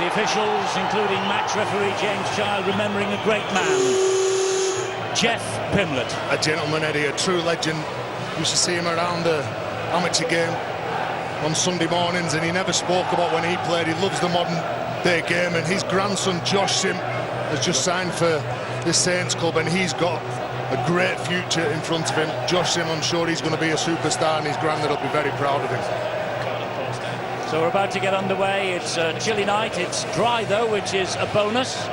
The officials, including match referee James Child, remembering a great man, Jeff Pimlett. A gentleman, Eddie, a true legend. You should see him around the amateur game on Sunday mornings, and he never spoke about when he played. He loves the modern day game, and his grandson Josh Sim has just signed for the Saints club, and he's got a great future in front of him. Josh Sim, I'm sure he's going to be a superstar, and his granddad will be very proud of him. So we're about to get underway. It's a chilly night. It's dry though, which is a bonus.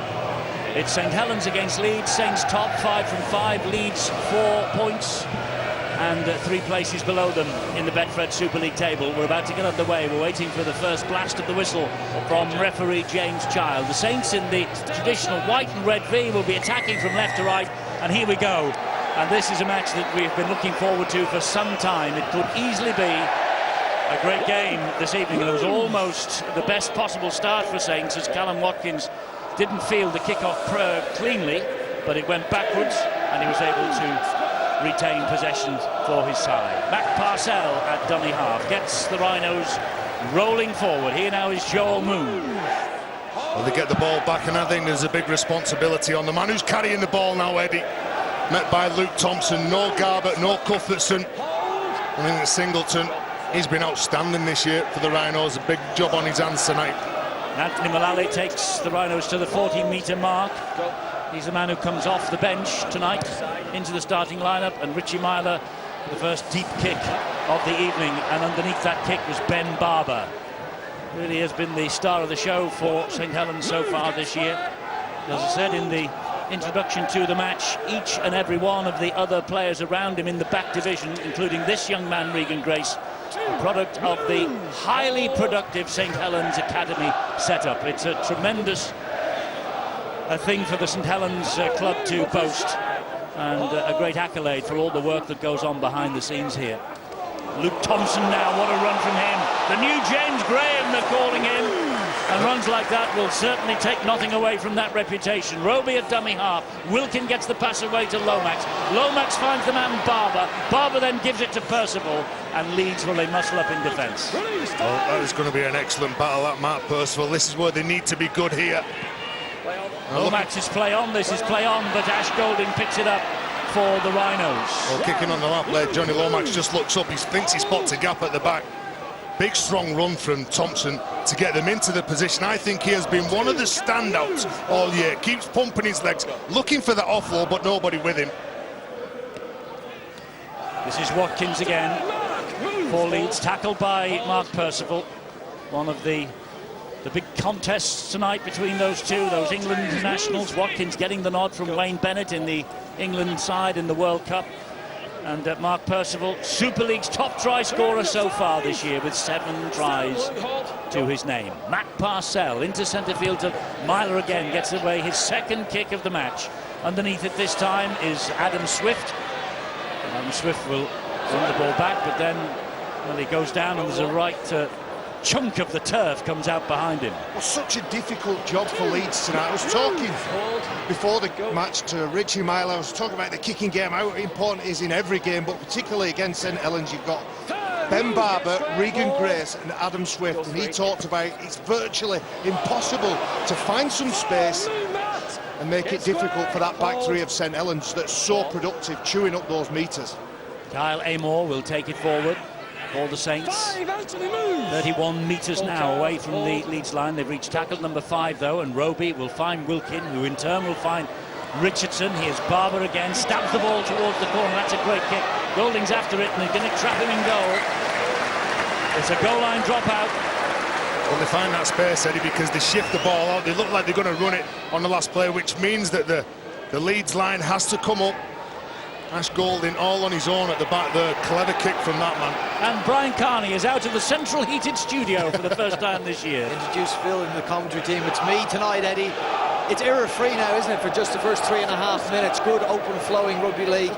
It's St Helens against Leeds. Saints top 5 from 5. Leeds 4 points and 3 places below them in the Betfred Super League table. We're about to get underway. We're waiting for the first blast of the whistle from referee James Child. The Saints in the traditional white and red V will be attacking from left to right, and here we go. And this is a match that we've been looking forward to for some time. It could easily be a great game this evening, and it was almost the best possible start for Saints as Callum Watkins didn't field the kick-off cleanly, but it went backwards and he was able to retain possession for his side. Mac Parcell at dummy half gets the Rhinos rolling forward. Here now is Joel Moon. Well, they get the ball back, and I think there's a big responsibility on the man who's carrying the ball now, Eddie. Met by Luke Thompson, no Garbutt, no Cuthbertson. I think it's Singleton. He's been outstanding this year for the Rhinos. A big job on his hands tonight. Anthony Mullally takes the Rhinos to the 40-metre mark. He's the man who comes off the bench tonight into the starting lineup, and Richie Myler, the first deep kick of the evening, and underneath that kick was Ben Barber. Really has been the star of the show for St Helens so far this year. As I said in the introduction to the match, each and every one of the other players around him in the back division, including this young man Regan Grace, a product of the highly productive St Helens Academy setup. It's a tremendous thing for the St Helens club to boast, and a great accolade for all the work that goes on behind the scenes here. Luke Thompson now, what a run from him. The new James Graham, they're calling him. And runs like that will certainly take nothing away from that reputation. Roby at dummy half. Wilkin gets the pass away to Lomax. Lomax finds the man Barber. Barber then gives it to Percival, and Leeds, well, they muscle up in defence. Oh, that is going to be an excellent battle, that Mark Percival. This is where they need to be good here. Lomax is play on, this is play on, but Ash Golding picks it up for the Rhinos. Well, kicking on the lap leg, Johnny Lomax just looks up. He thinks he spots a gap at the back. Big strong run from Thompson to get them into the position. I think he has been one of the standouts all year. Keeps pumping his legs, looking for that offload, but nobody with him. This is Watkins again for Leeds, tackled by Mark Percival. One of the big contests tonight between those two, those England internationals. Watkins getting the nod from Wayne Bennett in the England side in the World Cup. And Mark Percival, Super League's top try scorer so far this year, with 7 tries to his name. Matt Parcell into centre field to Myler again, gets away his second kick of the match. Underneath it this time is Adam Swift. And Adam Swift will run the ball back, but then, well, he goes down and there's a right chunk of the turf comes out behind him. Well, such a difficult job for Leeds tonight. I was talking before the match to Richie Myler. I was talking about the kicking game, how important it is in every game, but particularly against St Helens. You've got Ben Barber, Regan Grace and Adam Swift, and he talked about it's virtually impossible to find some space and make it difficult for that back three of St Helens that's so productive, chewing up those metres. Kyle Amor will take it forward for the Saints. 31 metres now away from the Leeds line. They've reached tackle number 5 though, and Roby will find Wilkin, who in turn will find Richardson. Here's Barber again, stabs the ball towards the corner. That's a great kick. Golding's after it, and they're going to trap him in goal. It's a goal line dropout. Well, they find that space, Eddie, because they shift the ball out. They look like they're going to run it on the last play, which means that the Leeds line has to come up. Ash Golding all on his own at the back there. Clever kick from that man. And Brian Carney is out of the central heated studio for the first time this year. Introduce Phil in the commentary team. It's me tonight, Eddie. It's error-free now, isn't it, for just the first 3.5 minutes. Good, open-flowing rugby league.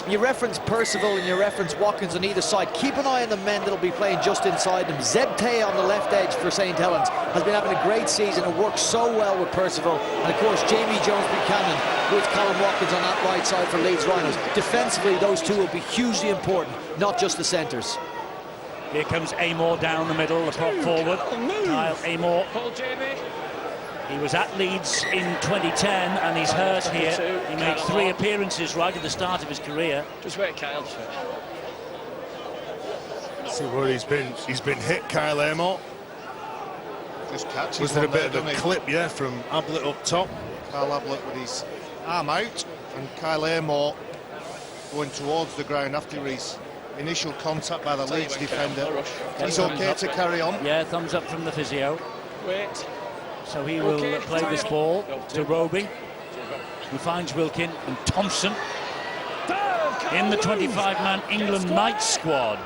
You reference Percival and you reference Watkins on either side. Keep an eye on the men that'll be playing just inside them. Zeb Tay on the left edge for St Helens has been having a great season and works so well with Percival. And of course, Jamie Jones-Buchanan with Colin Watkins on that right side for Leeds Rhinos. Defensively, those two will be hugely important, not just the centres. Here comes Amor down the middle, the prop forward. Kyle Amor. He was at Leeds in 2010 and he's hurt here. He made 3 appearances right at the start of his career. Just wait, Kyle. See where he's been hit, Kyle Amor. Just catches. Was there a bit of a clip, yeah, from Ablett up top? Kyle Ablett with his arm out, and Kyle Amor going towards the ground after his initial contact by the Leeds defender. He's okay to carry on. Yeah, thumbs up from the physio. Wait. So he will play this ball to Roby, who finds Wilkin, and Thompson in the 25-man England night squad.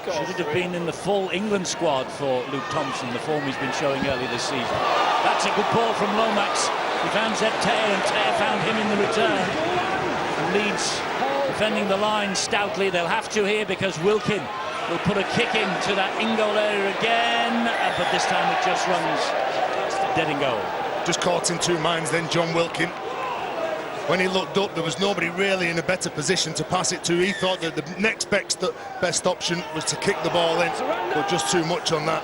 Should it have been in the full England squad for Luke Thompson, the form he's been showing early this season. That's a good ball from Lomax. He found Zeptea, and Tear found him in the return. And Leeds defending the line stoutly. They'll have to here because Wilkin will put a kick into that in-goal area again, but this time it just runs dead in goal. Just caught in 2 minds then, John Wilkin. When he looked up, there was nobody really in a better position to pass it to. He thought that the next best option was to kick the ball in, but just too much on that.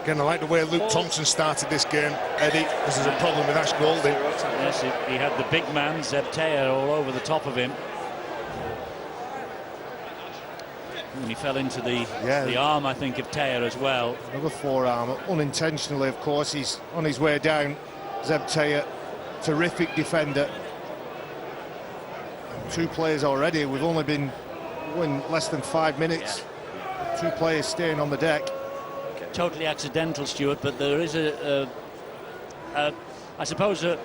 Again, I like the way Luke Thompson started this game, Eddie. This is a problem with Ash Golding. Yes, he had the big man, Zeptea, all over the top of him. And he fell into the arm, I think, of Tear as well. Another forearm, unintentionally, of course. He's on his way down. Zeptea, terrific defender. 2 players already. We've only been in less than 5 minutes. 2 players staying on the deck. Totally accidental, Stuart, but there is I suppose, a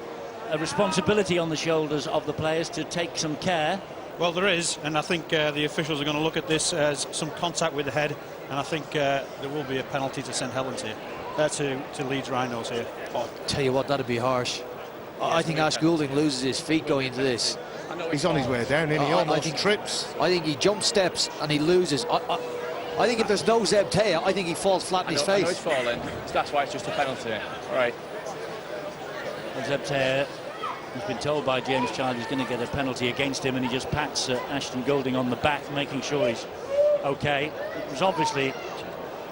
responsibility on the shoulders of the players to take some care. Well, there is, and I think the officials are going to look at this as some contact with the head, and I think there will be a penalty to St Helens here, to Leeds Rhinos here. Oh, tell you what, that'd be harsh. I think Ash Goulding loses his feet going into this. He's on his way down, and he almost trips. I think he jump steps and he loses. I think if there's no Zeptea, I think he falls flat in his face. I know he's falling, so that's why it's just a penalty. All right. And Zeptea, he's been told by James Child he's going to get a penalty against him, and he just pats Ashton Goulding on the back, making sure he's okay. It was obviously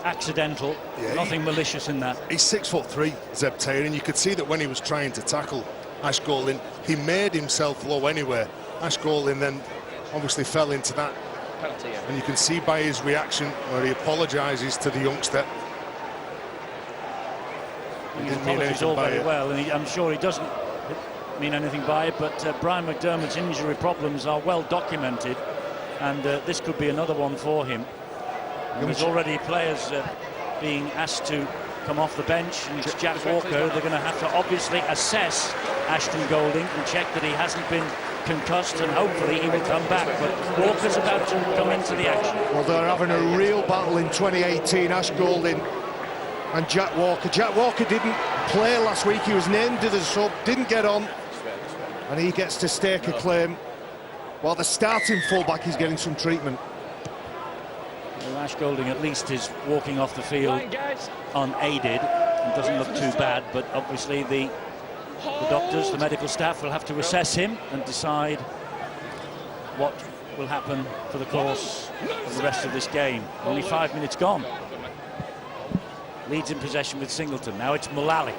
accidental, nothing malicious in that. He's 6'3", Zeptea, and you could see that when he was trying to tackle Ash Goulding, he made himself low anyway. Ash Goulding then obviously fell into that. Penalty, yeah. And you can see by his reaction where he apologises to the youngster. He apologises all very well, and I'm sure he doesn't mean anything by it, but Brian McDermott's injury problems are well documented, and this could be another one for him. There's already players being asked to come off the bench, and it's Jack Walker. They're going to have to obviously assess Ashton Goulding and check that he hasn't been concussed, and hopefully he will come back, but Walker's about to come into the action. Well, they're having a real battle in 2018, Ash Goulding and Jack Walker. Jack Walker didn't play last week. He was named as a sub, didn't get on, and he gets to stake a claim while the starting fullback is getting some treatment. Well, Ash Goulding at least is walking off the field unaided and doesn't look too bad, but obviously the doctors, the medical staff will have to assess him and decide what will happen for the course of the rest of this game. Only 5 minutes gone. Leeds in possession with Singleton. Now it's Mullally,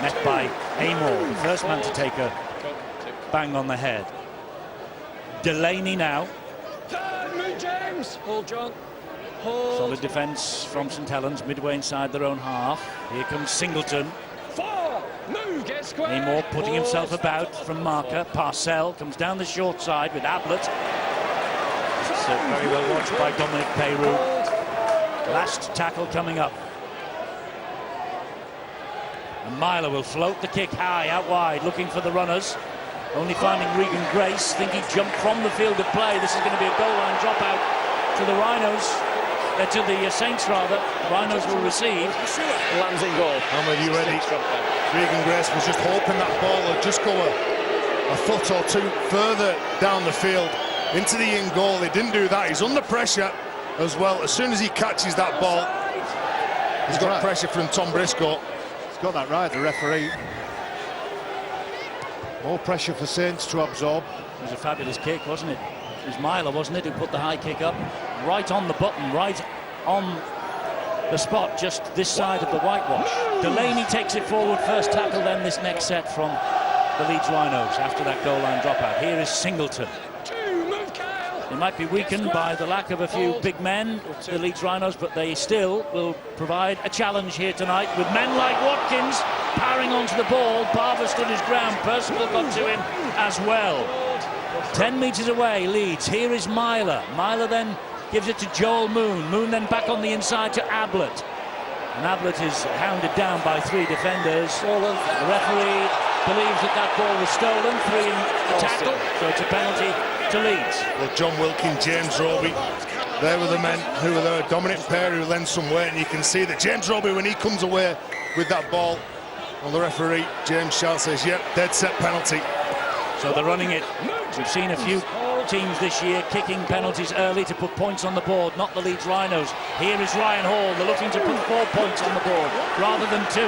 met by Amor, the first man to take a bang on the head. Delaney now. James. Hold, John. Hold. Solid defence from St Helens, midway inside their own half. Here comes Singleton. Move, get square. Amor putting himself about from marker. Parcell comes down the short side with Ablett. It's very well watched by Dominic Peyrou. Last tackle coming up. And Myler will float the kick high out wide, looking for the runners. Only finding Regan Grace. Think he jumped from the field of play. This is going to be a goal line dropout to the Rhinos. To the Saints, rather. The Rhinos will receive. Lands in goal. I'm with you, Eddie. Regan Grace was just hoping that ball would just go a foot or two further down the field into the in goal. He didn't do that. He's under pressure as well. As soon as he catches that ball, he's got pressure from Tom Briscoe. He's got that right, the referee. More pressure for Saints to absorb. It was a fabulous kick, wasn't it? It was Myler, wasn't it, who put the high kick up? Right on the button, right on the spot, just this side of the whitewash. Delaney takes it forward, first tackle then this next set from the Leeds Rhinos after that goal line dropout. Here is Singleton. They might be weakened by the lack of a few big men, the Leeds Rhinos, but they still will provide a challenge here tonight with men like Watkins powering onto the ball. Barber stood his ground, Percival got to him as well. 10 metres away, Leeds. Here is Myler. Myler then gives it to Joel Moon. Moon then back on the inside to Ablett. And Ablett is hounded down by 3 defenders. The referee believes that that ball was stolen, 3 in the tackle, so it's a penalty to Leeds. Well, John Wilkin, James Roby, they were the men who were the dominant pair who lent some weight, and you can see that James Roby, when he comes away with that ball, well, the referee, James Shalt, says, yep, dead set penalty. So they're running it. We've seen a few teams this year kicking penalties early to put points on the board, not the Leeds Rhinos. Here is Ryan Hall. They're looking to put 4 points on the board rather than 2.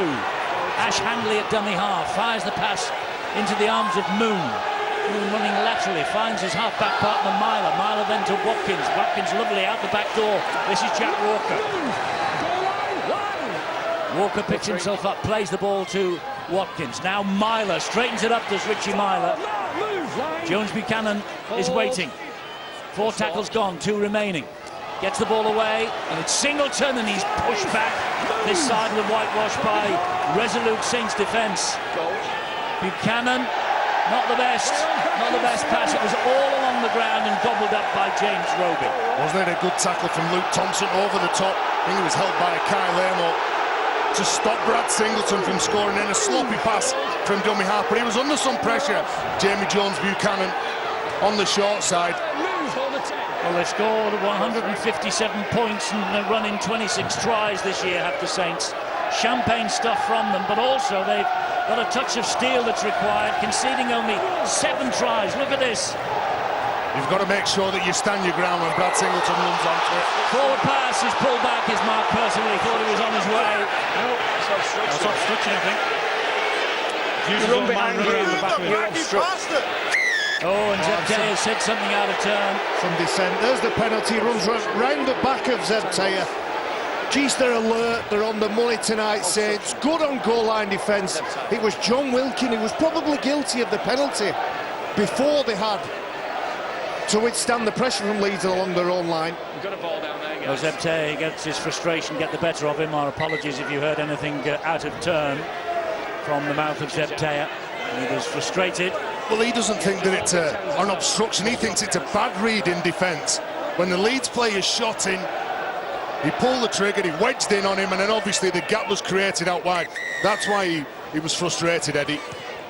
Ash Handley at dummy half fires the pass into the arms of Moon. Moon running laterally, finds his half-back partner Myler. Myler then to Watkins. Watkins lovely out the back door. This is Jack Walker. Walker picks himself up, plays the ball to Watkins. Now Myler straightens it up, does Richie Myler. Jones Buchanan is waiting. 4 tackles gone, 2 remaining. Gets the ball away, and it's Singleton, and he's pushed back. This side of the whitewash by resolute Saints defence. Buchanan, not the best pass. It was all along the ground and gobbled up by James Roby. Wasn't it a good tackle from Luke Thompson over the top? I think he was held by Kyle Amo to stop Brad Singleton from scoring, in a sloppy pass from dummy half, but he was under some pressure. Jamie Jones Buchanan on the short side. Well, they scored 157 points and they're running 26 tries this year, have the Saints. Champagne stuff from them, but also they've got a touch of steel that's required, conceding only 7 tries. Look at this. You've got to make sure that you stand your ground when Brad Singleton runs onto it. Forward pass is pulled back, is Mark Percival. He thought he was on his way. That's obstruction, I think. Run behind you. Oh, and Zebtaya said something out of turn. From descent, there's the penalty, runs round the back of Zebtaya. Geez, they're alert, they're on the money tonight, Saints. Good on goal line defence. It was John Wilkin who was probably guilty of the penalty before they had to withstand the pressure from Leeds along their own line. We've got a ball down there, guys. Well, Zebtaya gets his frustration get the better of him. Our apologies if you heard anything out of turn from the mouth of Zebtaya. He was frustrated. Well, he doesn't think that it's an obstruction. He thinks it's a bad read in defence. When the Leeds player shot in, he pulled the trigger, he wedged in on him, and then obviously the gap was created out wide. That's why he was frustrated, Eddie.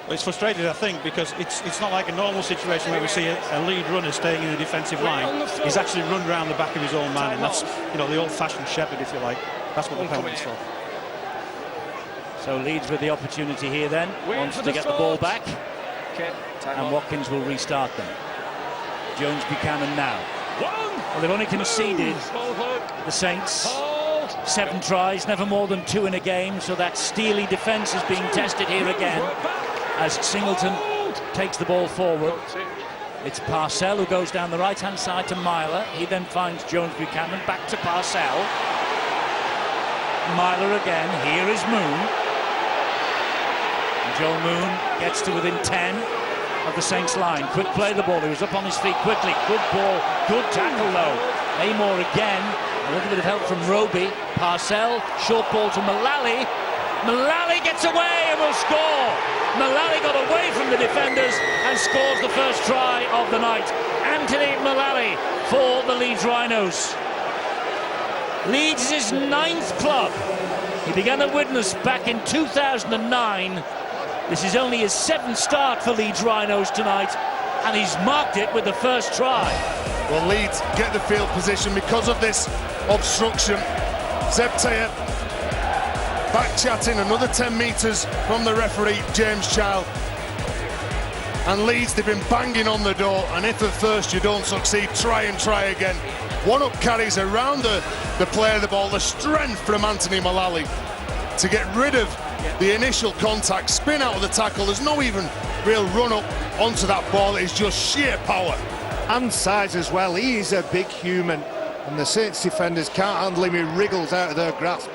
Well, it's frustrated, I think, because it's not like a normal situation where we see a lead runner staying in the defensive line. He's actually run around the back of his own man, and that's, you know, the old-fashioned shepherd, if you like. That's what the penalty's for. So Leeds with the opportunity here then, wants to get the ball back, and Watkins will restart them. Jones Buchanan now. Well, they've only conceded, the Saints, 7 tries, never more than 2 in a game, so that steely defence is being tested here again as Singleton takes the ball forward. It's Parcell who goes down the right-hand side to Myler. He then finds Jones Buchanan, back to Parcell. Myler again, here is Moon. Joel Moon gets to within 10 of the Saints line. Quick play the ball, he was up on his feet quickly. Good ball, good tackle though. Amor again, a little bit of help from Roby. Parcell, short ball to Mullally. Mullally gets away and will score. Mullally got away from the defenders and scores the first try of the night. Anthony Mullally for the Leeds Rhinos. Leeds is his 9th club. He began at Widnes back in 2009. This is only his 7th start for Leeds Rhinos tonight, and he's marked it with the first try. Well, Leeds get the field position because of this obstruction. Zebtaya back chatting another 10 metres from the referee, James Child. And Leeds, they've been banging on the door, and if at first you don't succeed, try and try again. One-up carries around the play of the ball, the strength from Anthony Mullally to get rid of the initial contact, spin out of the tackle. There's no even real run-up onto that ball. It's just sheer power. And size as well. He is a big human, and the Saints defenders can't handle him. He wriggles out of their grasp.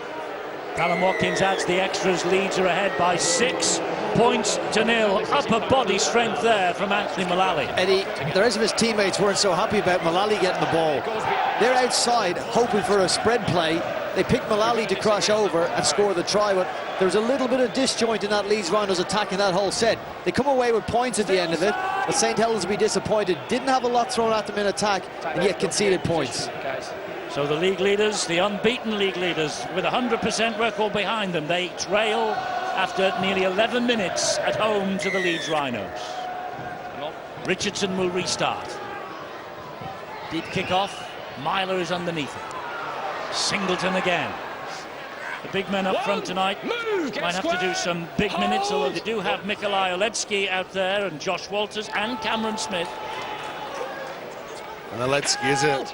Callum Watkins adds the extras. Leeds are ahead by 6 points to 0. Upper body strength there from Anthony Mullally. Eddie, the rest of his teammates weren't so happy about Mullally getting the ball. They're outside hoping for a spread play. They picked Mullally to crash over and score the try, but there was a little bit of disjoint in that Leeds Rhinos attack in that whole set. They come away with points at the end of it, but St Helens will be disappointed. Didn't have a lot thrown at them in attack, and yet conceded points. So the league leaders, the unbeaten league leaders, with a 100% record behind them, they trail after nearly 11 minutes at home to the Leeds Rhinos. Richardson will restart. Deep kick-off. Myler is underneath it. Singleton again. The big men up front tonight might have to do some big minutes, although they do have Mikolaj Oledzki out there and Josh Walters and Cameron Smith. And Oledzki is a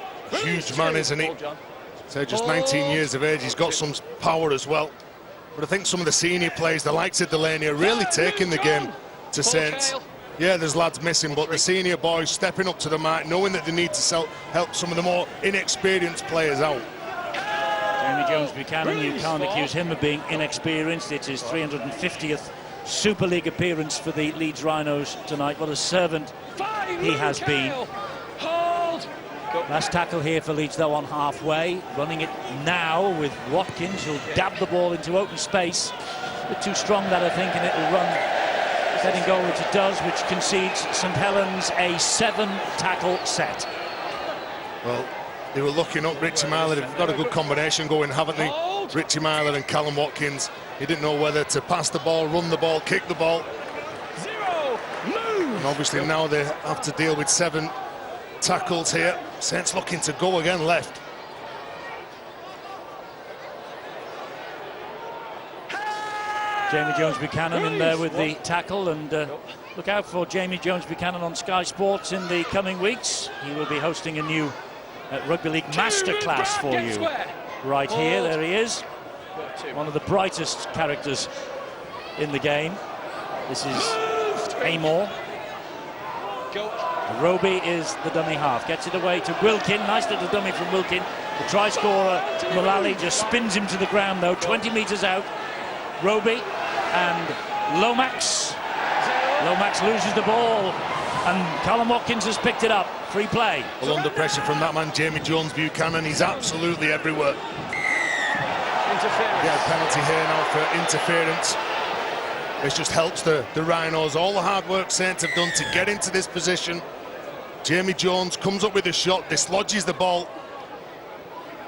huge man, isn't he? So just 19 years of age, he's got some power as well. But I think some of the senior players, the likes of Delaney, are really taking the game to Saints. Yeah, there's lads missing, but the senior boys stepping up to the mark, knowing that they need to help some of the more inexperienced players out. Jamie Jones-Buchanan, you can't accuse him of being inexperienced. It's his 350th Super League appearance for the Leeds Rhinos tonight. What a servant he has been. Last tackle here for Leeds, though, on halfway. Running it now with Watkins, who'll dab the ball into open space. A bit too strong, that, I think, and it'll run heading goal, which it does, which concedes St Helens a 7-tackle set. Well, they were looking up Richie Myler. They've got a good combination going, haven't they? Richie Myler and Callum Watkins. He didn't know whether to pass the ball, run the ball, kick the ball. And obviously now they have to deal with 7 tackles here. Saints looking to go again left. Jamie Jones-Buchanan in there with the tackle, and look out for Jamie Jones-Buchanan on Sky Sports in the coming weeks. He will be hosting a new Rugby League masterclass for you right here. There he is, one of the brightest characters in the game. This is Amor. Roby is the dummy half, gets it away to Wilkin. Nice little dummy from Wilkin. The try scorer Mullally just spins him to the ground, though, 20 metres out. Roby and Lomax. Lomax loses the ball, and Callum Watkins has picked it up. Free play. Well, under pressure from that man, Jamie Jones-Buchanan. He's absolutely everywhere. Interference. Yeah, penalty here now for interference. This just helps the Rhinos. All the hard work Saints have done to get into this position. Jamie Jones comes up with a shot, dislodges the ball,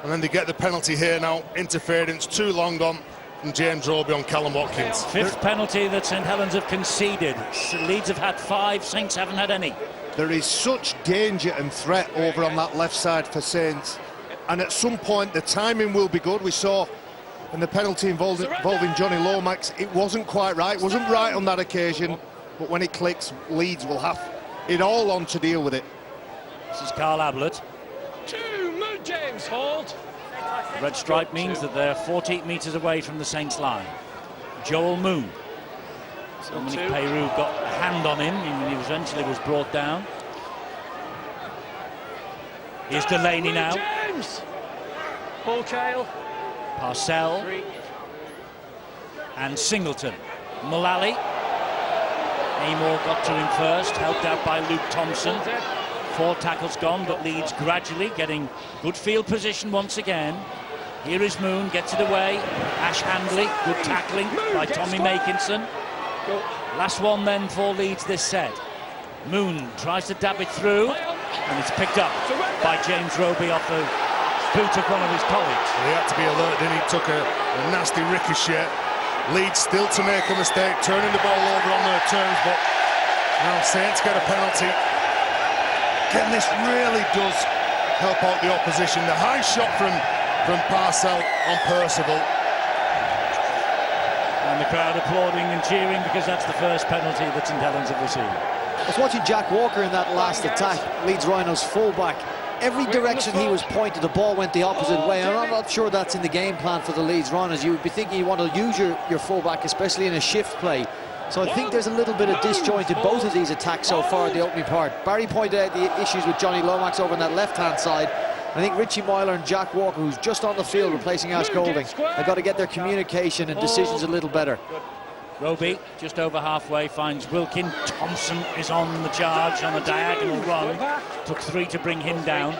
and then they get the penalty here now. Interference, too long gone from James Roby on Callum Watkins. 5th penalty that St Helens have conceded. Leeds have had 5, Saints haven't had any. There is such danger and threat over on that left side for Saints, and at some point the timing will be good. We saw in the penalty involving Johnny Lomax, it wasn't quite right, it wasn't right on that occasion, but when it clicks, Leeds will have it all on to deal with it. This is Carl Ablett. 2, Moon James, hold. The red stripe means that they're 40 metres away from the Saints line. Joel Moon. Dominic Peru got a hand on him, and he eventually was brought down. Here's Delaney now. James. Paul Cale. Parcell. And Singleton. Mullally. Amor got to him first, helped out by Luke Thompson. 4 tackles gone, but Leeds gradually getting good field position once again. Here is Moon, gets it away. Ash Handley, good tackling by Tommy Makinson. Last one then for Leeds this set. Moon tries to dab it through, and it's picked up by James Roby off the boot of one of his colleagues. Well, he had to be alert, then he took a nasty ricochet. Leeds still to make a mistake, turning the ball over on their terms, but now Saints get a penalty. Again, this really does help out the opposition. The high shot from Parcell on Percival. And the crowd applauding and cheering because that's the first penalty that St Helens have received. I was watching Jack Walker in that last attack, Leeds Rhinos fullback. Every direction he was pointed, the ball went the opposite way. And I'm not sure that's in the game plan for the Leeds Rhinos. You would be thinking you want to use your fullback, especially in a shift play. So I think there's a little bit of disjoint in both of these attacks so far in the opening part. Barry pointed out the issues with Johnny Lomax over on that left-hand side. I think Richie Myler and Jack Walker, who's just on the field replacing Ash Golding, have got to get their communication and decisions a little better. Roby, just over halfway, finds Wilkin. Thompson is on the charge on a diagonal run. Took 3 to bring him down.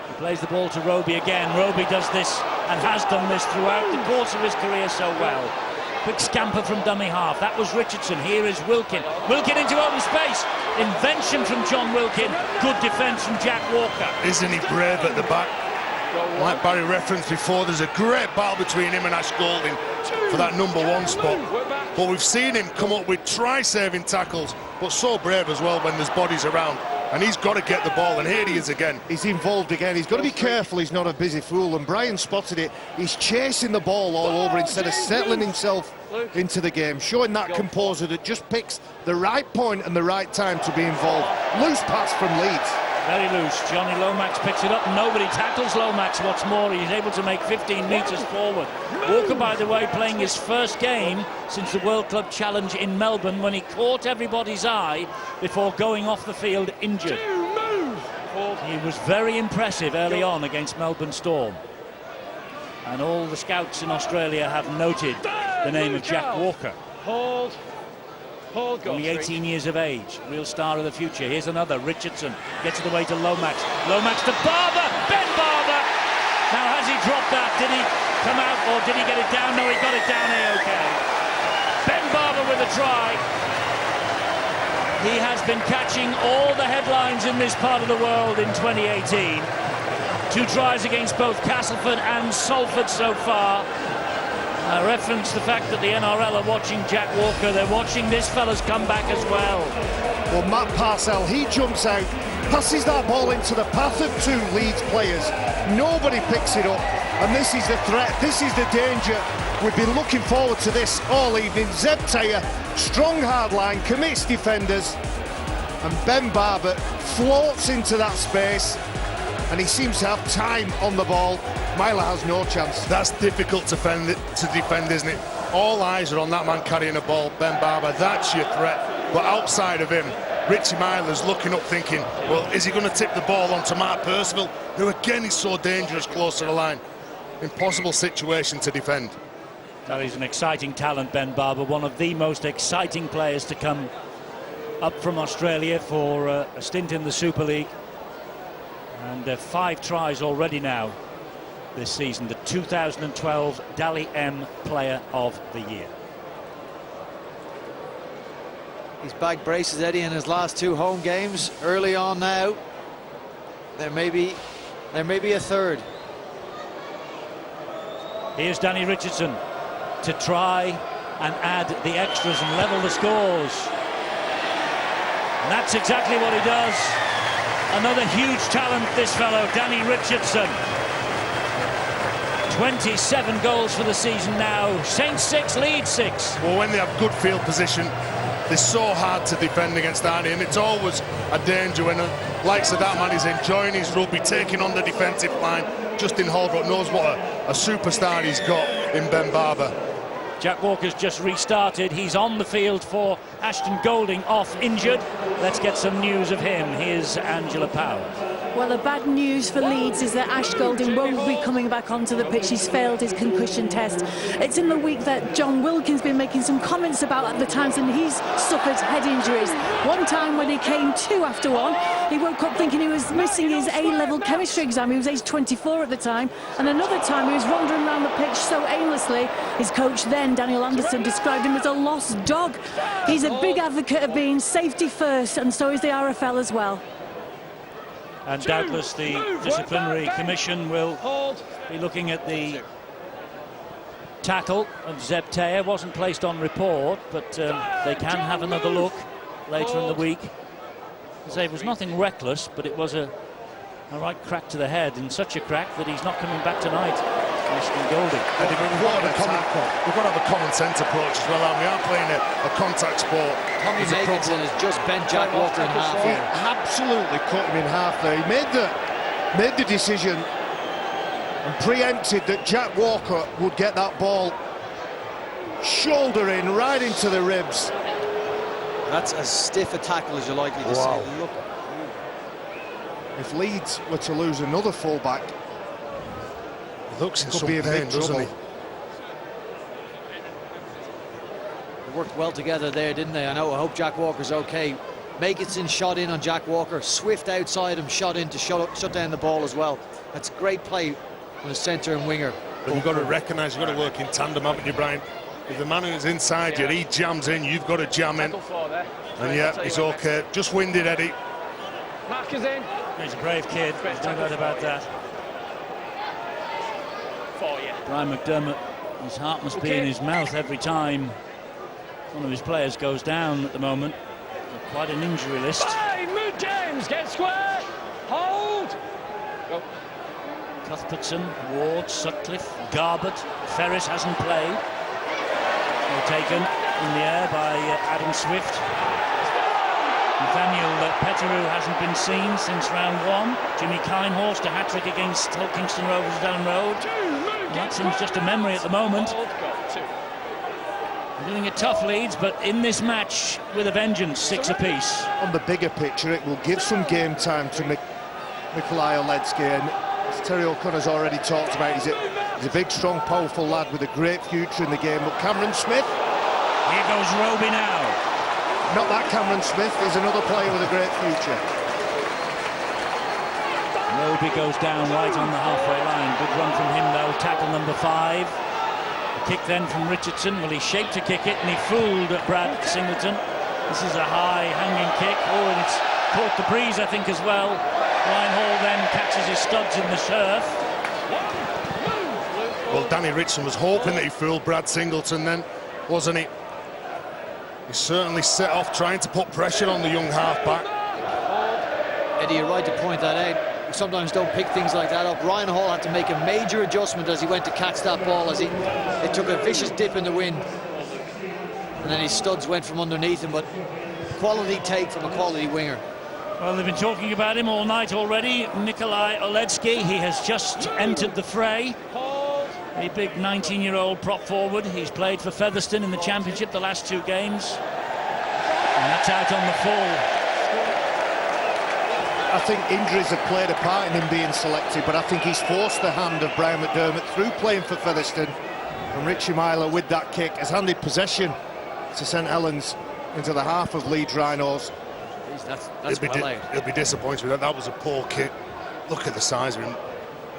He plays the ball to Roby again. Roby does this and has done this throughout the course of his career so well. Quick scamper from dummy half. That was Richardson. Here is Wilkin. Wilkin into open space. Invention from John Wilkin. Good defence from Jack Walker. Isn't he brave at the back? Like Barry referenced before, there's a great battle between him and Ash Golding for that #1 spot. But we've seen him come up with try-saving tackles, but so brave as well when there's bodies around. And he's got to get the ball, and here he is again. He's involved again. He's got to be careful he's not a busy fool, and Brian spotted it. He's chasing the ball all over instead of settling himself into the game, showing that composure that just picks the right point and the right time to be involved. Loose pass from Leeds. Very loose. Johnny Lomax picks it up. Nobody tackles Lomax. What's more, he's able to make 15 metres forward. Walker, by the way, playing his first game since the World Club Challenge in Melbourne, when he caught everybody's eye before going off the field injured. He was very impressive early on against Melbourne Storm. And all the scouts in Australia have noted the name of Jack Walker. Hold. Only 18 years of age, real star of the future. Here's another. Richardson gets it away to Lomax. Lomax to Barber. Ben Barber. Now, has he dropped that? Did he come out or did he get it down? No, he got it down A-OK. Ben Barber with a try. He has been catching all the headlines in this part of the world in 2018. 2 tries against both Castleford and Salford so far. I reference the fact that the NRL are watching Jack Walker. They're watching this fella's comeback as well. Well, Matt Parcell, he jumps out, passes that ball into the path of 2 Leeds players. Nobody picks it up, and this is the threat, this is the danger. We've been looking forward to this all evening. Zeb Taylor, strong hard line, commits defenders, and Ben Barber floats into that space, and he seems to have time on the ball. Myler has no chance. That's difficult to defend, isn't it? All eyes are on that man carrying a ball, Ben Barber. That's your threat. But outside of him, Richie Myler's looking up thinking, well, is he going to tip the ball onto Mark Percival, who again is so dangerous close to the line? Impossible situation to defend. That is an exciting talent, Ben Barber, one of the most exciting players to come up from Australia for a stint in the Super League. And 5 tries already now this season. The 2012 Dally M Player of the Year. He's bagged braces, Eddie, in his last 2 home games. Early on now, there may be a third. Here's Danny Richardson to try and add the extras and level the scores. And that's exactly what he does. Another huge talent, this fellow, Danny Richardson. 27 goals for the season now. Saints 6, Leeds 6. Well, when they have good field position, they're so hard to defend against, aren't they? And it's always a danger when the likes of that man is enjoying his rugby, taking on the defensive line. Justin Holbrook knows what a superstar he's got in Ben Barber. Jack Walker's just restarted. He's on the field for Ashton Golding, off injured. Let's get some news of him. Here's Angela Powell. Well, the bad news for Leeds is that Ash Golding won't be coming back onto the pitch. He's failed his concussion test. It's in the week that John Wilkin's been making some comments about at the times, and he's suffered head injuries. One time when he came to after one, he woke up thinking he was missing his A-level chemistry exam. He was age 24 at the time. And another time he was wandering around the pitch so aimlessly, his coach then, Daniel Anderson, described him as a lost dog. He's a big advocate of being safety first, and so is the RFL as well. And doubtless the disciplinary commission will be looking at the tackle of Zeb Taylor. Wasn't placed on report, but they can have another look later in the week. I say it was nothing reckless, but it was a right crack to the head, and such a crack that he's not coming back tonight. Ashton Golding. We've got to have a common sense approach as well, and we are playing a contact sport. Tommy Makinson has just bent Jack Walker in half He here. absolutely cut him in half there. He made the decision and preempted that Jack Walker would get that ball shoulder in right into the ribs. That's as stiff a tackle as you're likely to see. Look. If Leeds were to lose another fullback, Looks in Could some be in pain, big doesn't he? trouble. They worked well together there, didn't they? I hope Jack Walker's okay. Makinson shot in on Jack Walker. Swift outside him, shot in to shut down the ball as well. That's great play on the centre and winger. But you've got to recognise, you've got to work in tandem, haven't you, Brian? If the man who's inside you, he jams in, you've got to jam in. And yeah, he's okay. Just winded, Eddie. Mark is in. He's a brave kid, there's no doubt about that. Brian McDermott, his heart must be in his mouth every time one of his players goes down at the moment. Quite an injury list. Move James, get square. Hold. Go. Cuthbertson, Ward, Sutcliffe, Garbett, Ferris hasn't played. They're taken in the air by Adam Swift. Nathaniel Petteru hasn't been seen since round 1. Jimmy Kinehorst, a hat-trick against Hull Kingston Rovers at Ellen Road. And that seems just a memory at the moment. Doing it tough, Leeds, but in this match with a vengeance, 6 apiece. On the bigger picture, it will give some game time to Nikolai Oledzki, and as Terry O'Connor's already talked about, he's a big, strong, powerful lad with a great future in the game. But Cameron Smith, Here goes Roby now. not that Cameron Smith, he's another player with a great future. Roby goes down right on the halfway line. Good run from him though, tackle number 5. A kick then from Richardson. Well, he shaped to kick it and he fooled Brad Singleton. This is a high hanging kick. Oh, and it's caught the breeze, I think, as well. Ryan Hall then catches his studs in the turf. Well, Danny Richardson was hoping that he fooled Brad Singleton then, wasn't he? He certainly set off trying to put pressure on the young halfback. Eddie, you're right to point that out. We sometimes don't pick things like that up. Ryan Hall had to make a major adjustment as he went to catch that ball, as it took a vicious dip in the wind. And then his studs went from underneath him, but quality take from a quality winger. Well, they've been talking about him all night already. Nikolai Oledzki, he has just entered the fray. A big 19-year-old prop forward. He's played for Featherstone in the Championship the last 2 games. And that's out on the full. I think injuries have played a part in him being selected, but I think he's forced the hand of Brian McDermott through playing for Featherstone. And Richie Myler, with that kick, has handed possession to St Helens into the half of Leeds Rhinos. That's He'll be disappointed with that. That was a poor kick. Look at the size of him.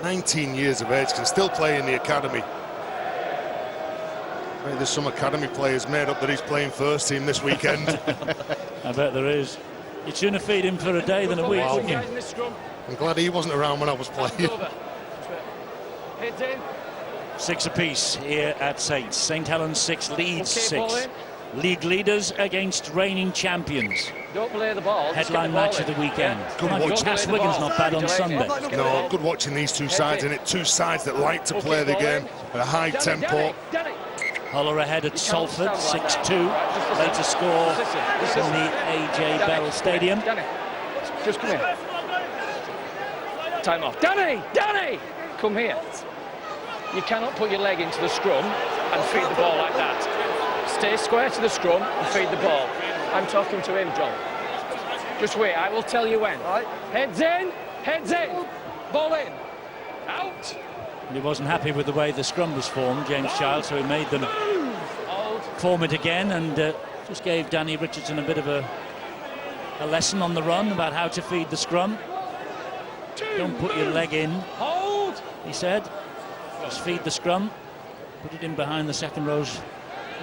19 years of age, can still play in the academy. Maybe there's some academy players made up that he's playing first team this weekend. I bet there is. You'd sooner feed him for a day than a week, wouldn't you? I'm glad he wasn't around when I was playing. 6 apiece here at Saints. St Helens 6, Leeds 6. League leaders against reigning champions. Don't play the ball. Headline match of the weekend. Good Mind you, watch. Cass Wigan's not bad on Sunday. No, good watching these two sides, and it 2 sides that like to play the game at a high tempo. Huller ahead at Salford, 6-2. Later score in the AJ Bell Stadium. Danny, just come here. Time off. Danny! Danny! Come here. You cannot put your leg into the scrum and feed the ball like that. Stay square to the scrum and feed the ball. I'm talking to him, John. Just wait, I will tell you when. Right. Heads in, ball in, out. He wasn't happy with the way the scrum was formed, James Child, so he made them form it again and just gave Danny Richardson a bit of a lesson on the run about how to feed the scrum. Don't put your leg in, he said. Just feed the scrum. Put it in behind the second row's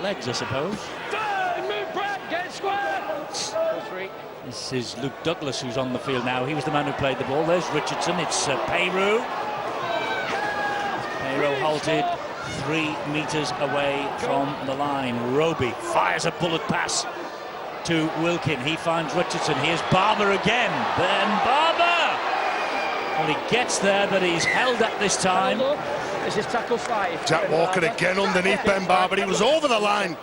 legs, I suppose. Move, Brad, get square. This is Luke Douglas who's on the field now. He was the man who played the ball. There's Richardson. It's Peyroux. Peyroux halted 3 metres away from the line. Roby fires a bullet pass to Wilkin. He finds Richardson. Here's Barber again. Ben Barber! Well, he gets there, but he's held up this time. This is tackle 5. Jack Walker again underneath Ben Barber. He was over the line.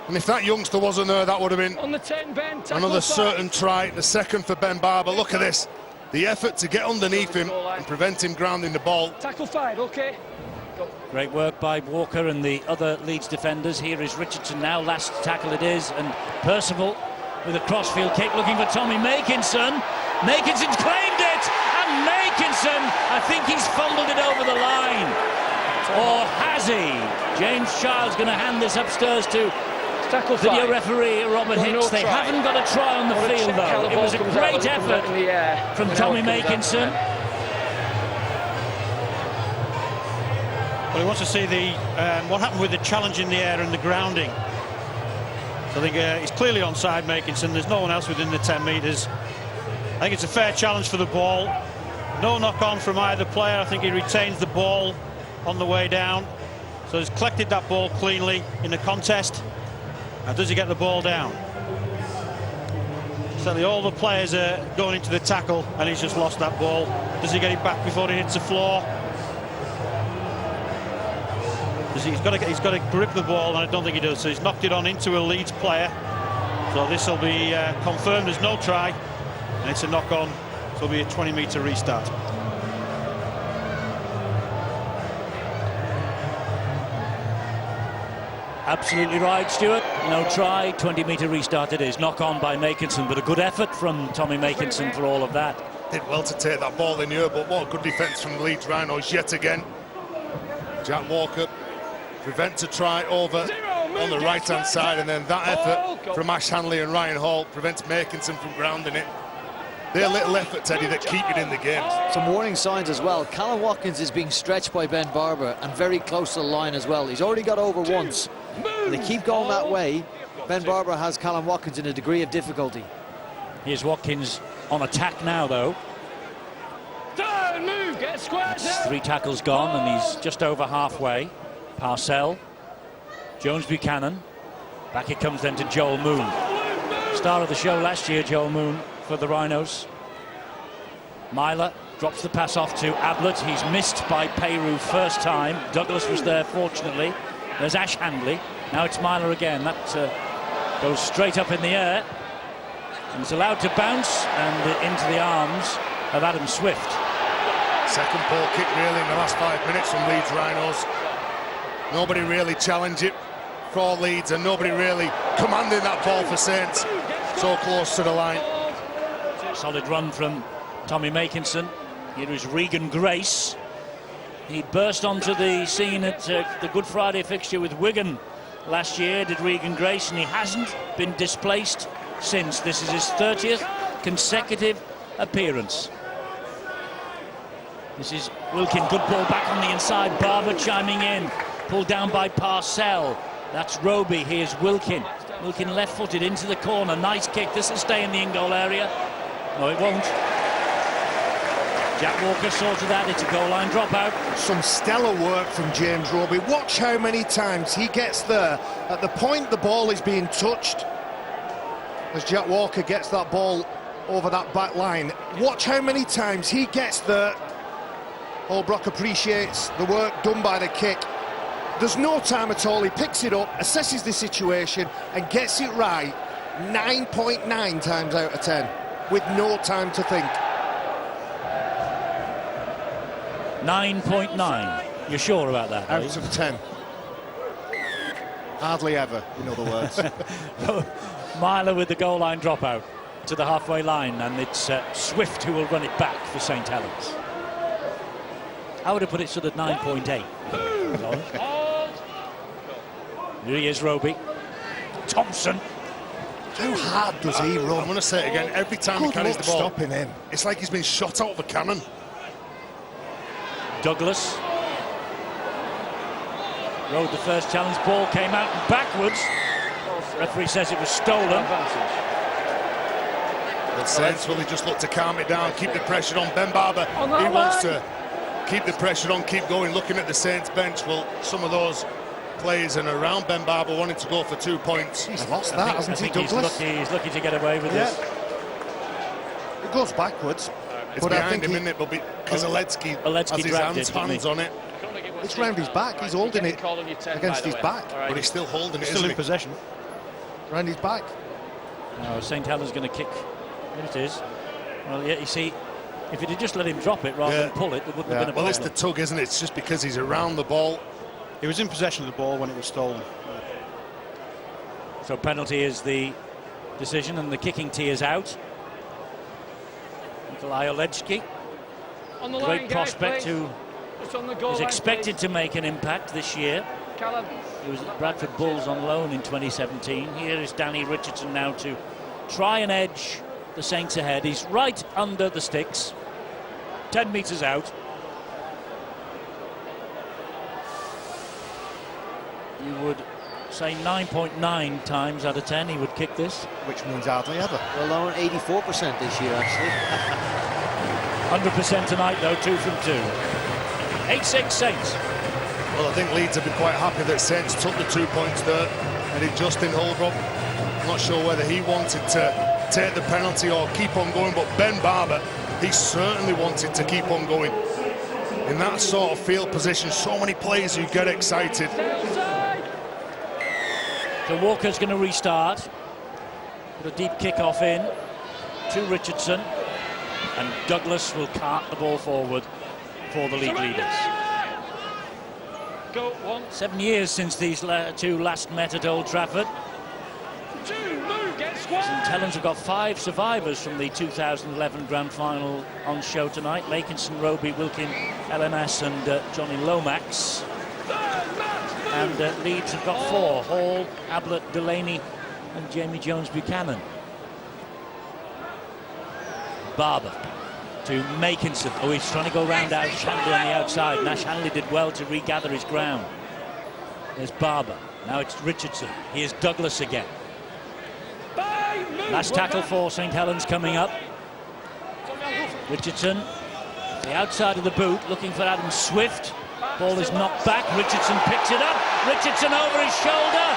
And if that youngster wasn't there, that would have been on the 10, Ben. Another certain try. The second for Ben Barber. Look at this. The effort to get underneath him and prevent him grounding the ball. Tackle 5, okay. Great work by Walker and the other Leeds defenders. Here is Richardson now. Last tackle it is. And Percival with a crossfield kick looking for Tommy Makinson. Makinson's claimed it. And Makinson, I think he's fumbled it over the line. or has he? James Child's going to hand this upstairs to Tackle video five. referee Robert Well, Hicks. no They try. haven't got a try on the What a field, check how though. the It ball was a comes out, great does it come out effort in the air? from You know Tommy it comes out. Makinson. Well, he wants to see the what happened with the challenge in the air and the grounding. So I think he's clearly onside, Makinson. There's no one else within the 10 metres. I think it's a fair challenge for the ball. No knock on from either player. I think he retains the ball on the way down. So he's collected that ball cleanly in the contest. And does he get the ball down? Certainly all the players are going into the tackle and he's just lost that ball. Does he get it back before he hits the floor? He's got to grip the ball, and I don't think he does. So he's knocked it on into a Leeds player. So this will be confirmed as no try, and it's a knock on. So it'll be a 20-metre restart. Absolutely right, Stuart. No try, 20-metre restart it is. Knock on by Makinson, but a good effort from Tommy Makinson for all of that. Did well to take that ball in here, but what a good defence from the Leeds Rhinos yet again. Jack Walker prevents a try over on the right-hand side, and then that effort from Ash Hanley and Ryan Hall prevents Makinson from grounding it. Their little efforts, Eddie, that keep it in the game. Some warning signs as well. Callum Watkins is being stretched by Ben Barber and very close to the line as well. He's already got over once. And they keep going that way. Ben Barber has Callum Watkins in a degree of difficulty. Here's Watkins on attack now, though. Turn, move, get squared. 3 tackles gone, and he's just over halfway. Parcell, Jones Buchanan. Back it comes then to Joel Moon. Star of the show last year, Joel Moon, for the Rhinos. Myler drops the pass off to Ablett. He's missed by Peyru first time. Douglas was there, fortunately. There's Ash Handley. Now it's Myler again. That goes straight up in the air. And it's allowed to bounce and into the arms of Adam Swift. Second ball kick really in the last 5 minutes from Leeds Rhinos. Nobody really challenged it for Leeds, and nobody really commanding that ball for Saints. So close to the line. Solid run from Tommy Makinson. Here is Regan Grace. He burst onto the scene at the Good Friday fixture with Wigan last year, did Regan Grace, and he hasn't been displaced since. This is his 30th consecutive appearance. This is Wilkin, good ball back on the inside. Barber chiming in, pulled down by Parcell. That's Roby. Here's Wilkin. Wilkin left-footed into the corner. Nice kick. This will stay in the in-goal area. No, it won't. Jack Walker sorted that. It's a goal line dropout. Some stellar work from James Roby. Watch how many times he gets there at the point the ball is being touched. As Jack Walker gets that ball over that back line, watch how many times he gets there. Holbrook appreciates the work done by the kick. There's no time at all. He picks it up, assesses the situation and gets it right 9.9 times out of 10 with no time to think. 9.9. You're sure about that? Out of 10. Hardly ever, in other words. Myler with the goal line dropout to the halfway line, and it's Swift who will run it back for St Helens. I would have put it sort of 9.8. Here he is, Roby. Thompson. How hard does he run? I'm going to say it again. Every time he Good carries luck the ball, stopping him. it's like he's been shot out of a cannon. Douglas rode the first challenge. Ball came out backwards. Referee says it was stolen. But Saints will he just look to calm it down, keep the pressure on. Ben Barber, he wants to keep the pressure on, keep going. Looking at the Saints bench, well, some of those players and around Ben Barber wanting to go for 2 points. He's lost that, hasn't he, Douglas? He's lucky to get away with this. It goes backwards. It's but behind I think him, isn't it? But because Aletsky has his hands on it. It's round his back. He's holding it against his back. But he's still holding it, Still isn't in he? possession. Round his back. No, St Helens going to kick. There it is. Well, yeah, you see, if he'd just let him drop it rather than pull it, there wouldn't have been a Well, problem. it's the tug, isn't it? It's just because he's around the ball. He was in possession of the ball when it was stolen. So penalty is the decision, and the kicking tee is out. Nikolai Oledzki, On the line, great guys, prospect please. who It's on the goal is line, expected please. to make an impact this year. Callum. He was at Bradford Bulls on loan in 2017. Here is Danny Richardson now to try and edge the Saints ahead. He's right under the sticks, 10 metres out. You would say 9.9 times out of 10 he would kick this. Which means hardly ever. Well, on 84% this year, actually. 100% tonight, though, 2 from 2. 8-6 Saints. Well, I think Leeds have been quite happy that Saints took the 2 points there. And if Justin Holdrup, I'm not sure whether he wanted to take the penalty or keep on going, but Ben Barber, he certainly wanted to keep on going. In that sort of field position, so many players who get excited. So Walker's going to restart. Put a deep kick-off in to Richardson. And Douglas will cart the ball forward for the league leaders. Go, 1. 7 years since these two last met at Old Trafford. 2, move, get square. St Helens have got 5 survivors from the 2011 Grand Final on show tonight. Makinson, Roby, Wilkin, LMS and Johnny Lomax. And Leeds have got 4. Hall, Ablett, Delaney and Jamie Jones-Buchanan. Barber to Makinson. Oh, he's trying to go round Nash Hanley on the outside. Nash Hanley did well to regather his ground. There's Barber. Now it's Richardson. Here's Douglas again. Last tackle for St Helens coming up. Richardson, the outside of the boot, looking for Adam Swift. Ball is knocked back. Richardson picks it up. Richardson over his shoulder.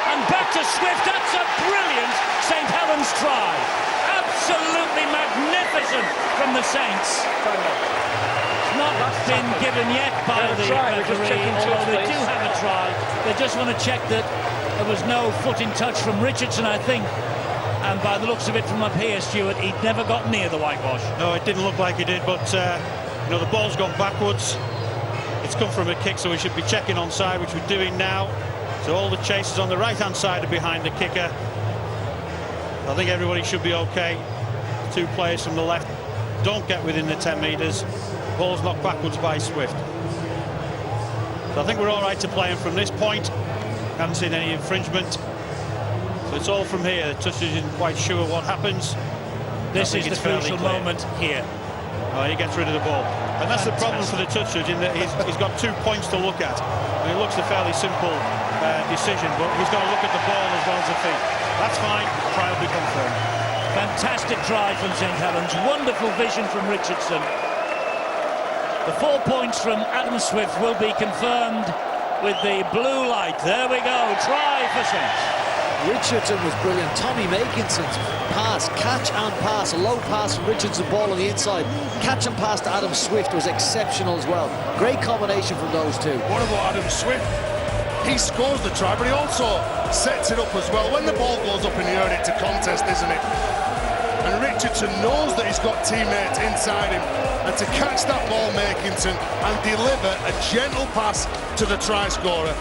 And back to Swift. That's a brilliant St Helens try. Absolutely magnificent from the Saints. Not been given yet by the referee, although they do have a try. They just want to check that there was no foot in touch from Richardson, I think. And by the looks of it from up here, Stuart, he'd never got near the whitewash. No, it didn't look like he did, but you know, the ball's gone backwards. It's come from a kick, so we should be checking onside, which we're doing now. So all the chasers on the right-hand side are behind the kicker. I think everybody should be okay. 2 players from the left don't get within the 10 metres. Ball's knocked backwards by Swift. So I think we're all right to play him from this point. Haven't seen any infringement. So it's all from here. The touch isn't quite sure what happens. This is the crucial moment here. Oh, he gets rid of the ball. And that's the problem for the touch judge, in that he's got 2 points to look at. And it looks a fairly simple decision, but he's got to look at the ball as well as the feet. That's fine. Try will be confirmed. Fantastic try from St Helens. Wonderful vision from Richardson. The 4 points from Adam Swift will be confirmed with the blue light. There we go. Try for Saints. Richardson was brilliant. Tommy Makinson's pass, catch and pass, a low pass from Richardson, ball on the inside. Catch and pass to Adam Swift was exceptional as well. Great combination from those two. What about Adam Swift? He scores the try, but he also sets it up as well. When the ball goes up in the air, it's a contest, isn't it? And Richardson knows that he's got teammates inside him. And to catch that ball, Makinson, and deliver a gentle pass to the try scorer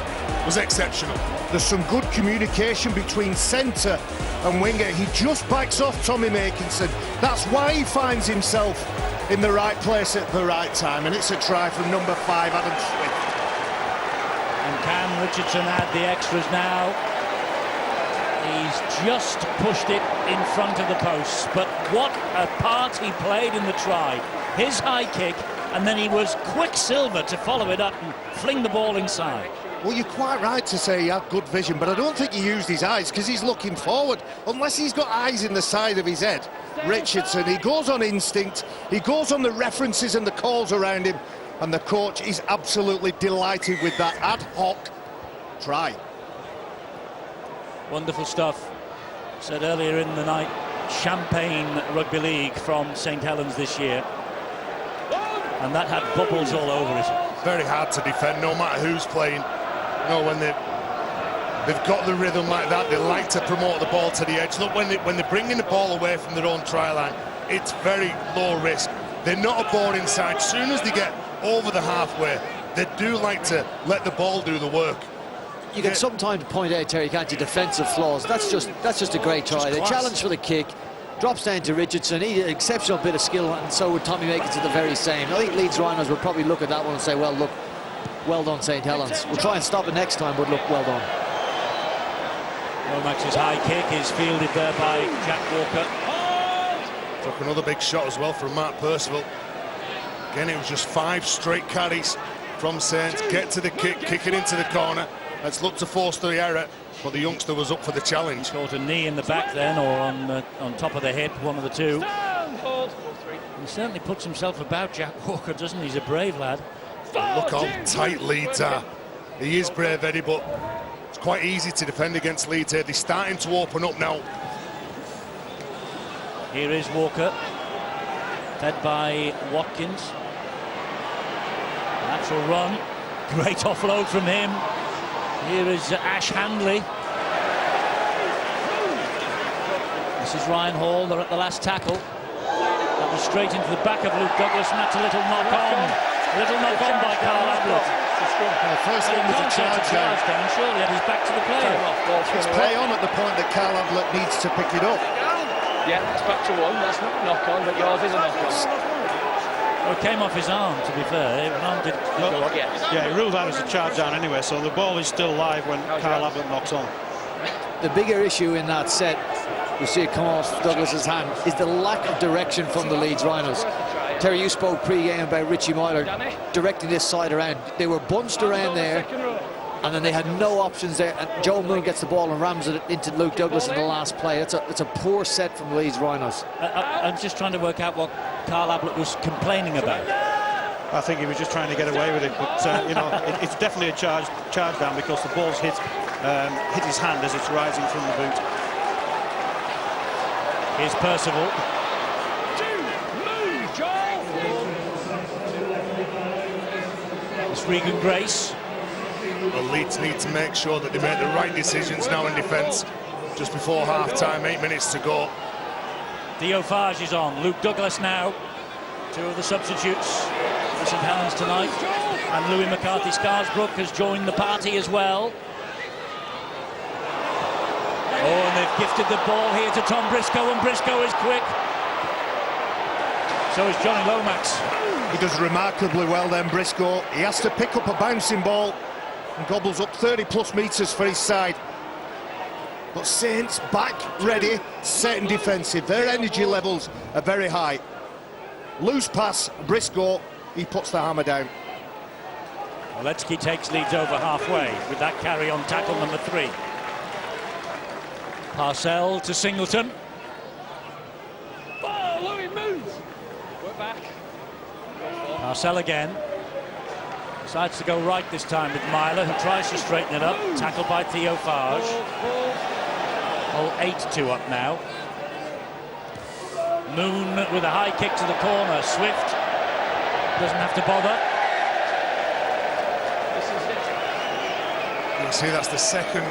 was exceptional. There's some good communication between centre and winger. He just backs off Tommy Makinson. That's why he finds himself in the right place at the right time. And it's a try from number 5, Adam Swift. And can Richardson add the extras now? He's just pushed it in front of the posts. But what a part he played in the try. His high kick, and then he was quicksilver to follow it up and fling the ball inside. Well, you're quite right to say he had good vision, but I don't think he used his eyes because he's looking forward. Unless he's got eyes in the side of his head, Richardson, he goes on instinct, he goes on the references and the calls around him, and the coach is absolutely delighted with that ad hoc try. Wonderful stuff. Said earlier in the night, champagne rugby league from St Helens this year. And that had bubbles all over it. Very hard to defend, no matter who's playing. You know, when they've got the rhythm like that, they like to promote the ball to the edge. Look, when they're bringing the ball away from their own try line, it's very low risk. They're not a ball inside. As soon as they get over the halfway, they do like to let the ball do the work. You can sometimes point out, Terry, can't you, defensive flaws. That's just a great try. They challenge for the kick, Drops down to Richardson. He had an exceptional bit of skill, and so would Tommy Makins at the very same. I think Leeds Rhinos would probably look at that one and say, well, look, well done, St Helens. We'll try and stop it next time, but look, well done. Lomax's high kick is fielded there by Jack Walker. Took another big shot as well from Mark Percival. Again, it was just 5 straight carries from Saints. Get to the kick, kick it into the corner. Let's look to force the error, but the youngster was up for the challenge. Caught a knee in the back then, or on top of the hip, one of the two. He certainly puts himself about, Jack Walker, doesn't he? He's a brave lad. And look how tight Leeds are. He is brave, Eddie, but it's quite easy to defend against Leeds here. They're starting to open up now. Here is Walker, fed by Watkins. Natural run, great offload from him. Here is Ash Handley. This is Ryan Hall, they're at the last tackle. That was straight into the back of Luke Douglas, and that's a little knock-on. A little knock-on by Carl Ablett. First one was a charge down. Surely, and he's back to the player. It's play on at the point that Carl Ablett needs to pick it up. Yeah, it's back to one. That's not knock-on, but yours is a knock-on. Well, it came off his arm, to be fair. Yeah, he ruled out as a charge down anyway, so the ball is still live when Carl Ablett knocks on. The bigger issue in that set, you see it come off Douglas's hand, is the lack of direction from the Leeds Rhinos. Terry, you spoke pre-game about Richie Myler directing this side around. They were bunched around there, and then they had no options there. And Joe Moon gets the ball and rams it into Luke Douglas in the last play. It's a poor set from the Leeds Rhinos. I'm just trying to work out what Carl Ablett was complaining about. I think he was just trying to get away with it, but you know, it's definitely a charge down because the ball's hit his hand as it's rising from the boot. Here's Percival. It's Regan Grace. Well, Leeds need to make sure that they make the right decisions now in defence. Just before half-time, 8 minutes to go. Theo Farge is on. Luke Douglas now. 2 of the substitutes for St Helens tonight. And Louis McCarthy-Scarsbrook has joined the party as well. Oh, and they've gifted the ball here to Tom Briscoe, and Briscoe is quick. So is Johnny Lomax. He does remarkably well then, Briscoe. He has to pick up a bouncing ball and gobbles up 30+ metres for his side. But Saints back, ready, set and defensive. Their energy levels are very high. Loose pass, Briscoe, he puts the hammer down. Waletsky takes Leeds over halfway with that carry on tackle number 3. Parcell to Singleton. Oh, Louis, move! We're back. Parcell again. Decides to go right this time with Myler, who tries to straighten it up. Tackled by Theo Farge. All 8-2 up now. Moon with a high kick to the corner. Swift doesn't have to bother. You see, that's the second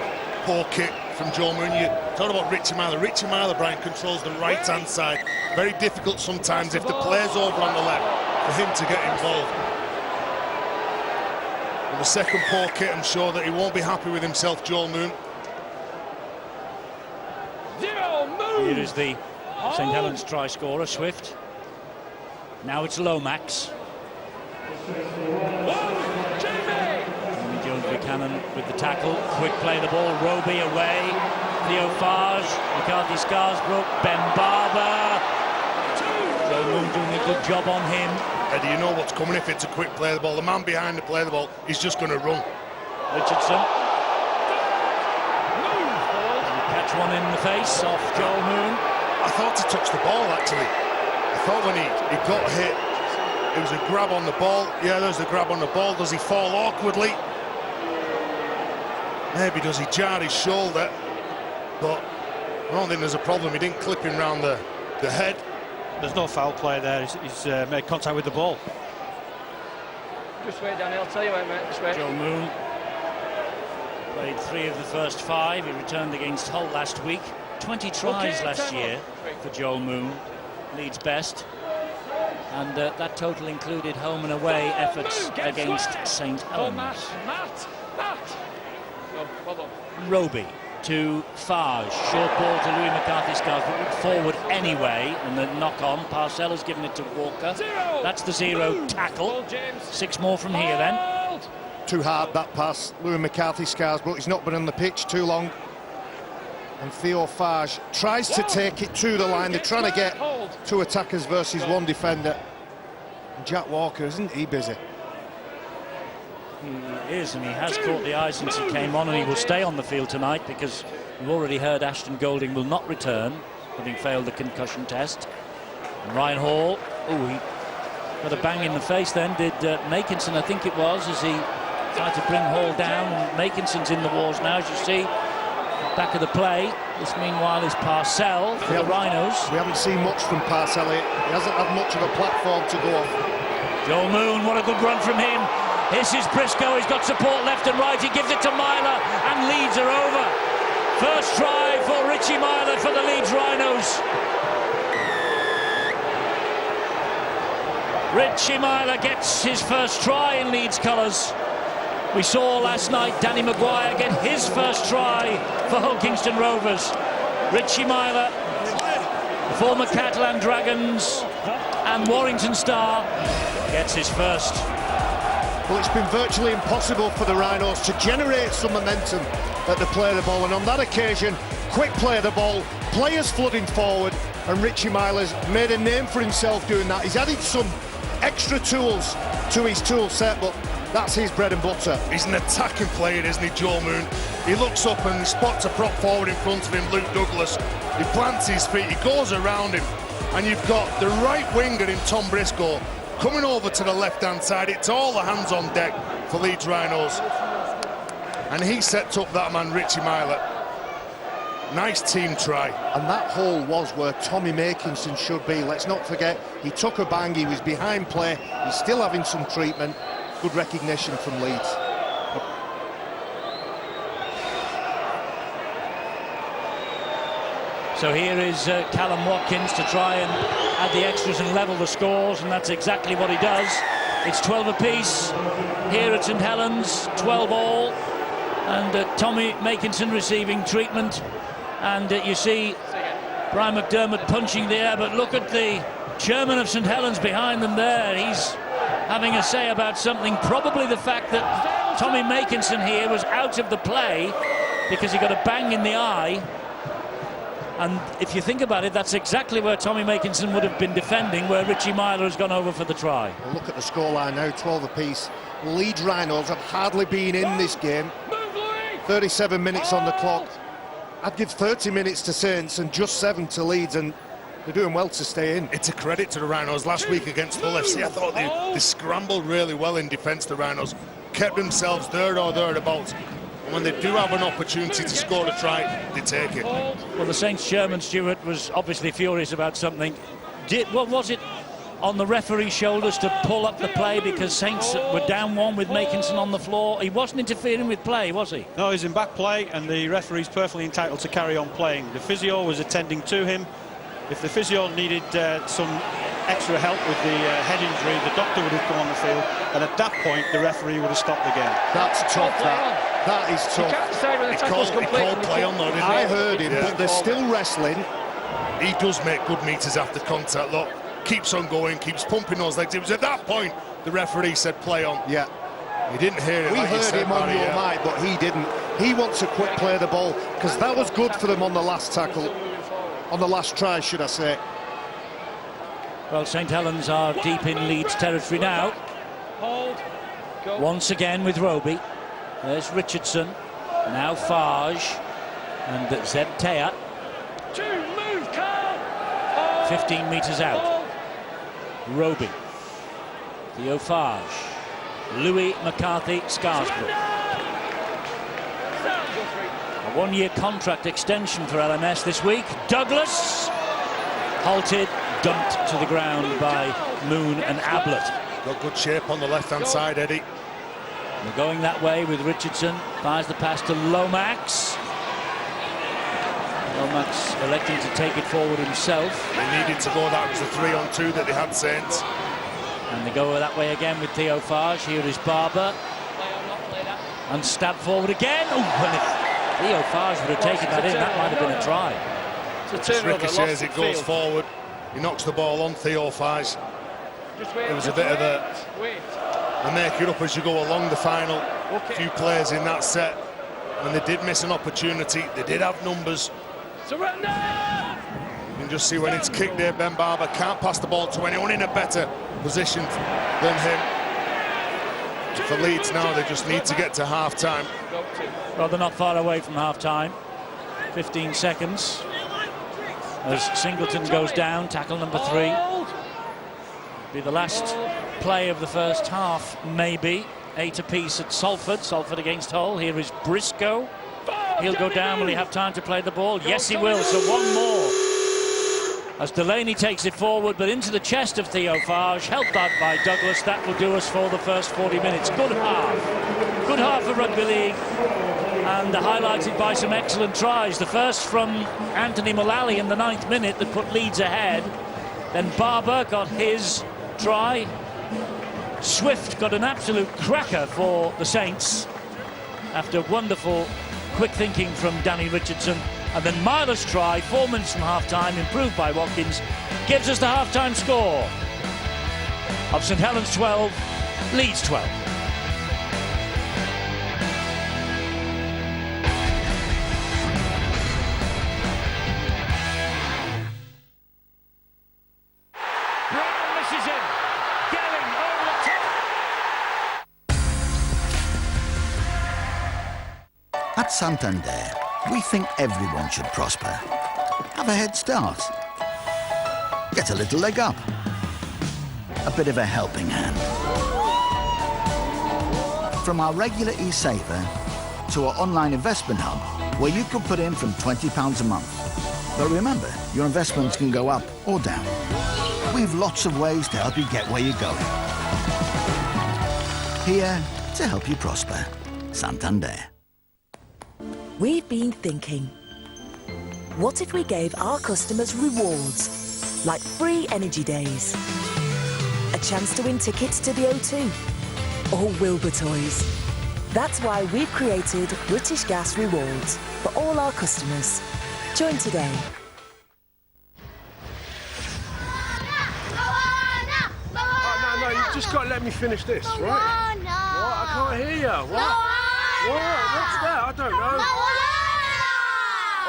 poor kick from Joe Moon. You talk about Richie Myler. Richie Myler, Brian, controls the right-hand side. Very difficult sometimes if the player's over on the left for him to get involved. Well, the second poor kick, I'm sure that he won't be happy with himself, Joel Moon. Here is the St Helens try scorer, Swift. Now it's Lomax. Jones Buchanan with the tackle. Quick play the ball. Roby away. Theo Farge. McCarthy-Scarsbrook. Ben Barber. Joe Moon doing a good job on him. Eddie, you know what's coming if it's a quick play of the ball. The man behind the play of the ball, he's just going to run. Richardson. Catch one in the face off Joel Moon. I thought he touched the ball, actually. I thought when he got hit, it was a grab on the ball. Yeah, there's a grab on the ball. Does he fall awkwardly? Maybe does he jar his shoulder? But I don't think there's a problem. He didn't clip him round the head. There's no foul play there. He's made contact with the ball. Just wait, Danny, I'll tell you wait, mate. Just wait. Joe Moon played 3 of the first 5. He returned against Hull last week. 20 tries last year for Joel Moon, Leeds best. And that total included home and away efforts against St Helens. Matt. Roby to Fage. Short ball to Louis McCarthy-Scars, but looked forward anyway, and the knock-on. Parcella's given it to Walker. That's the 0 tackle. 6 more from here then. Too hard, that pass. Louis McCarthy-Scars, but he's not been on the pitch too long. And Theo Fage tries to take it to the line. They're trying to get 2 attackers versus 1 defender. And Jack Walker, isn't he busy? He is, and he has caught the eye since he came on, and he will stay on the field tonight because we've already heard Ashton Golding will not return, having failed the concussion test. And Ryan Hall, he got a bang in the face then, did Makinson, I think it was, as he tried to bring Hall down. And Makinson's in the wars now, as you see. Back of the play. This, meanwhile, is Parcell for the Rhinos. We haven't seen much from Parcell. He hasn't had much of a platform to go off. Joel Moon, what a good run from him. This is Briscoe, he's got support left and right, he gives it to Myler, and Leeds are over. First try for Richie Myler for the Leeds Rhinos. Richie Myler gets his first try in Leeds colours. We saw last night Danny Maguire get his first try for Hull Kingston Rovers. Richie Myler, the former Catalan Dragons and Warrington Star, gets his first. Well, it's been virtually impossible for the Rhinos to generate some momentum at the play of the ball, and on that occasion, quick play of the ball, players flooding forward, and Richie Myler's made a name for himself doing that. He's added some extra tools to his tool set, but that's his bread and butter. He's an attacking player, isn't he, Joel Moon? He looks up and spots a prop forward in front of him, Luke Douglas. He plants his feet, he goes around him, and you've got the right winger in Tom Briscoe coming over to the left-hand side. It's all the hands on deck for Leeds Rhinos. And he sets up that man, Richie Myler. Nice team try. And that hole was where Tommy Makinson should be. Let's not forget, he took a bang, he was behind play, he's still having some treatment. Good recognition from Leeds. So here is Callum Watkins to try and add the extras and level the scores, and that's exactly what he does. It's 12 apiece here at St Helens, 12 all, and Tommy Makinson receiving treatment. And you see Brian McDermott punching the air, but look at the chairman of St Helens behind them there. He's having a say about something, probably the fact that Tommy Makinson here was out of the play because he got a bang in the eye. And if you think about it, that's exactly where Tommy Makinson would have been defending, where Richie Myler has gone over for the try. Well, look at the scoreline now, 12 apiece. Leeds Rhinos have hardly been in this game. 37 minutes on the clock. I'd give 30 minutes to Saints and just 7 to Leeds, and they're doing well to stay in. It's a credit to the Rhinos. Last week against Hull FC, I thought they scrambled really well in defence, the Rhinos. Kept themselves there or thereabouts. And when they do have an opportunity to score a try, they take it. Well, the Saints chairman, Stewart, was obviously furious about something. What was it on the referee's shoulders to pull up the play because Saints were down 1 with Makinson on the floor? He wasn't interfering with play, was he? No, he's in back play, and the referee's perfectly entitled to carry on playing. The physio was attending to him. If the physio needed some extra help with the head injury, the doctor would have come on the field, and at that point the referee would have stopped the game. That's tough, that is tough. You can't say when the tackle's complete. He called play on though, didn't he? I heard him, but they're still wrestling. He does make good meters after contact, look. Keeps on going, keeps pumping those legs. It was at that point the referee said play on. Yeah. He didn't hear it. We heard him on your mic, but he didn't. He wants to quick play the ball, because that was good for them on the last tackle. On the last try, should I say. Well, St Helens are deep in Leeds territory now. Once again with Roby. There's Richardson. Now Fage. And Zeb Tea. 15 metres out. Roby. Theo Fage. Louis McCarthy-Scars. A 1-year contract extension for LMS this week. Douglas halted, dumped to the ground by Moon and Ablett. Got good shape on the left-hand side, Eddie. They're going that way with Richardson. Fires the pass to Lomax. Lomax electing to take it forward himself. They needed to go. That was the 3-on-2 that they had, Saints. And they go that way again with Theo Fage. Here is Barber. And stab forward again. Oh, and it Theo Farge would have taken that in. That might have been a try. It's a turnover. Ricochets, it goes forward. He knocks the ball on Theo Farge. It was a bit of a make it up as you go along the final few plays in that set. When they did miss an opportunity, they did have numbers. Surrender! You can just see when it's kicked there, Ben Barber can't pass the ball to anyone in a better position than him. For Leeds now, they just need to get to half-time. Well, they're not far away from half-time. 15 seconds. As Singleton goes down, tackle number 3. Be the last play of the first half, maybe. 8 apiece at Salford. Salford against Hull. Here is Briscoe. He'll go down. Will he have time to play the ball? Yes, he will. So one more. As Delaney takes it forward, but into the chest of Theo Farge, helped out by Douglas. That will do us for the first 40 minutes. Good half. Good half of rugby league. And highlighted by some excellent tries. The first from Anthony Mullally in the 9th minute that put Leeds ahead. Then Barber got his try. Swift got an absolute cracker for the Saints after wonderful quick thinking from Danny Richardson. And then Myler's try, 4 minutes from half-time, improved by Watkins, gives us the half-time score of St Helens 12, Leeds 12. Brown misses him. Gelling over the top. At Santander, we think everyone should prosper. Have a head start. Get a little leg up. A bit of a helping hand. From our regular e-saver to our online investment hub, where you could put in from £20 a month. But remember, your investments can go up or down. We've lots of ways to help you get where you're going. Here to help you prosper. Santander. We've been thinking, what if we gave our customers rewards, like free energy days, a chance to win tickets to the O2, or Wilbur toys? That's why we've created British Gas Rewards for all our customers. Join today. No, you've just got to let me finish this, right? What? I can't hear you. What? What's that? I don't know.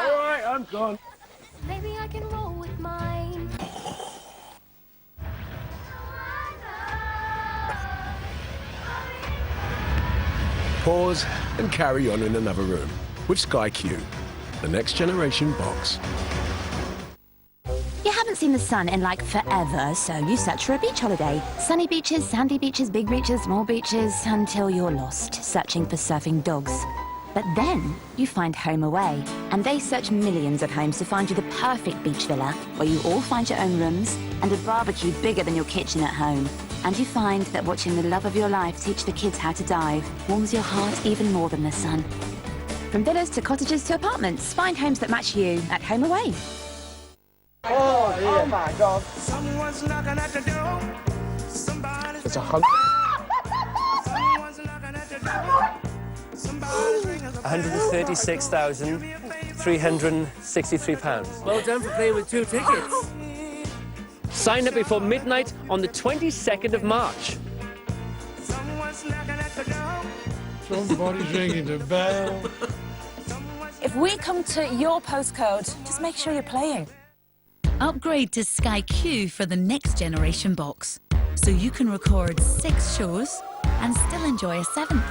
All right, I'm gone. Maybe I can roll with mine. Pause and carry on in another room with Sky Q, the next generation box. You haven't seen the sun in like forever, so you search for a beach holiday. Sunny beaches, sandy beaches, big beaches, small beaches, until you're lost, searching for surfing dogs. But then you find Home Away, and they search millions of homes to find you the perfect beach villa, where you all find your own rooms and a barbecue bigger than your kitchen at home. And you find that watching the love of your life teach the kids how to dive warms your heart even more than the sun. From villas to cottages to apartments, find homes that match you at Home Away. Oh, dear. Oh my God. It's 100. 136,363 pounds. Well done for playing with 2 tickets. Sign up before midnight on the 22nd of March. Somebody's ringing the bell. If we come to your postcode, just make sure you're playing. Upgrade to Sky Q for the next generation box, so you can record 6 shows and still enjoy a 7th.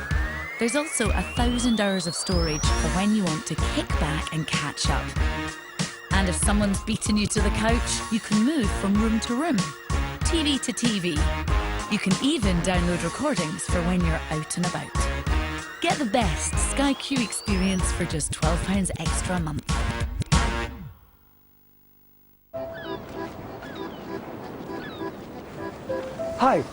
There's also 1,000 hours of storage for when you want to kick back and catch up. And if someone's beaten you to the couch, you can move from room to room, TV to TV. You can even download recordings for when you're out and about. Get the best Sky Q experience for just £12 extra a month. Hi.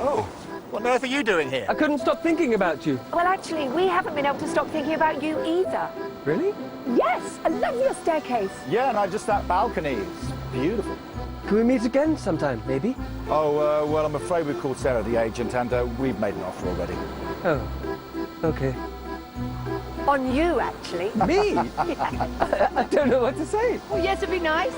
Oh, what on earth are you doing here? I couldn't stop thinking about you. Well, actually, we haven't been able to stop thinking about you either. Really? Yes, I love your staircase. Yeah, and just that balcony. It's beautiful. Can we meet again sometime, maybe? Oh, well, I'm afraid we've called Sarah the agent, and we've made an offer already. Oh, okay. On you, actually. Me? I don't know what to say. Well, yes, it'd be nice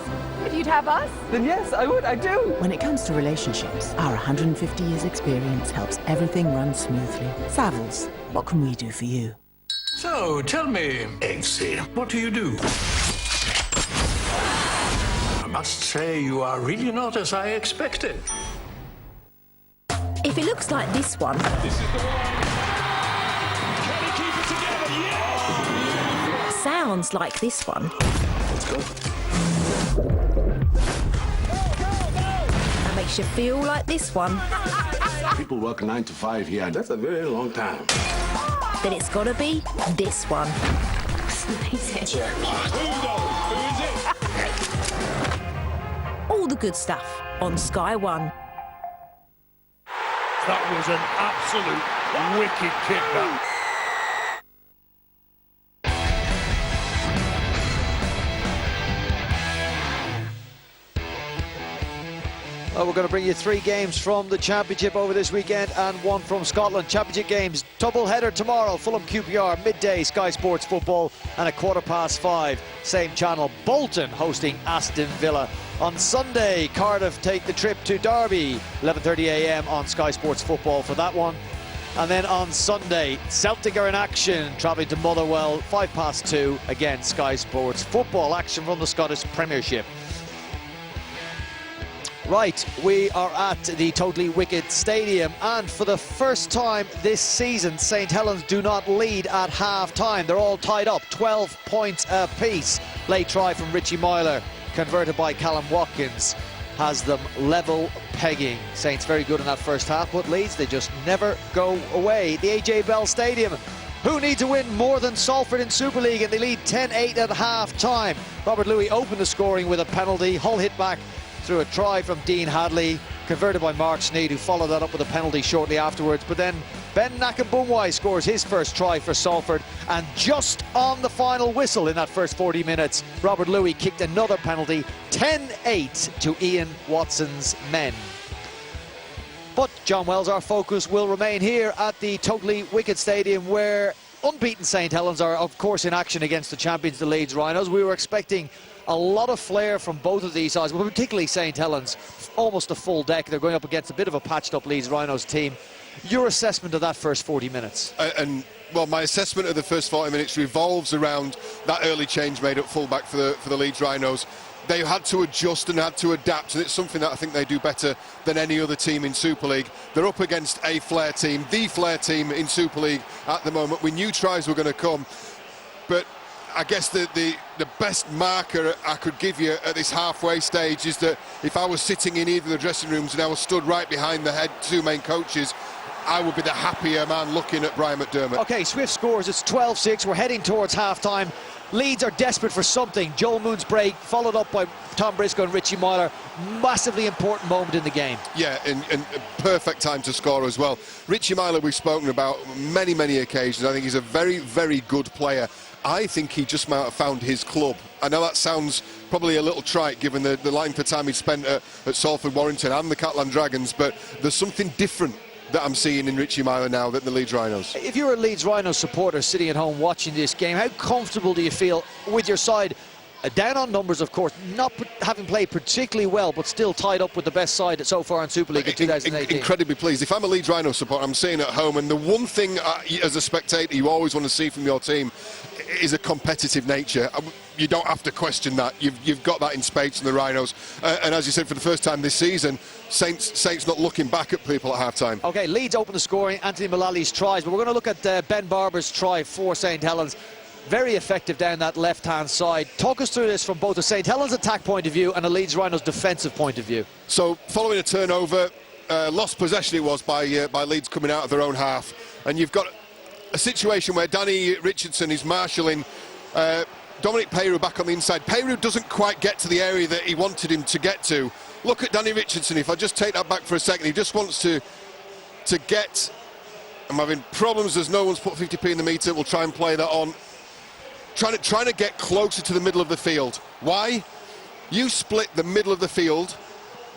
if you'd have us. Then yes, I would, I do. When it comes to relationships, our 150 years experience helps everything run smoothly. Savills, what can we do for you? So, tell me, Eggsy, what do you do? I must say you are really not as I expected. If it looks like this one... This is the one. Can he keep it together? Yes! Sounds like this one. Let's go. That makes you feel like this one. People work 9 to 5 here. That's a very long time. Then it's gotta be this one. All the good stuff on Sky One. That was an absolute wicked kick, that. Oh, we're going to bring you 3 games from the Championship over this weekend and 1 from Scotland. Championship games, double header tomorrow, Fulham QPR, midday Sky Sports Football, and at 5:15, same channel, Bolton hosting Aston Villa. On Sunday, Cardiff take the trip to Derby, 11:30 a.m. on Sky Sports Football for that one. And then on Sunday, Celtic are in action, travelling to Motherwell, 2:05, again Sky Sports Football action from the Scottish Premiership. Right, we are at the Totally Wicked Stadium, and for the first time this season, St Helens do not lead at half-time. They're all tied up, 12 points apiece. Late try from Richie Myler, converted by Callum Watkins, has them level pegging. Saints very good in that first half, but Leeds, they just never go away. The AJ Bell Stadium, who need to win more than Salford in Super League, and they lead 10-8 at half-time. Robert Louis opened the scoring with a penalty. Hull hit back through a try from Dean Hadley, converted by Mark Sneed, who followed that up with a penalty shortly afterwards. But then Ben Nakambuwai scores his first try for Salford, and just on the final whistle in that first 40 minutes, Robert Louis kicked another penalty, 10-8 to Ian Watson's men. But John Wells, our focus will remain here at the Totally Wicked Stadium, where unbeaten St Helens are of course in action against the champions, the Leeds Rhinos. We were expecting a lot of flair from both of these sides, but particularly St Helens, almost a full deck. They're going up against a bit of a patched-up Leeds Rhinos team. Your assessment of that first 40 minutes? Well, my assessment of the first 40 minutes revolves around that early change made at fullback for the Leeds Rhinos. They had to adjust and had to adapt, and it's something that I think they do better than any other team in Super League. They're up against a flair team, the flair team in Super League at the moment. We knew tries were going to come, but I guess the best marker I could give you at this halfway stage is that if I was sitting in either of the dressing rooms and I was stood right behind the two main coaches, I would be the happier man looking at Brian McDermott. OK, Swift scores. It's 12-6. We're heading towards half-time. Leeds are desperate for something. Joel Moon's break, followed up by Tom Briscoe and Richie Myler. Massively important moment in the game. Yeah, and a perfect time to score as well. Richie Myler, we've spoken about many, many occasions. I think he's a very, very good player. I think he just might have found his club. I know that sounds probably a little trite given the length of time he spent at Salford Warrington and the Catland Dragons, but there's something different that I'm seeing in Richie Myler now than the Leeds Rhinos. If you're a Leeds Rhinos supporter sitting at home watching this game, how comfortable do you feel with your side? Down on numbers, of course, not having played particularly well, but still tied up with the best side so far in Super League in 2018. Incredibly pleased. If I'm a Leeds Rhinos supporter, I'm sitting at home, and the one thing as a spectator you always want to see from your team is a competitive nature. You don't have to question that. You've got that in spades in the Rhinos. And as you said, for the first time this season, Saints not looking back at people at half-time. OK, Leeds open the scoring, Anthony Mullally's tries, but we're going to look at Ben Barber's try for St Helens. Very effective down that left-hand side. Talk us through this from both a St Helens attack point of view and a Leeds Rhinos defensive point of view. So, following a turnover, lost possession it was by Leeds coming out of their own half. And you've got a situation where Danny Richardson is marshalling Dominic Peyroux back on the inside. Peyroux doesn't quite get to the area that he wanted him to get to. Look at Danny Richardson. If I just take that back for a second, he just wants to get... I'm having problems as no one's put 50p in the meter. We'll try and play that on. Trying to get closer to the middle of the field. Why? You split the middle of the field,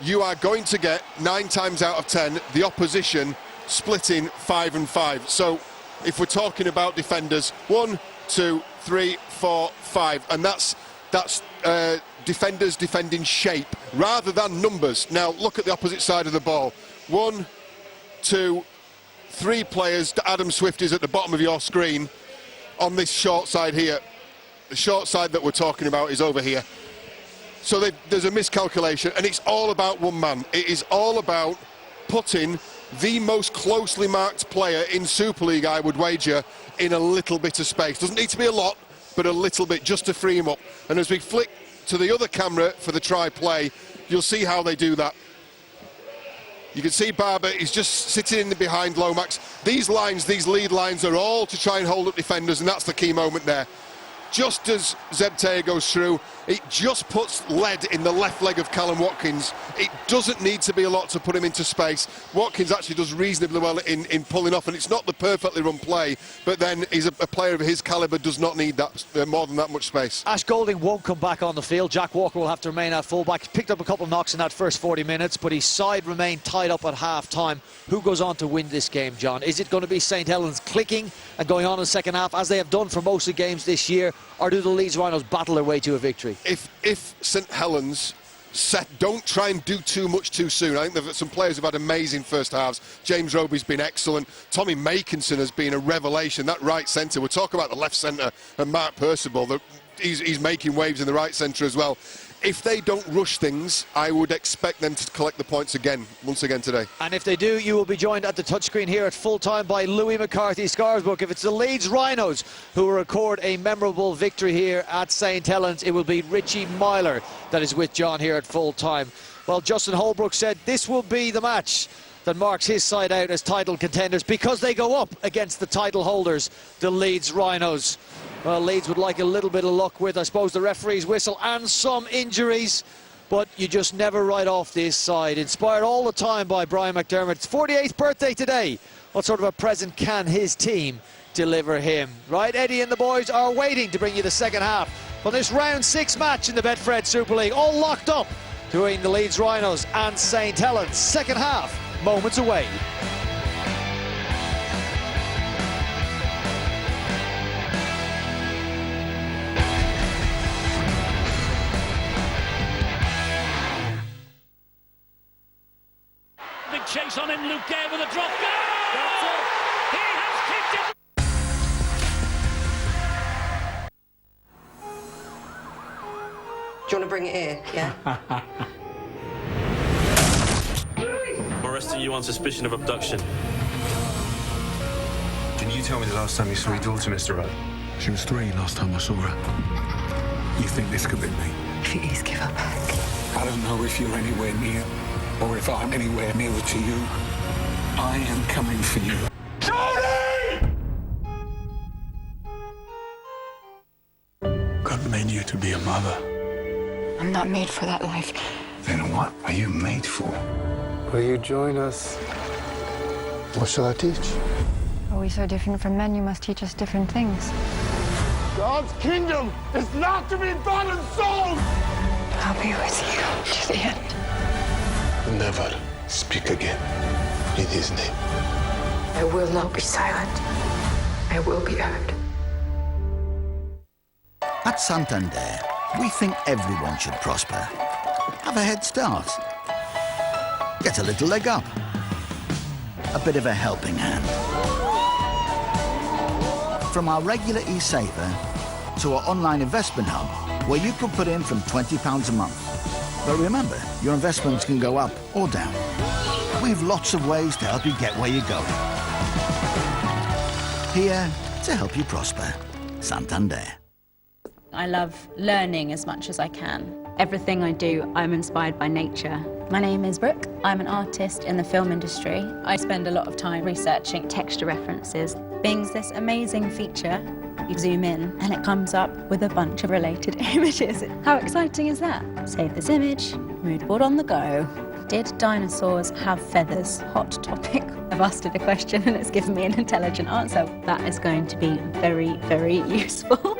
you are going to get 9 times out of 10 the opposition splitting 5 and 5. So if we're talking about defenders, 1, 2, 3, 4, 5, and that's defenders defending shape rather than numbers. Now look at the opposite side of the ball. 1, 2, 3 players. Adam Swift is at the bottom of your screen on this short side here. The short side that we're talking about is over here. So there's a miscalculation, and it's all about one man. It is all about putting the most closely marked player in Super League, I would wager, in a little bit of space. Doesn't need to be a lot, but a little bit, just to free him up. And as we flick to the other camera for the try play, you'll see how they do that. You can see Barber is just sitting in behind Lomax. These lines, these lead lines, are all to try and hold up defenders, and that's the key moment there. Just as Zebtaya goes through, it just puts lead in the left leg of Callum Watkins. It doesn't need to be a lot to put him into space. Watkins actually does reasonably well in pulling off, and it's not the perfectly run play, but then he's a player of his calibre, does not need that more than that much space. Ash Golding won't come back on the field. Jack Walker will have to remain at fullback. He picked up a couple of knocks in that first 40 minutes, but his side remained tied up at half-time. Who goes on to win this game, John? Is it going to be St Helens clicking and going on in the second half, as they have done for most of the games this year, or do the Leeds Rhinos battle their way to a victory? If St Helens don't try and do too much too soon. I think some players have had amazing first halves. James Roby's been excellent. Tommy Makinson has been a revelation. That right centre, we're talking about the left centre and Mark Percival, he's making waves in the right centre as well. If they don't rush things, I would expect them to collect the points once again today. And if they do, you will be joined at the touchscreen here at full-time by Louis McCarthy Scarsbrook. If it's the Leeds Rhinos who will record a memorable victory here at St Helens, it will be Richie Myler that is with John here at full-time. Well, Justin Holbrook said this will be the match that marks his side out as title contenders, because they go up against the title holders, the Leeds Rhinos. Well, Leeds would like a little bit of luck with, I suppose, the referee's whistle and some injuries, but you just never write off this side. Inspired all the time by Brian McDermott's 48th birthday today. What sort of a present can his team deliver him? Right, Eddie and the boys are waiting to bring you the second half on this round 6 match in the Betfred Super League, all locked up between the Leeds Rhinos and St Helens. Second half, moments away. Big chase on him, Luke Gay with a drop goal! That's it! He has kicked it! Do you want to bring it here? Yeah. I'm arresting you on suspicion of abduction. Can you tell me the last time you saw your daughter, Mr. Rudd? She was 3 last time I saw her. You think this could be me? If it is, give her back. I don't know if you're anywhere near, or if I'm anywhere nearer to you. I am coming for you. God made you to be a mother. I'm not made for that life. Then what are you made for? Will you join us? What shall I teach? Are we so different from men? You must teach us different things. God's kingdom is not to be bought and sold! I'll be with you to the end. Never speak again in his name. I will not be silent. I will be heard. At Santander, we think everyone should prosper. Have a head start. Get a little leg up. A bit of a helping hand. From our regular e-saver to our online investment hub, where you could put in from £20 a month. But remember, your investments can go up or down. We've lots of ways to help you get where you're going. Here to help you prosper. Santander. I love learning as much as I can. Everything I do, I'm inspired by nature. My name is Brooke. I'm an artist in the film industry. I spend a lot of time researching texture references. Bing's this amazing feature. You zoom in and it comes up with a bunch of related images. How exciting is that? Save this image, mood board on the go. Did dinosaurs have feathers? Hot topic. I've asked it a question and it's given me an intelligent answer. That is going to be very, very useful.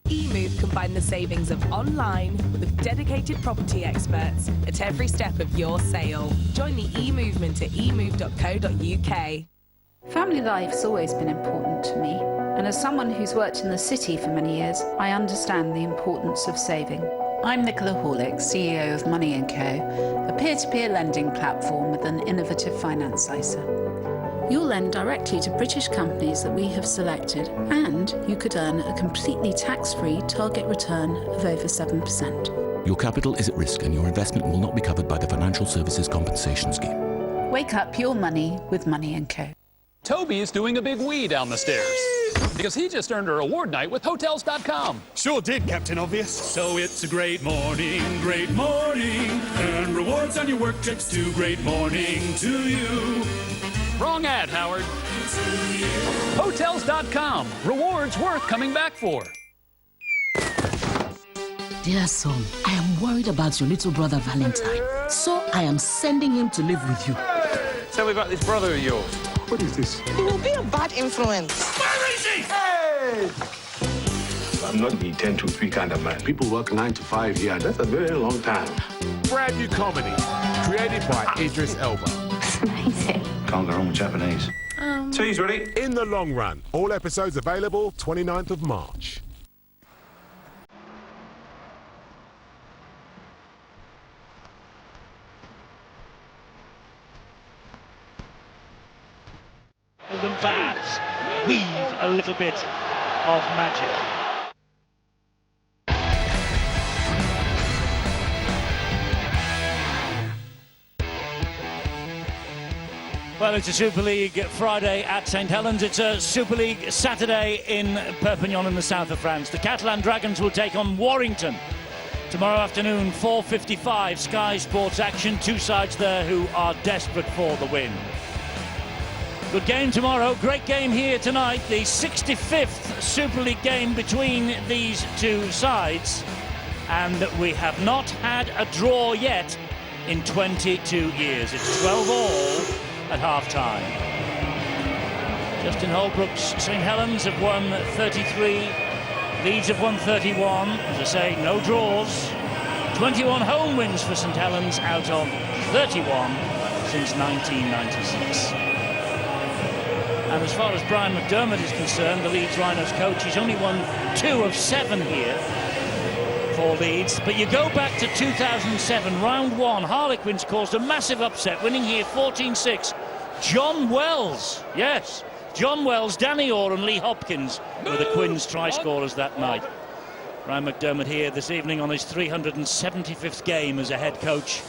eMove combine the savings of online with dedicated property experts at every step of your sale. Join the eMovement at emove.co.uk. Family life's always been important to me. And as someone who's worked in the city for many years, I understand the importance of saving. I'm Nicola Horlick, CEO of Money & Co, a peer-to-peer lending platform with an innovative finance ISA. You'll lend directly to British companies that we have selected, and you could earn a completely tax-free target return of over 7%. Your capital is at risk and your investment will not be covered by the Financial Services Compensation Scheme. Wake up your money with Money & Co. Toby is doing a big wee down the stairs because he just earned a reward night with Hotels.com. Sure did, Captain Obvious. So it's a great morning, and rewards on your work trips too. Great morning to you. Wrong ad, Howard. Hotels.com. Rewards worth coming back for. Dear son, I am worried about your little brother Valentine. So I am sending him to live with you. Tell me about this brother of yours. What is this? He will be a bad influence. Where is he? Hey! I'm not the 10-to-3 kind of man. People work 9 to 5 here. That's a very long time. Brand new comedy, created by Idris Elba. It's amazing. Can't go wrong with Japanese. Tea's ready? In the Long Run. All episodes available 29th of March. The bats weave a little bit of magic. Well, it's a Super League Friday at St Helens. It's a Super League Saturday in Perpignan in the south of France. The Catalan Dragons will take on Warrington tomorrow afternoon, 4:55. Sky Sports action. Two sides there who are desperate for the win. Good game tomorrow. Great game here tonight. The 65th Super League game between these two sides. And we have not had a draw yet in 22 years. It's 12-all at half-time. Justin Holbrook's St Helens have won 33. Leeds have won 31. As I say, no draws. 21 home wins for St Helens out of 31 since 1996. And as far as Brian McDermott is concerned, the Leeds Rhinos coach, he's only won 2 of 7 here for Leeds. But you go back to 2007, round 1, Harlequins caused a massive upset, winning here 14-6. John Wells, yes, John Wells, Danny Orr and Lee Hopkins were the Quins try-scorers that night. Brian McDermott here this evening on his 375th game as a head coach.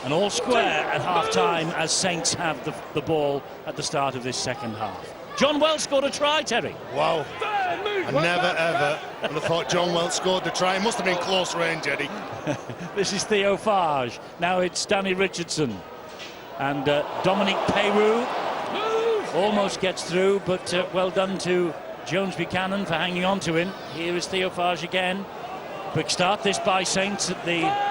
And all square at half-time as Saints have the ball at the start of this second half. John Wells scored a try, Terry. Wow. I never, ever would have thought John Wells scored the try. It must have been close range, Eddie. This is Theo Farge. Now it's Danny Richardson. And Dominic Peyrou almost gets through, but well done to Jones Buchanan for hanging on to him. Here is Theo Farge again. Quick start this by Saints at the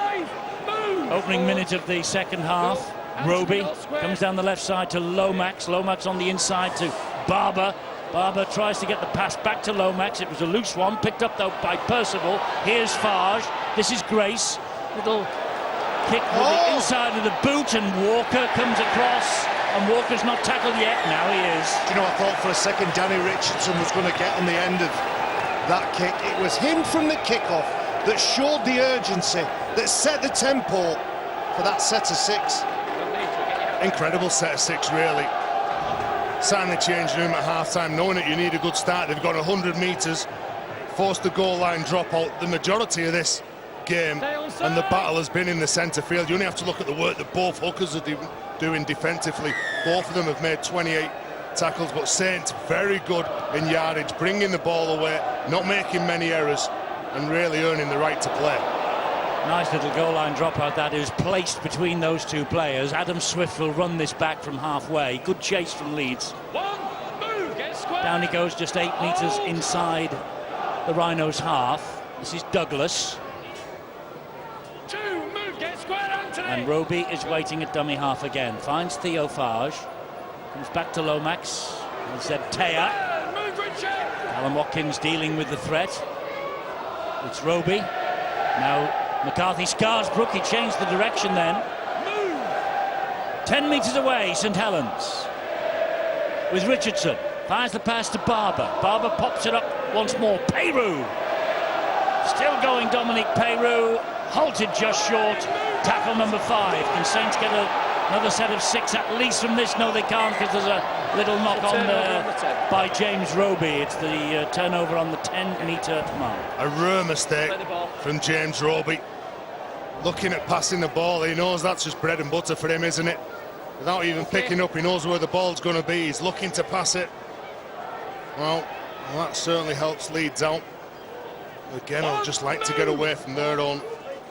opening minute of the second half. Roby comes down the left side to Lomax. Lomax on the inside to Barber. Barber tries to get the pass back to Lomax. It was a loose one, picked up though by Percival. Here's Farge. This is Grace. Little kick with the inside of the boot, and Walker comes across. And Walker's not tackled yet. Now he is. Do you know, I thought for a second Danny Richardson was going to get on the end of that kick. It was him from the kickoff that showed the urgency, that set the tempo for that set of 6. Incredible set of 6, really. Sat in the changing room at half-time, knowing that you need a good start. They've got 100 metres, forced the goal line dropout the majority of this game, and the battle has been in the centre field. You only have to look at the work that both hookers are doing defensively. Both of them have made 28 tackles, but Saints very good in yardage, bringing the ball away, not making many errors, and really earning the right to play. Nice little goal line dropout that is placed between those two players. Adam Swift will run this back from halfway. Good chase from Leeds. Down he goes, just 8 metres inside the Rhinos' half. This is Douglas. And Roby is waiting at dummy half again. Finds Theo Farge. Comes back to Lomax. And Zeb Teya. Alan Watkins dealing with the threat. It's Roby. Now McCarthy Scarsbrook. He changed the direction then. 10 metres away, St Helens. With Richardson. Fires the pass to Barber. Barber pops it up once more. Peru. Still going, Dominic Peru. Halted just short. Tackle number 5. Can Saints get another set of 6 at least from this? No, they can't, because there's a little knock on there by James Roby. It's the turnover on the 10-metre mark. A rare mistake from James Roby. Looking at passing the ball, he knows that's just bread and butter for him, isn't it? Without even picking up, he knows where the ball's going to be. He's looking to pass it. Well, that certainly helps Leeds out. Again, I'd just like to get away from their own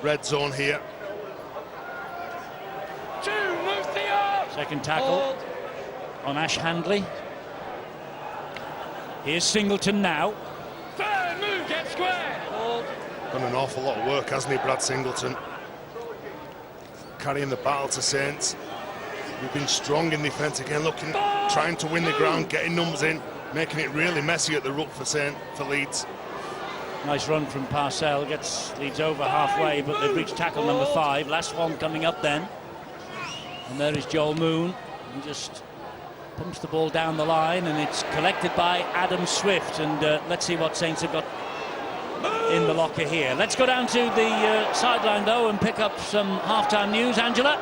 red zone here. Second tackle on Ash Handley. Here's Singleton now. Fair move, get square. Done an awful lot of work, hasn't he, Brad Singleton? Carrying the battle to Saints. We've been strong in defence again, trying to win the ground, getting numbers in, making it really messy at the ruck for Leeds. Nice run from Parcell, gets Leeds over halfway, but they've reached tackle number 5. Last one coming up then. And there is Joel Moon. He just pumps the ball down the line, and it's collected by Adam Swift. And let's see what Saints have got in the locker here. Let's go down to the sideline, though, and pick up some halftime news. Angela?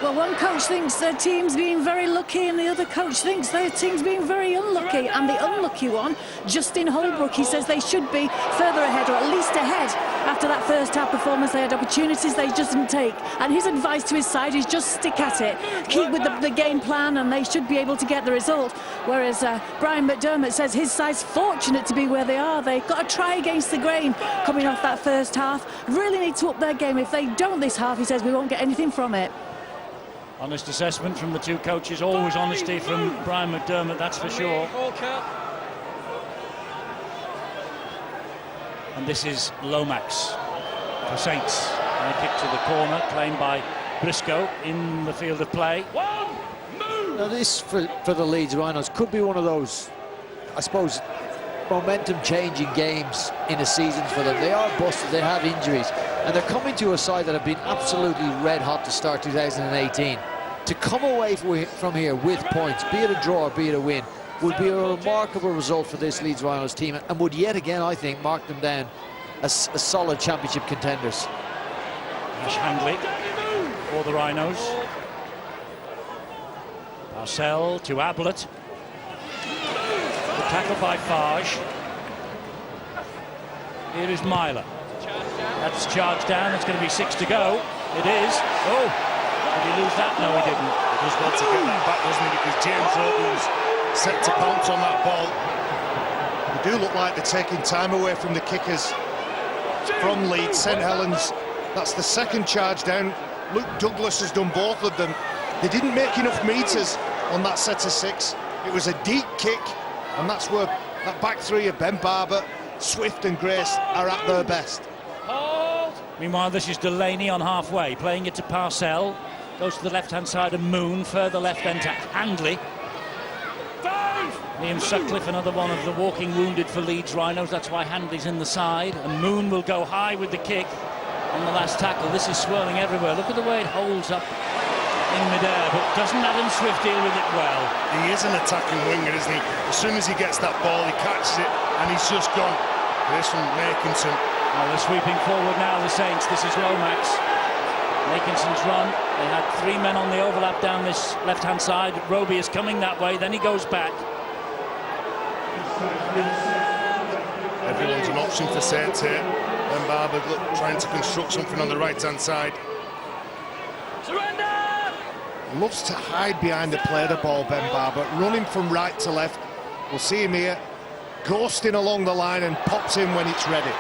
Well, one coach thinks their team's being very lucky, and the other coach thinks their team's being very unlucky. And the unlucky one, Justin Holbrook, he says they should be further ahead, or at least ahead. After that first half performance, they had opportunities they just didn't take. And his advice to his side is just stick at it, keep with the game plan, and they should be able to get the result. Whereas Brian McDermott says his side's fortunate to be where they are. They've got to try against the grain coming off that first half. Really need to up their game. If they don't this half, he says, we won't get anything from it. Honest assessment from the two coaches, always honesty from Brian McDermott, that's for sure. And this is Lomax for Saints. And a kick to the corner, claimed by Briscoe in the field of play. Now this, for the Leeds Rhinos, could be one of those, I suppose, momentum-changing games in a season for them. They are busted, they have injuries, and they're coming to a side that have been absolutely red-hot to start 2018. To come away from here with points, be it a draw or be it a win, would be a remarkable result for this Leeds Rhinos team, and would yet again, I think, mark them down as solid championship contenders. Ash Handley for the Rhinos. Parcell to Ablett. The tackle by Farge. Here is Myler. That's charged down. It's going to be 6 to go. It is. Oh, did he lose that? No, he didn't. He just wants to get that back, doesn't he? Because James Roby was set to pounce on that ball. They do look like they're taking time away from the kickers from Leeds. St Helens, that's the second charge down. Luke Douglas has done both of them. They didn't make enough meters on that set of 6. It was a deep kick, and that's where that back three of Ben Barber, Swift and Grace are at their best. Meanwhile, this is Delaney on halfway, playing it to Parcell. Goes to the left-hand side of Moon, further left then to Handley. Liam Sutcliffe, another one of the walking wounded for Leeds Rhinos. That's why Handley's in the side. And Moon will go high with the kick on the last tackle. This is swirling everywhere. Look at the way it holds up in midair, but doesn't Adam Swift deal with it well? He is an attacking winger, isn't he? As soon as he gets that ball, he catches it, and he's just gone. This from Makinson. Well, they're sweeping forward now, the Saints. This is Lomax. Makinson's run. They had 3 men on the overlap down this left-hand side. Roby is coming that way, then he goes back. Everyone's an option for Saints here. Ben Barber trying to construct something on the right-hand side. Surrender! Loves to hide behind the play the ball, Ben Barber, running from right to left. We'll see him here, ghosting along the line and pops in when it's ready.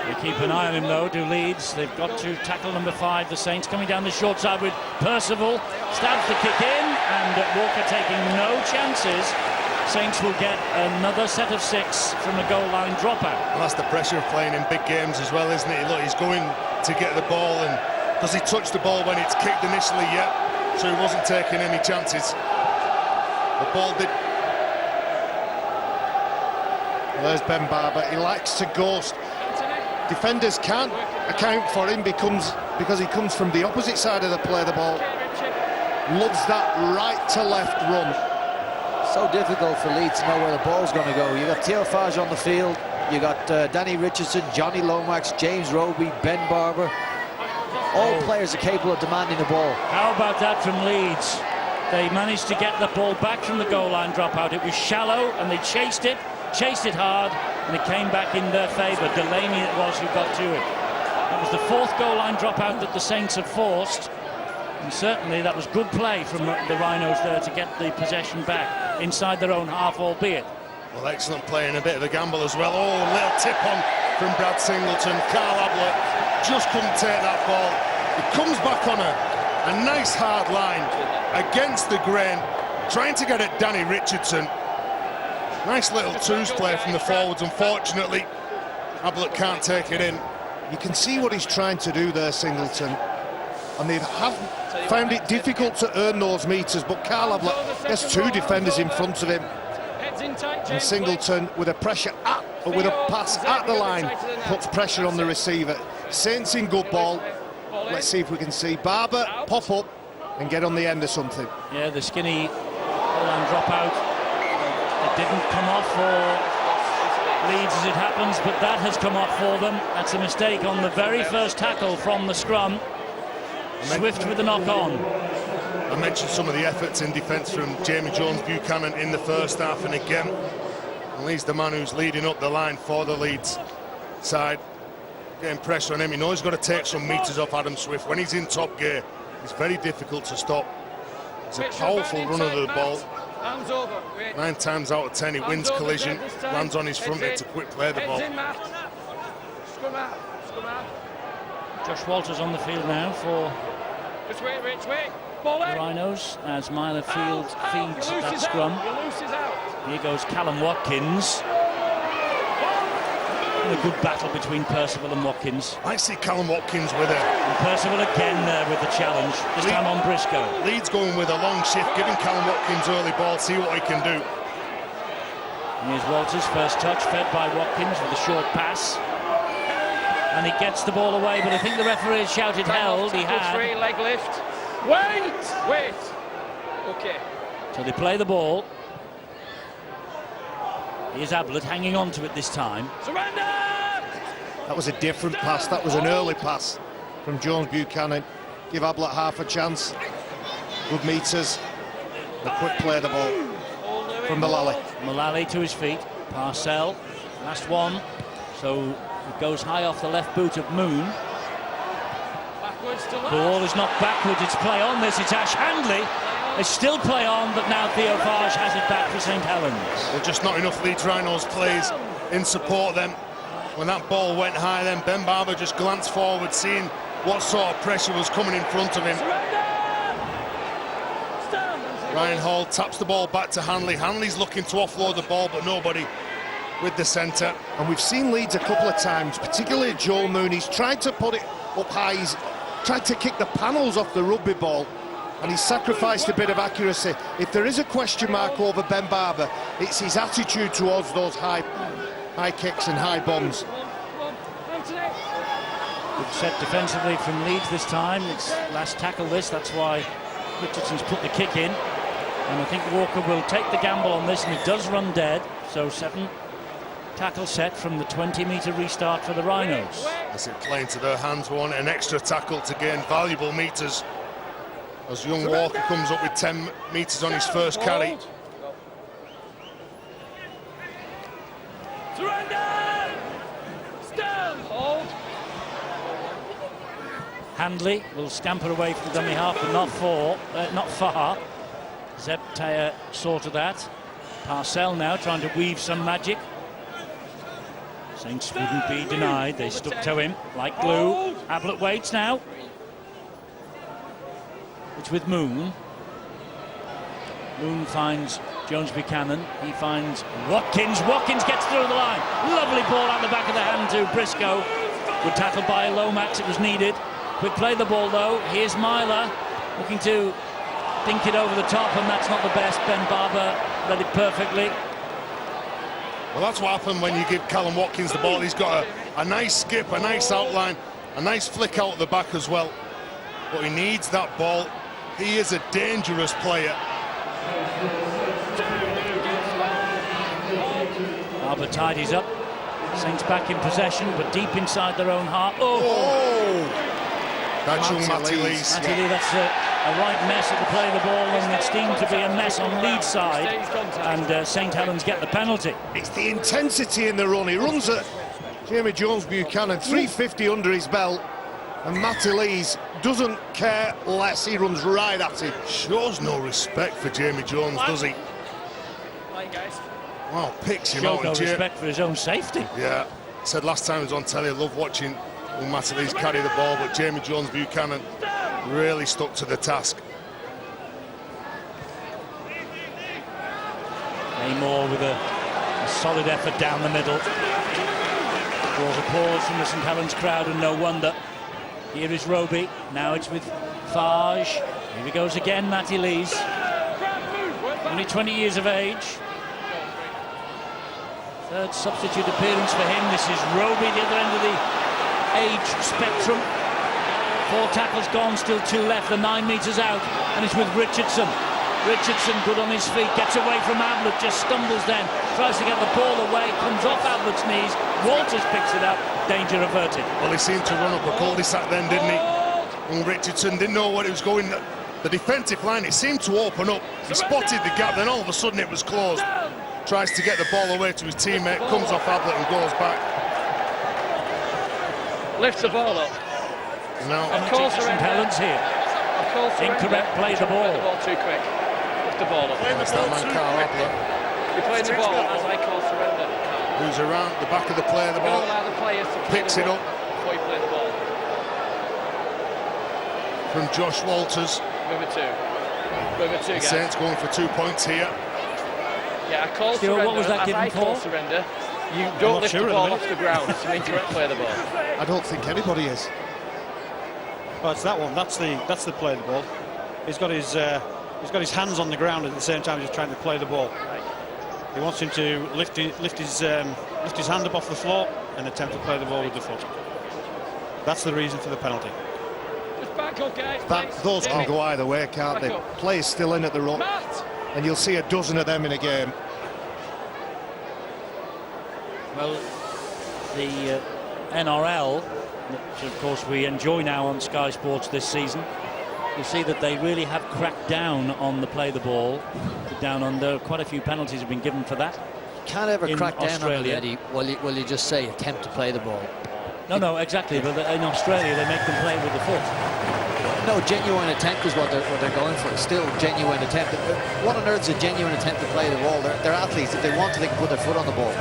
They keep an eye on him, though, do Leeds. They've got to tackle number 5, the Saints, coming down the short side with Percival. Stabs the kick in, and Walker taking no chances. Saints will get another set of 6 from a goal line dropout. Well, that's the pressure of playing in big games as well, isn't it? Look, he's going to get the ball, and does he touch the ball when it's kicked initially? Yeah, so he wasn't taking any chances. The ball did. Well, there's Ben Barber. He likes to ghost. Defenders can't account for him because he comes from the opposite side of the play the ball. Loves that right to left run. So difficult for Leeds to know where the ball's going to go. You got Theophage on the field. You got Danny Richardson, Johnny Lomax, James Roby, Ben Barber. All players are capable of demanding the ball. How about that from Leeds? They managed to get the ball back from the goal line dropout. It was shallow and they chased it hard, and it came back in their favour. Delaney it was who got to it. That was the 4th goal line dropout that the Saints have forced. And certainly that was good play from the Rhinos there to get the possession back inside their own half, albeit. Well, excellent play and a bit of a gamble as well. Oh, a little tip on from Brad Singleton. Carl Ablett just couldn't take that ball. He comes back on a nice hard line against the grain, trying to get at Danny Richardson. Nice little twos play from the forwards. Unfortunately, Ablett can't take it in. You can see what he's trying to do there, Singleton. And they have found it difficult to earn those metres, but Carl Ablett has 2 defenders in front of him. And Singleton, with a pass at the line, puts pressure on the receiver. Saints in good ball. Let's see if we can see Barber pop up and get on the end of something. Yeah, the skinny line drop out. It didn't come off for Leeds as it happens, but that has come off for them. That's a mistake on the very first tackle from the scrum. Swift with the knock-on. I mentioned some of the efforts in defence from Jamie Jones-Buchanan in the first half, and again, he's the man who's leading up the line for the Leeds side. Getting pressure on him. He knows he's got to take some metres off Adam Swift. When he's in top gear, it's very difficult to stop. It's a powerful runner of the ball. 9 times out of 10 he wins collision, lands on his front end to quick play the ball. Josh Walters on the field now for the Rhinos as Myler Field feeds that scrum. Here goes Callum Watkins. A good battle between Percival and Watkins. I see Callum Watkins with it. And Percival again there with the challenge, this time on Briscoe. Leeds going with a long shift, giving Callum Watkins early ball, see what he can do. Here's Walters, first touch, fed by Watkins with a short pass. And he gets the ball away, but I think the referee shouted held. He had. Free leg lift. Wait! Okay. So they play the ball. Here's Ablett hanging on to it this time. Surrender! That was a different pass. That was an early pass from Jones-Buchanan. Give Ablett half a chance. Good metres. The quick play the ball from Mullally. Mullally to his feet. Parcell, last one. So it goes high off the left boot of Moon. The ball is not backwards. It's play on this. It's Ash Handley. It's still play on, but now Theophage has it back for St Helens. Well, just not enough Leeds Rhinos plays in support of them. When that ball went high, then Ben Barber just glanced forward, seeing what sort of pressure was coming in front of him. Ryan Hall taps the ball back to Hanley. Hanley's looking to offload the ball, but nobody with the centre. And we've seen Leeds a couple of times, particularly Joel Moon. He's tried to put it up high. He's tried to kick the panels off the rugby ball, and he's sacrificed a bit of accuracy. If there is a question mark over Ben Barber, it's his attitude towards those high kicks and high bombs. Good set defensively from Leeds this time. It's last tackle this, that's why Richardson's put the kick in. And I think Walker will take the gamble on this, and it does run dead. So 7 tackle set from the 20-metre restart for the Rhinos. As it playing to their hands, want an extra tackle to gain valuable metres. As young Walker comes up with 10 metres on his first carry. Surrender! Stand! Hold! Handley will scamper away from the dummy half, but not far. Zeb Taylor saw to that. Parcell now trying to weave some magic. Saints wouldn't be denied. They stuck to him like glue. Ablett waits now. It's with Moon. Moon finds Jones-Buchanan. He finds Watkins. Watkins gets through the line. Lovely ball out the back of the hand to Briscoe. Good tackle by Lomax. It was needed. Quick play the ball though. Here's Myler looking to dink it over the top, and that's not the best. Ben Barber read it perfectly. Well, that's what happened when you give Callum Watkins the ball. He's got a nice skip, a nice outline, a nice flick out the back as well. But he needs that ball. He is a dangerous player. Harbour tidies up. Saints back in possession, but deep inside their own half. That's young Matty Lees. Matty Lee, that's a right mess at the play of the ball, and it seemed to be a mess on Leeds' side, and St Helens get the penalty. It's the intensity in the run. He runs at Jamie Jones-Buchanan, 350 under his belt, and Matty Lees doesn't care less. He runs right at him. Shows no respect for Jamie Jones, does he? Well, picks him out. Showed no respect for his own safety. Yeah, said last time he was on telly, I love watching Matty Lees carry the ball, but Jamie Jones-Buchanan really stuck to the task. Amor with a solid effort down the middle. Draws applause from the St Helens crowd, and no wonder. Here is Roby. Now it's with Farge. Here he goes again, Matty Lees. Only 20 years of age. Third substitute appearance for him. This is Roby, the other end of the age spectrum. 4 tackles gone, still 2 left, the 9 metres out, and it's with Richardson. Richardson good on his feet, gets away from Ablett, just stumbles then, tries to get the ball away, comes off Ablett's knees, Walters picks it up, danger averted. Well, he seemed to run up a cul-de-sac then, didn't he? And Richardson didn't know what he was going. The defensive line, it seemed to open up. He spotted the gap, then all of a sudden it was closed. Tries to get the ball away to his teammate, comes off Ablett and goes back. Lifts the ball up. No. Of course, St Helens here. Incorrect, play the ball. Too quick. Lift the ball up. That's that man, Carl Ablett. You're playing the ball as I call surrender. Who's around the back of the player, the ball. Allow the players to play picks the it ball up. Before you play the ball. From Josh Walters. River 2, guys. Saints going for 2 points here. Yeah, I call Stuart, surrender. what was that as given I call for? surrender, you don't lift the ball off the ground. It's an incorrect play of the ball. I don't think anybody is. Well, it's that one. That's the play of the ball. He's got his hands on the ground at the same time he's trying to play the ball. He wants him to lift his hand up off the floor and attempt to play the ball with the foot. That's the reason for the penalty. Just back up, guys. Those can go either way, can't they? Players still in at the ruck, and you'll see a dozen of them in a game. Well, the NRL, which of course we enjoy now on Sky Sports this season, you'll see that they really have cracked down on the play the ball down under. Quite a few penalties have been given for that. Can't ever crack down on it, Australia. Eddie. Well, you just say attempt to play the ball. No, exactly. But in Australia, they make them play with the foot. No, genuine attempt is what they're going for. Still genuine attempt. What on earth is a genuine attempt to play the ball? They're athletes. If they want to, they can put their foot on the ball.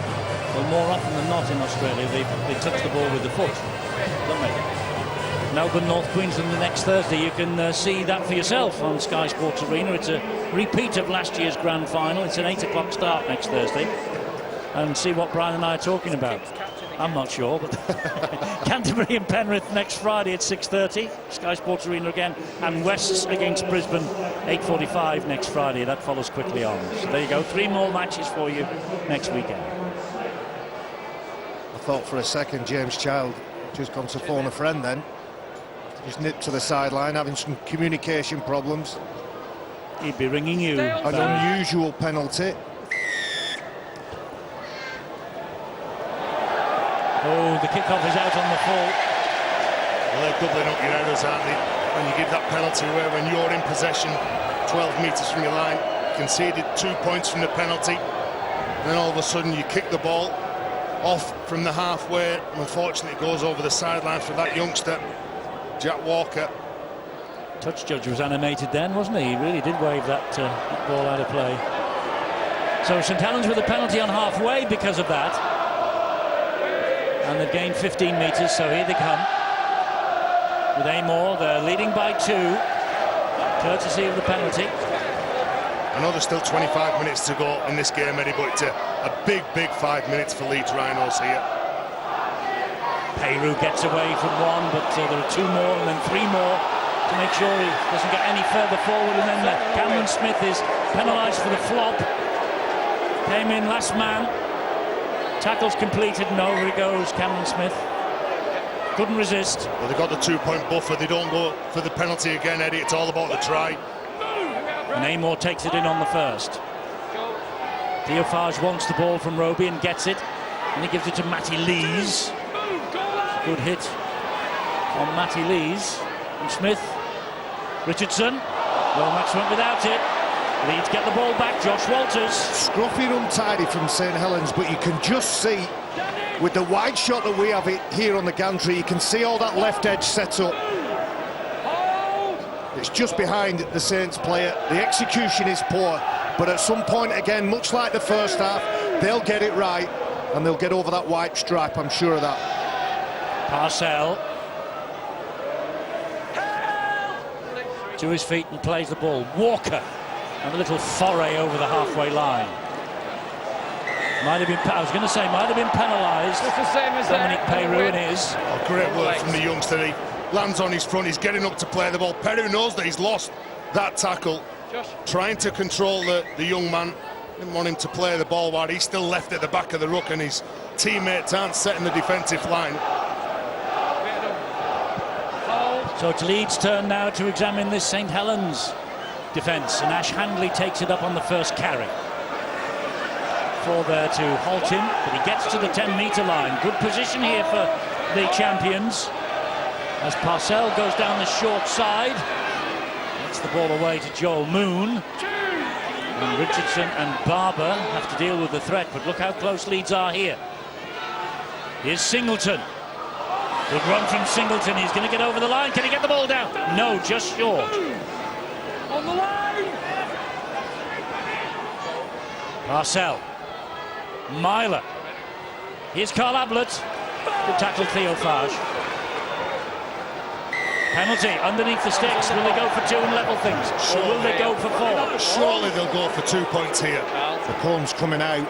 Well, more often than not in Australia, they touch the ball with the foot, don't they? Melbourne, North Queensland the next Thursday. You can see that for yourself on Sky Sports Arena. It's a repeat of last year's grand final. It's an 8 o'clock start next Thursday. And see what Brian and I are talking about. I'm not sure, but Canterbury and Penrith next Friday at 6:30. Sky Sports Arena again. And Wests against Brisbane, 8:45 next Friday. That follows quickly on. So there you go. 3 more matches for you next weekend. I thought for a second James Child just gone to phone a friend then. Just nipped to the sideline, having some communication problems. He'd be ringing you. An unusual penalty. Oh, the kickoff is out on the full. Well, they're doubling up your errors, aren't they? When you give that penalty away, when you're in possession, 12 metres from your line, conceded 2 points from the penalty, and then all of a sudden you kick the ball off from the halfway, and unfortunately it goes over the sideline for that youngster, Jack Walker. Touch judge was animated then, wasn't he? He really did wave that ball out of play. So St Helens with a penalty on halfway because of that. And they've gained 15 metres, so here they come. With Amor, they're leading by 2, courtesy of the penalty. I know there's still 25 minutes to go in this game, Eddie, but it's a big 5 minutes for Leeds Rhinos here. Peru gets away from 1, but there are 2 more and then 3 more to make sure he doesn't get any further forward. And then Cameron Smith is penalised for the flop. Came in last man. Tackle's completed, and over he goes, Cameron Smith. Couldn't resist. Well, they've got the 2-point buffer. They don't go for the penalty again, Eddie. It's all about the try. And Amor takes it in on the first. Theophage wants the ball from Roby and gets it, and he gives it to Matty Lees. Good hit on Matty Lees. And Smith, Richardson. Well, Max went without it. Leeds get the ball back. Josh Walters. Scruffy and untidy from St Helens, but you can just see with the wide shot that we have it here on the gantry, you can see all that left edge set up. It's just behind the Saints player. The execution is poor, but at some point again, much like the first half, they'll get it right and they'll get over that white stripe, I'm sure of that. Parcell to his feet and plays the ball. Walker, and a little foray over the halfway line. Might have been, I was going to say, might have been penalised. It's the same as Dominic Peru and his. Oh, great work from the youngster. He lands on his front, he's getting up to play the ball. Peru knows that he's lost that tackle. Trying to control the young man. Didn't want him to play the ball while he's still left at the back of the ruck and his teammates aren't setting the defensive line. So it's Leeds' turn now to examine this St Helens defence, and Ash Handley takes it up on the first carry. For there to halt him, but he gets to the 10-metre line. Good position here for the champions as Parcell goes down the short side. Gets the ball away to Joel Moon. And Richardson and Barber have to deal with the threat, but look how close Leeds are here. Here's Singleton. Good run from Singleton. He's going to get over the line. Can he get the ball down? No, just short. On the line! Parcell. Myler. Here's Carl Ablett. Good tackle, Theophage. Penalty underneath the sticks. Will they go for 2 and level things? Or will they go for 4? Surely they'll go for 2 points here. The corn's coming out.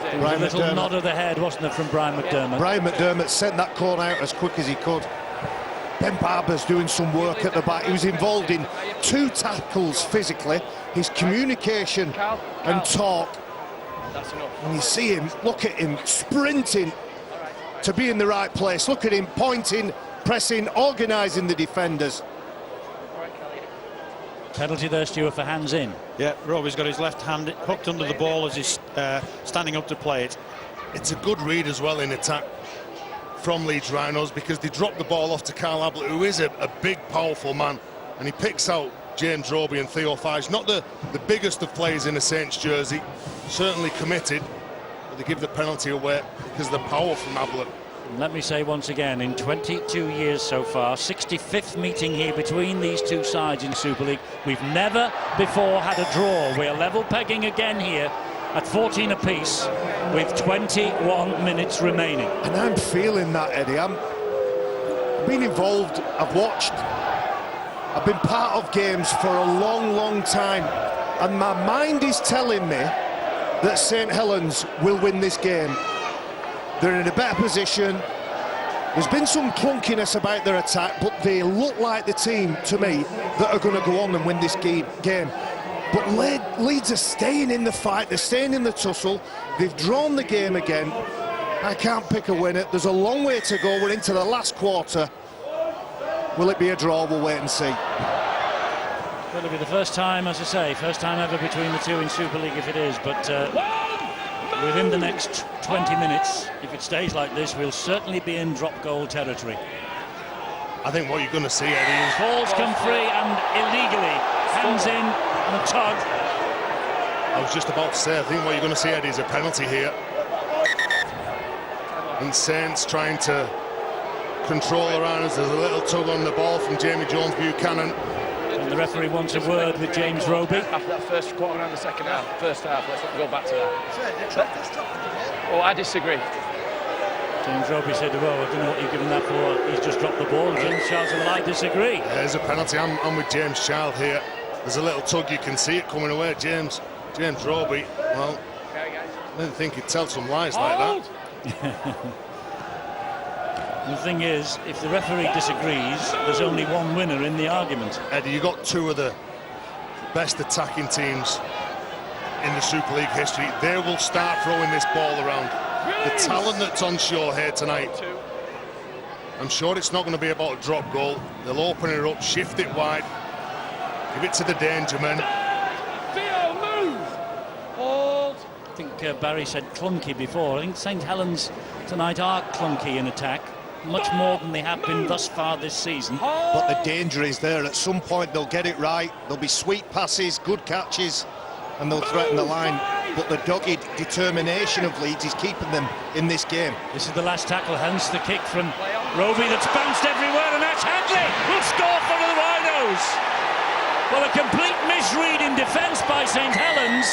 There was a little nod of the head, wasn't there, from Brian McDermott? Brian McDermott sent that corner out as quick as he could. Ben Barber's doing some work at the back. He was involved in 2 tackles physically. His communication and talk. And you see him, look at him, sprinting to be in the right place. Look at him pointing, pressing, organising the defenders. Penalty there, Stuart, for hands in. Yeah, Roby's got his left hand hooked under the ball as he's standing up to play it. It's a good read as well in attack from Leeds Rhinos, because they drop the ball off to Carl Ablett, who is a big, powerful man, and he picks out James Roby and Theophage. Not the biggest of players in a Saints jersey, certainly committed, but they give the penalty away because of the power from Ablett. Let me say once again, in 22 years so far, 65th meeting here between these two sides in Super League. We've never before had a draw. We're level pegging again here at 14 apiece with 21 minutes remaining. And I'm feeling that, Eddie. I've been involved, I've watched, I've been part of games for a long, long time, and my mind is telling me that St Helens will win this game. They're in a better position. There's been some clunkiness about their attack, but they look like the team, to me, that are going to go on and win this game. But Leeds are staying in the fight, they're staying in the tussle. They've drawn the game again. I can't pick a winner. There's a long way to go. We're into the last quarter. Will it be a draw? We'll wait and see. Well, it'll be the first time, as I say, first time ever between the two in Super League if it is, but within the next 20 minutes, if it stays like this, we'll certainly be in drop goal territory. I think what you're going to see, Eddie, is balls come free and illegally. Hands in and a tug. I was just about to say, I think what you're going to see, Eddie, is a penalty here. And Saints trying to control the runners. There's a little tug on the ball from Jamie Jones-Buchanan. And the referee wants a word with James Roby. After that first quarter and the second half, first half, let's not go back to that. Oh, I disagree. James Roby said, well, I don't know what you've given that for. He's just dropped the ball. James Child said, well, I disagree. There's a penalty. I'm with James Child here. There's a little tug. You can see it coming away. James Roby, well, I didn't think he'd tell some lies like that. The thing is, if the referee disagrees, there's only one winner in the argument. Eddie, you got 2 of the best attacking teams in the Super League history. They will start throwing this ball around. The talent that's on show here tonight, I'm sure it's not going to be about a drop goal. They'll open it up, shift it wide, give it to the danger men. Theo, move! Hold. think Barry said clunky before. I think St Helens tonight are clunky in attack, much more than they have been thus far this season. But the danger is there. At some point they'll get it right. There'll be sweet passes, good catches, and they'll threaten the line. But the dogged determination of Leeds is keeping them in this game. This is the last tackle, hence the kick from Roby that's bounced everywhere, and Ash Handley will score for the Rhinos. Well, a complete misread in defence by St Helens.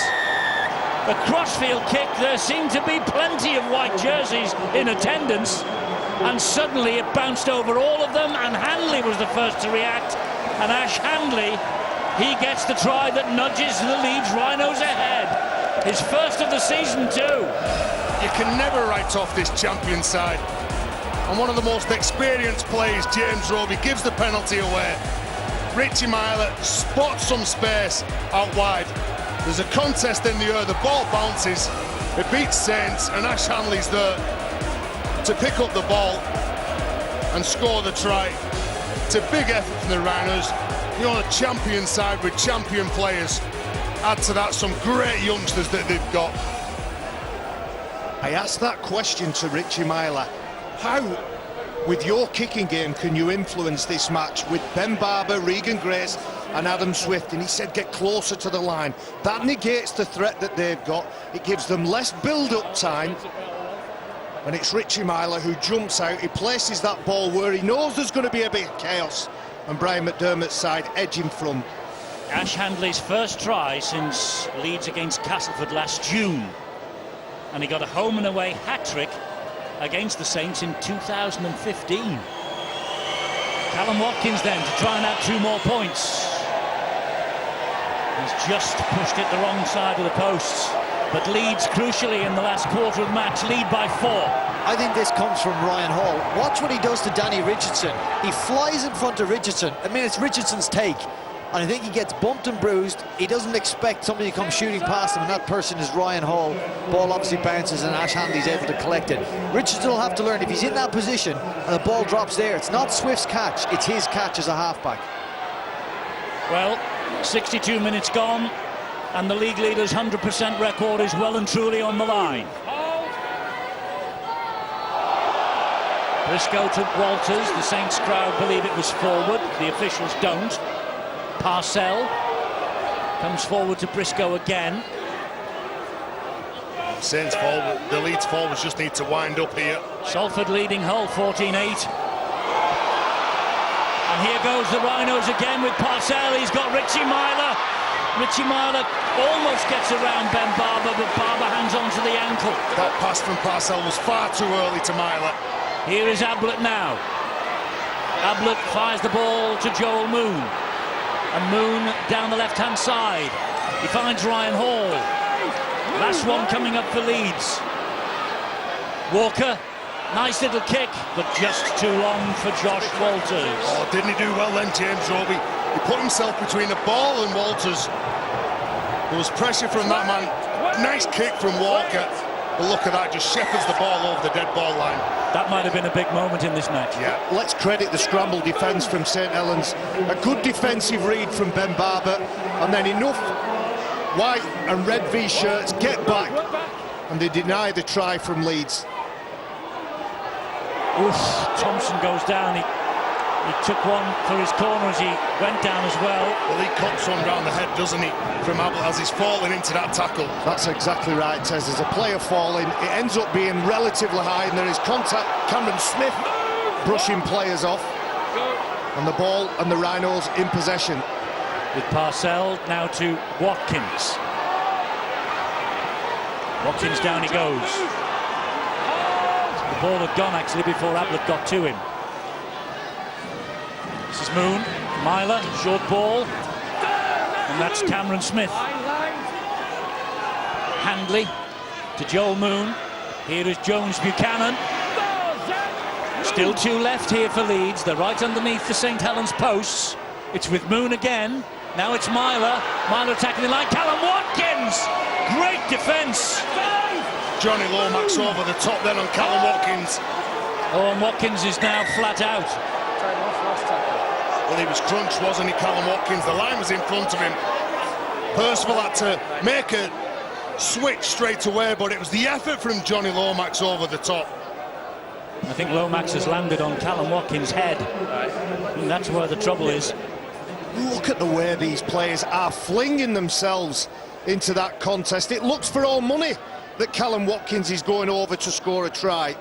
A crossfield kick. There seemed to be plenty of white jerseys in attendance, and suddenly it bounced over all of them, and Handley was the first to react. And Ash Handley, he gets the try that nudges the Leeds Rhinos ahead. His first of the season too. You can never write off this champion side. And one of the most experienced players, James Roby, gives the penalty away. Richie Myler spots some space out wide. There's a contest in the air, the ball bounces, it beats Saints, and Ash Handley's there to pick up the ball and score the try. It's a big effort from the Rhinos. You're on a champion side with champion players. Add to that some great youngsters that they've got. I asked that question to Richie Myler. How, with your kicking game, can you influence this match with Ben Barber, Regan Grace and Adam Swift? And he said get closer to the line. That negates the threat that they've got. It gives them less build-up time. And it's Richie Myler who jumps out. He places that ball where he knows there's going to be a bit of chaos. And Brian McDermott's side edging from. Ash Handley's first try since Leeds against Castleford last June. And he got a home and away hat-trick against the Saints in 2015. Callum Watkins then to try and add 2 more points. He's just pushed it the wrong side of the posts. But Leeds, crucially in the last quarter of the match, lead by 4. I think this comes from Ryan Hall. Watch what he does to Danny Richardson. He flies in front of Richardson. I mean, it's Richardson's take. And I think he gets bumped and bruised. He doesn't expect somebody to come shooting past him, and that person is Ryan Hall. Ball obviously bounces, and Ash Handley's able to collect it. Richardson will have to learn, if he's in that position and the ball drops there, it's not Swift's catch, it's his catch as a halfback. Well, 62 minutes gone, and the league leader's 100% record is well and truly on the line. Briscoe to Walters. The Saints crowd believe it was forward. The officials don't. Parcell comes forward to Briscoe again. Saints forward, the Leeds forwards just need to wind up here. Salford leading Hull 14-8. And here goes the Rhinos again with Parcell. He's got Richie Myler. Richie Myler almost gets around Ben Barber, but Barber hangs on to the ankle. That pass from Parcell was far too early to Myler. Here is Ablett now. Ablett fires the ball to Joel Moon. And Moon down the left-hand side. He finds Ryan Hall. Last one coming up for Leeds. Walker, nice little kick, but just too long for Josh Walters. Oh, didn't he do well then, James Roby? He put himself between the ball and Walters. There was pressure from that man. Nice kick from Walker. But look at that, just shepherds the ball over the dead ball line. That might have been a big moment in this match. Yeah, let's credit the scramble defence from St Helens. A good defensive read from Ben Barber, and then enough white and red V-shirts get back, and they deny the try from Leeds. Oof, Thompson goes down. He took one for his corner as he went down as well. Well, he cuts one round the head, doesn't he, from Ablett as he's falling into that tackle. That's exactly right, Tez. There's a player falling. It ends up being relatively high, and there is contact. Cameron Smith brushing players off. And the ball and the Rhinos in possession. With Parcell now to Watkins. Watkins down he goes. The ball had gone actually before Ablett got to him. This is Moon, Myler, short ball, and that's Cameron Smith. Handley to Joel Moon. Here is Jones Buchanan. Still 2 left here for Leeds. They're right underneath the St Helens posts. It's with Moon again. Now it's Myler. Myler attacking the line. Callum Watkins! Great defence. Johnny Lomax over the top then on Callum Watkins. Oh, and Watkins is now flat out. Well, he was crunched, wasn't he, Callum Watkins? The line was in front of him. Percival had to make a switch straight away, but it was the effort from Johnny Lomax over the top. I think Lomax has landed on Callum Watkins' head, and that's where the trouble is. Look at the way these players are flinging themselves into that contest. It looks for all money that Callum Watkins is going over to score a try.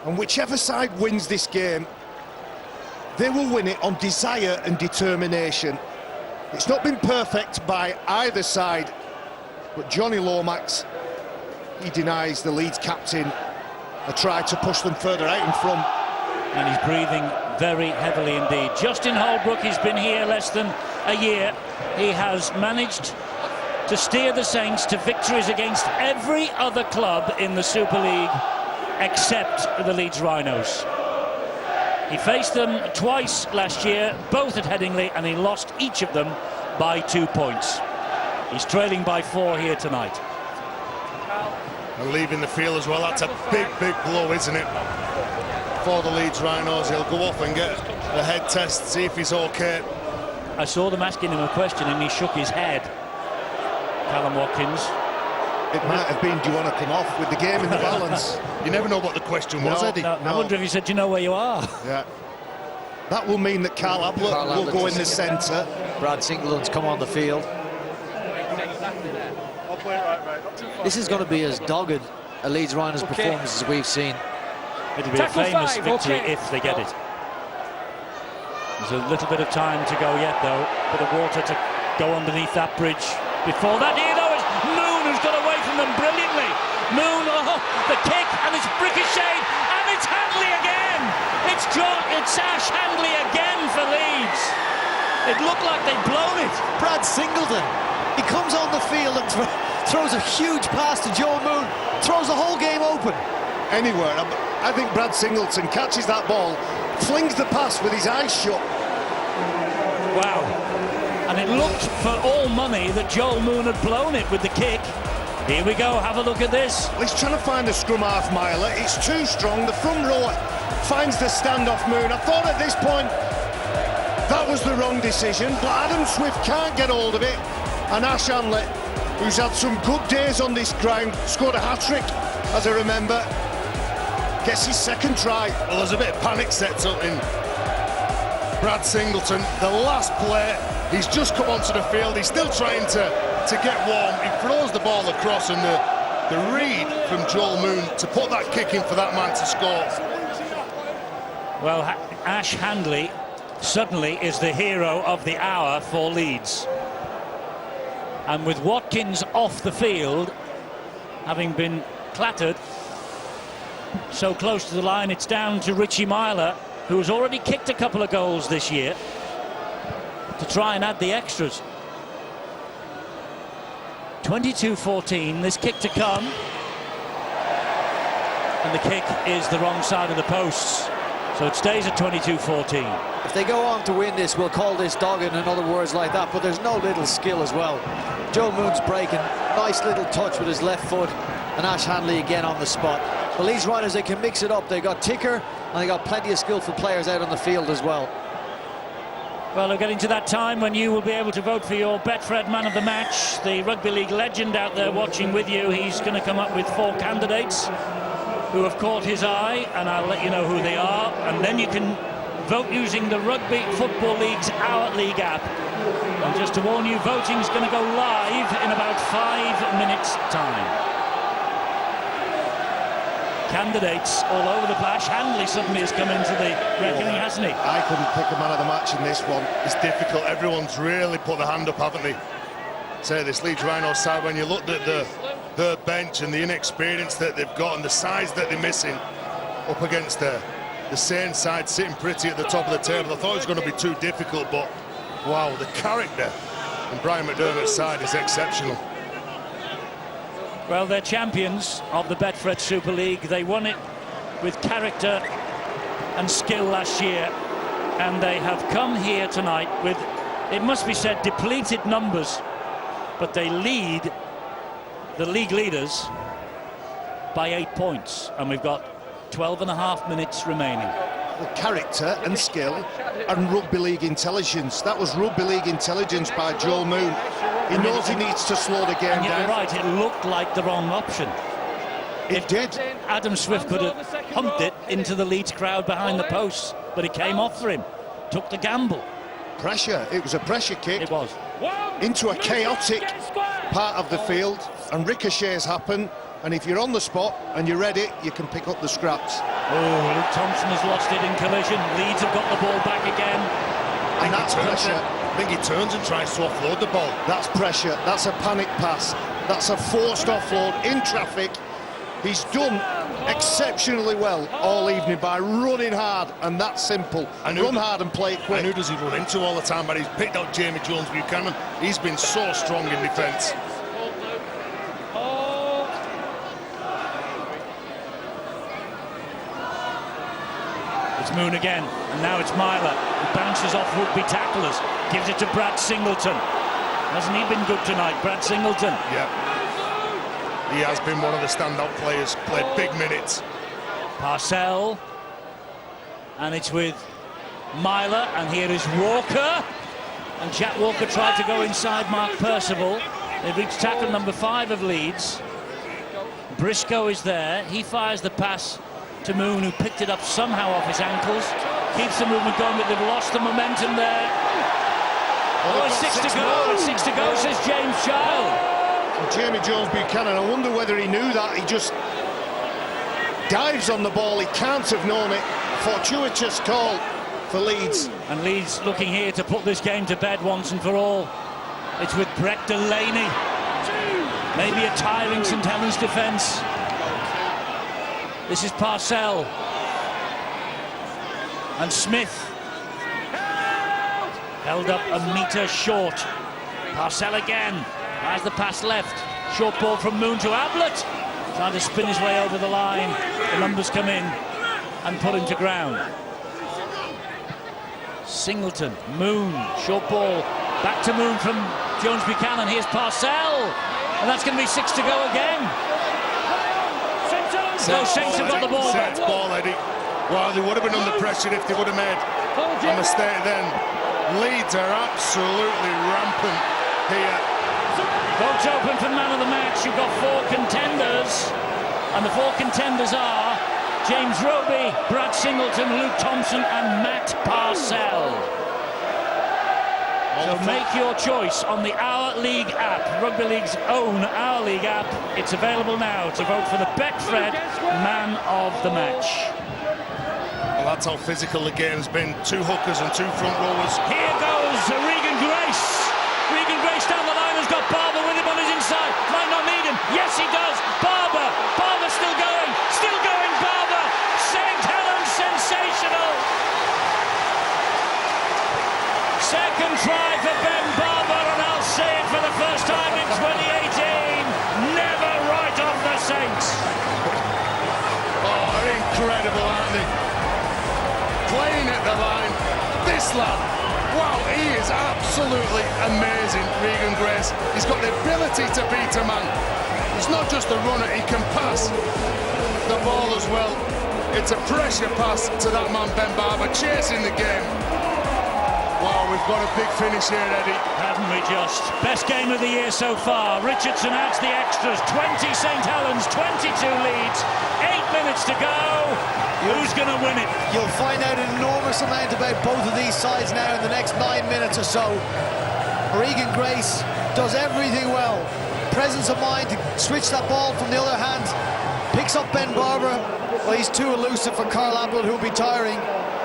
And whichever side wins this game, they will win it on desire and determination. It's not been perfect by either side, but Johnny Lomax, he denies the Leeds captain a try to push them further out in front. And he's breathing very heavily indeed. Justin Holbrook, he's been here less than a year. He has managed to steer the Saints to victories against every other club in the Super League except the Leeds Rhinos. He faced them twice last year, both at Headingley, and he lost each of them by 2 points. He's trailing by 4 here tonight. And leaving the field as well, that's a big blow, isn't it, for the Leeds Rhinos. He'll go off and get the head test, see if he's okay. I saw them asking him a question and he shook his head, Callum Watkins. It might have been, do you want to come off with the game in the balance? You never know what the question was, Eddie. No. I wonder if he said, do you know where you are? Yeah. That will mean that Carl Ablett will go in the centre. Brad Singleton's come on the field. This is going to be as dogged a Leeds Rhinos performance as we've seen. It'll be a famous victory if they get it. There's a little bit of time to go yet, though. Bit of water to go underneath that bridge. Before that, here though, it's Moon who's got away from them brilliantly. Moon, the kick, and it's ricocheted, and it's Handley again. It's Ash Handley again for Leeds. It looked like they'd blown it. Brad Singleton, he comes on the field and throws a huge pass to Joe Moon, throws the whole game open. Anywhere. I think Brad Singleton catches that ball, flings the pass with his eyes shut. Wow. And it looked for all money that Joel Moon had blown it with the kick. Here we go, have a look at this. Well, he's trying to find the scrum half miler. It's too strong. The front rower finds the standoff Moon. I thought at this point that was the wrong decision, but Adam Swift can't get hold of it. And Ash Handley, who's had some good days on this ground, scored a hat-trick, as I remember. Gets his second try. Well, there's a bit of panic set up in Brad Singleton. The last play, he's just come onto the field. He's still trying to get warm. He throws the ball across, and the read from Joel Moon to put that kick in for that man to score. Well, Ash Handley suddenly is the hero of the hour for Leeds. And with Watkins off the field, having been clattered so close to the line, it's down to Richie Myler, who's already kicked a couple of goals this year, to try and add the extras. 22-14, this kick to come. And the kick is the wrong side of the posts. So it stays at 22-14. If they go on to win this, we'll call this dogged and other words like that, but there's no little skill as well. Joe Moon's breaking, nice little touch with his left foot, and Ash Handley again on the spot. The Leeds Rhinos, they can mix it up. They got Ticker, and they got plenty of skillful players out on the field as well. Well, we're getting to that time when you will be able to vote for your Betfred Man of the Match. The Rugby League legend out there watching with you, he's going to come up with 4 candidates who have caught his eye, and I'll let you know who they are, and then you can vote using the Rugby Football League's Our League app. And just to warn you, voting's going to go live in about 5 minutes' time. Candidates all over the place. Handley suddenly has come into the reckoning, hasn't he? I couldn't pick a man of the match in this one. It's difficult. Everyone's really put their hand up, haven't they? Say this Leeds Rhinos side, when you looked at the bench and the inexperience that they've got and the size that they're missing up against the Saints side sitting pretty at the top of the table, I thought it was going to be too difficult, but wow, the character in Brian McDermott's side is exceptional. Well, they're champions of the Betfred Super League. They won it with character and skill last year, and they have come here tonight with, it must be said, depleted numbers, but they lead the league leaders by 8 points, and we've got 12.5 minutes remaining. The character and skill and rugby league intelligence. That was rugby league intelligence by Joel Moon. He knows he needs to slow the game and down. you're right, it looked like the wrong option. It did. Adam Swift could have humped it into the Leeds crowd behind the posts, but it came off for him. Took the gamble. Pressure. It was a pressure kick. It was. Into a chaotic part of the field, and ricochets happen, and if you're on the spot and you're ready, you can pick up the scraps. Oh, Luke Thompson has lost it in collision. Leeds have got the ball back again. And that's pressure. I think he turns and tries to offload the ball. That's pressure. That's a panic pass. That's a forced offload in traffic. He's done exceptionally well all evening by running hard, and that's simple. Run hard and play it quick. And who does he run into all the time? But he's picked out Jamie Jones-Buchanan. He's been so strong in defence. It's Moon again, and now it's Myler, who bounces off would-be tacklers, gives it to Brad Singleton. Hasn't he been good tonight, Brad Singleton? Yeah. He has been one of the standout players, played big minutes. Parcell, and it's with Myler, and here is Walker. And Jack Walker tried to go inside Mark Percival. They've reached tackle number 5 of Leeds. Briscoe is there. He fires the pass to Moon, who picked it up somehow off his ankles. Keeps the movement going, but they've lost the momentum there. Oh, it's 6 to go. It's 6 to go, says James Child. And Jamie Jones-Buchanan, I wonder whether he knew that. He just dives on the ball. He can't have known it. Fortuitous call for Leeds. And Leeds looking here to put this game to bed once and for all. It's with Brett Delaney. Maybe a tiring St Helens defence. This is Parcell. And Smith. Held up a metre short. Parcell again. Has the pass left. Short ball from Moon to Ablett. Trying to spin his way over the line. The numbers come in and put him to ground. Singleton, Moon, short ball. Back to Moon from Jones-Buchanan. Here's Parcell. And that's going to be 6 to go again. So Saints have got the ball back. Set ball, Eddie. Well, they would have been under pressure if they would have made a mistake then. Leeds are absolutely rampant here. Votes open for man of the match. You've got 4 contenders, and the 4 contenders are James Roby, Brad Singleton, Luke Thompson and Matt Parcell. So make your choice on the Our League app, Rugby League's own Our League app. It's available now to vote for the Betfred man of the match. Well, that's how physical the game's been. 2 hookers and 2 front rowers. Here goes Regan Grace. Regan Grace down the line has got Barber with him on his inside. Might not need him. Yes, he does. Barber still going. Still going, Barber. St Helens sensational. Second try for Ben Barber, and I'll say it for the first time in 2018. Never right off the Saints. Oh, incredible, aren't they? Playing at the line. This lad, wow, he is absolutely amazing, Regan Grace. He's got the ability to beat a man. He's not just a runner, he can pass the ball as well. It's a pressure pass to that man, Ben Barber, chasing the game. Wow, we've got a big finish here, Eddie. Haven't we just? Best game of the year so far. Richardson adds the extras. 20 St Helens, 22 Leeds. 8 minutes to go. Who's going to win it? You'll find out an enormous amount about both of these sides now in the next 9 minutes or so. Regan Grace does everything well. Presence of mind to switch that ball from the other hand. Picks up Ben Barber. Well, he's too elusive for Carl Ablett, who'll be tiring.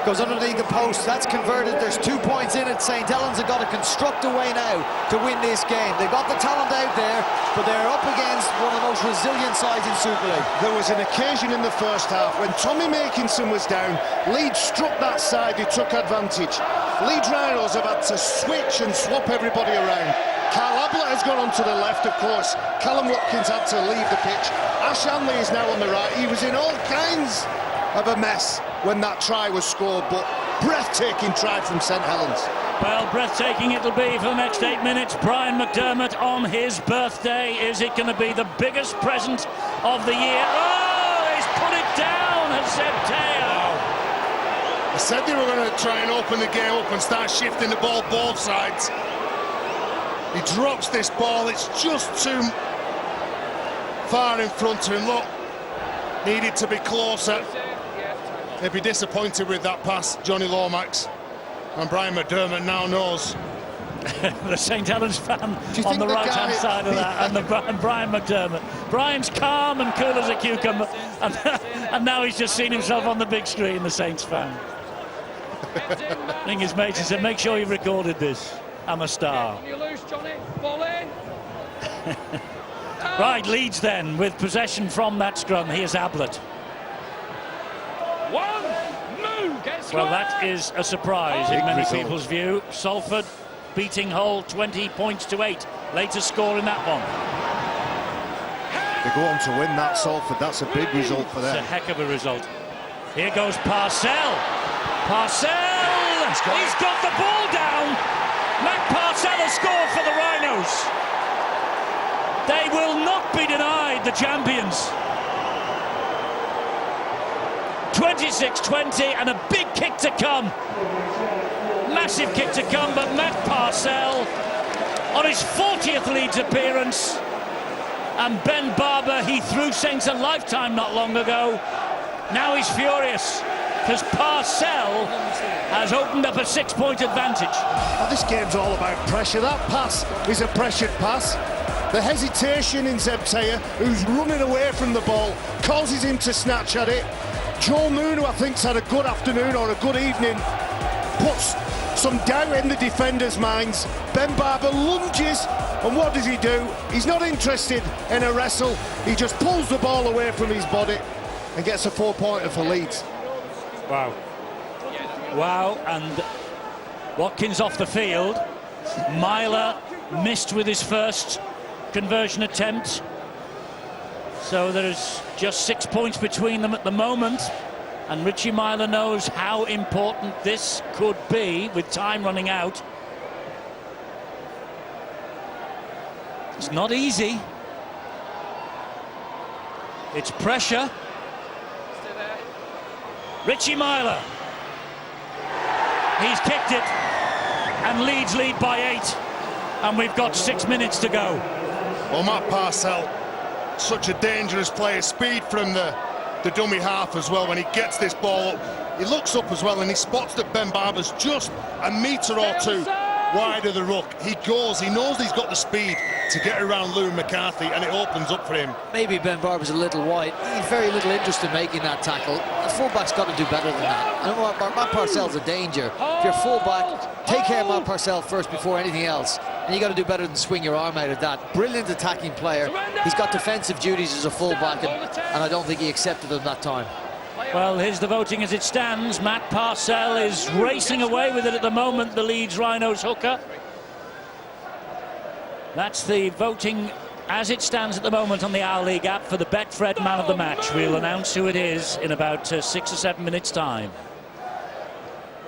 Goes underneath the post. That's converted. There's 2 points in it. St Helens have got to construct a way now to win this game. They've got the talent out there, but they're up against one of the most resilient sides in Super League. There was an occasion in the first half when Tommy Makinson was down. Leeds struck that side, he took advantage. Leeds Rhinos have had to switch and swap everybody around. Carl Ablett has gone on to the left, of course. Callum Watkins had to leave the pitch. Ash Hanley is now on the right. He was in all kinds of a mess when that try was scored, but breathtaking try from St Helens. Well, breathtaking it'll be for the next 8 minutes. Brian McDermott on his birthday. Is it going to be the biggest present of the year? Oh, he's put it down, has Seb Taylor. I said they were going to try and open the game up and start shifting the ball both sides. He drops this ball, it's just too far in front of him. Look, needed to be closer. He'd be disappointed with that pass, Johnny Lomax. And Brian McDermott now knows. The St Helens fan on the right-hand side of that, and Brian McDermott. Brian's calm and cool as a cucumber, and now he's just seen himself on the big screen, the Saints fan. I think his mates said, make sure you've recorded this. I'm a star. You lose, Johnny. Ball in. Right, Leeds then, with possession from that scrum. Here's Ablett. Well, that is a surprise in many people's view. Salford beating Hull 20 points to 8. Later score in that one. They go on to win that, Salford. That's a big result for them. It's a heck of a result. Here goes Parcell. Parcell! He's got the ball down. Matt Parcell has scored for the Rhinos. They will not be denied, the champions. 26-20, and a big kick to come. Massive kick to come, but Matt Parcell on his 40th Leeds appearance. And Ben Barber, he threw Saints a lifetime not long ago. Now he's furious, because Parcell has opened up a 6-point advantage. Well, this game's all about pressure. That pass is a pressured pass. The hesitation in Zebteya, who's running away from the ball, causes him to snatch at it. Joel Moon, who I think's had a good afternoon or a good evening, puts some doubt in the defenders' minds. Ben Barber lunges, and what does he do? He's not interested in a wrestle. He just pulls the ball away from his body and gets a 4-pointer for Leeds. Wow. Wow, and Watkins off the field. Myler missed with his first conversion attempt. So there's just 6 points between them at the moment, and Richie Myler knows how important this could be with time running out. It's not easy. It's pressure. Richie Myler. He's kicked it, and Leeds lead by 8, and we've got 6 minutes to go. Well, Matt Parcell, such a dangerous player, speed from the dummy half as well. When he gets this ball up, he looks up as well, and he spots that Ben Barber's just a metre or two wide of the ruck. He goes, he knows he's got the speed to get around Lou McCarthy, and it opens up for him. Maybe Ben Barber's a little wide. He's very little interest in making that tackle. The fullback's got to do better than that. I know Matt Parcell's a danger. If you're fullback, take care of Matt Parcell first before anything else. And you got to do better than swing your arm out of that. Brilliant attacking player. He's got defensive duties as a fullback, and I don't think he accepted them that time. Well, here's the voting as it stands. Matt Parcell is racing away with it at the moment, the Leeds Rhinos hooker. That's the voting as it stands at the moment on the Our League app for the Betfred man of the match. We'll announce who it is in about 6 or 7 minutes' time.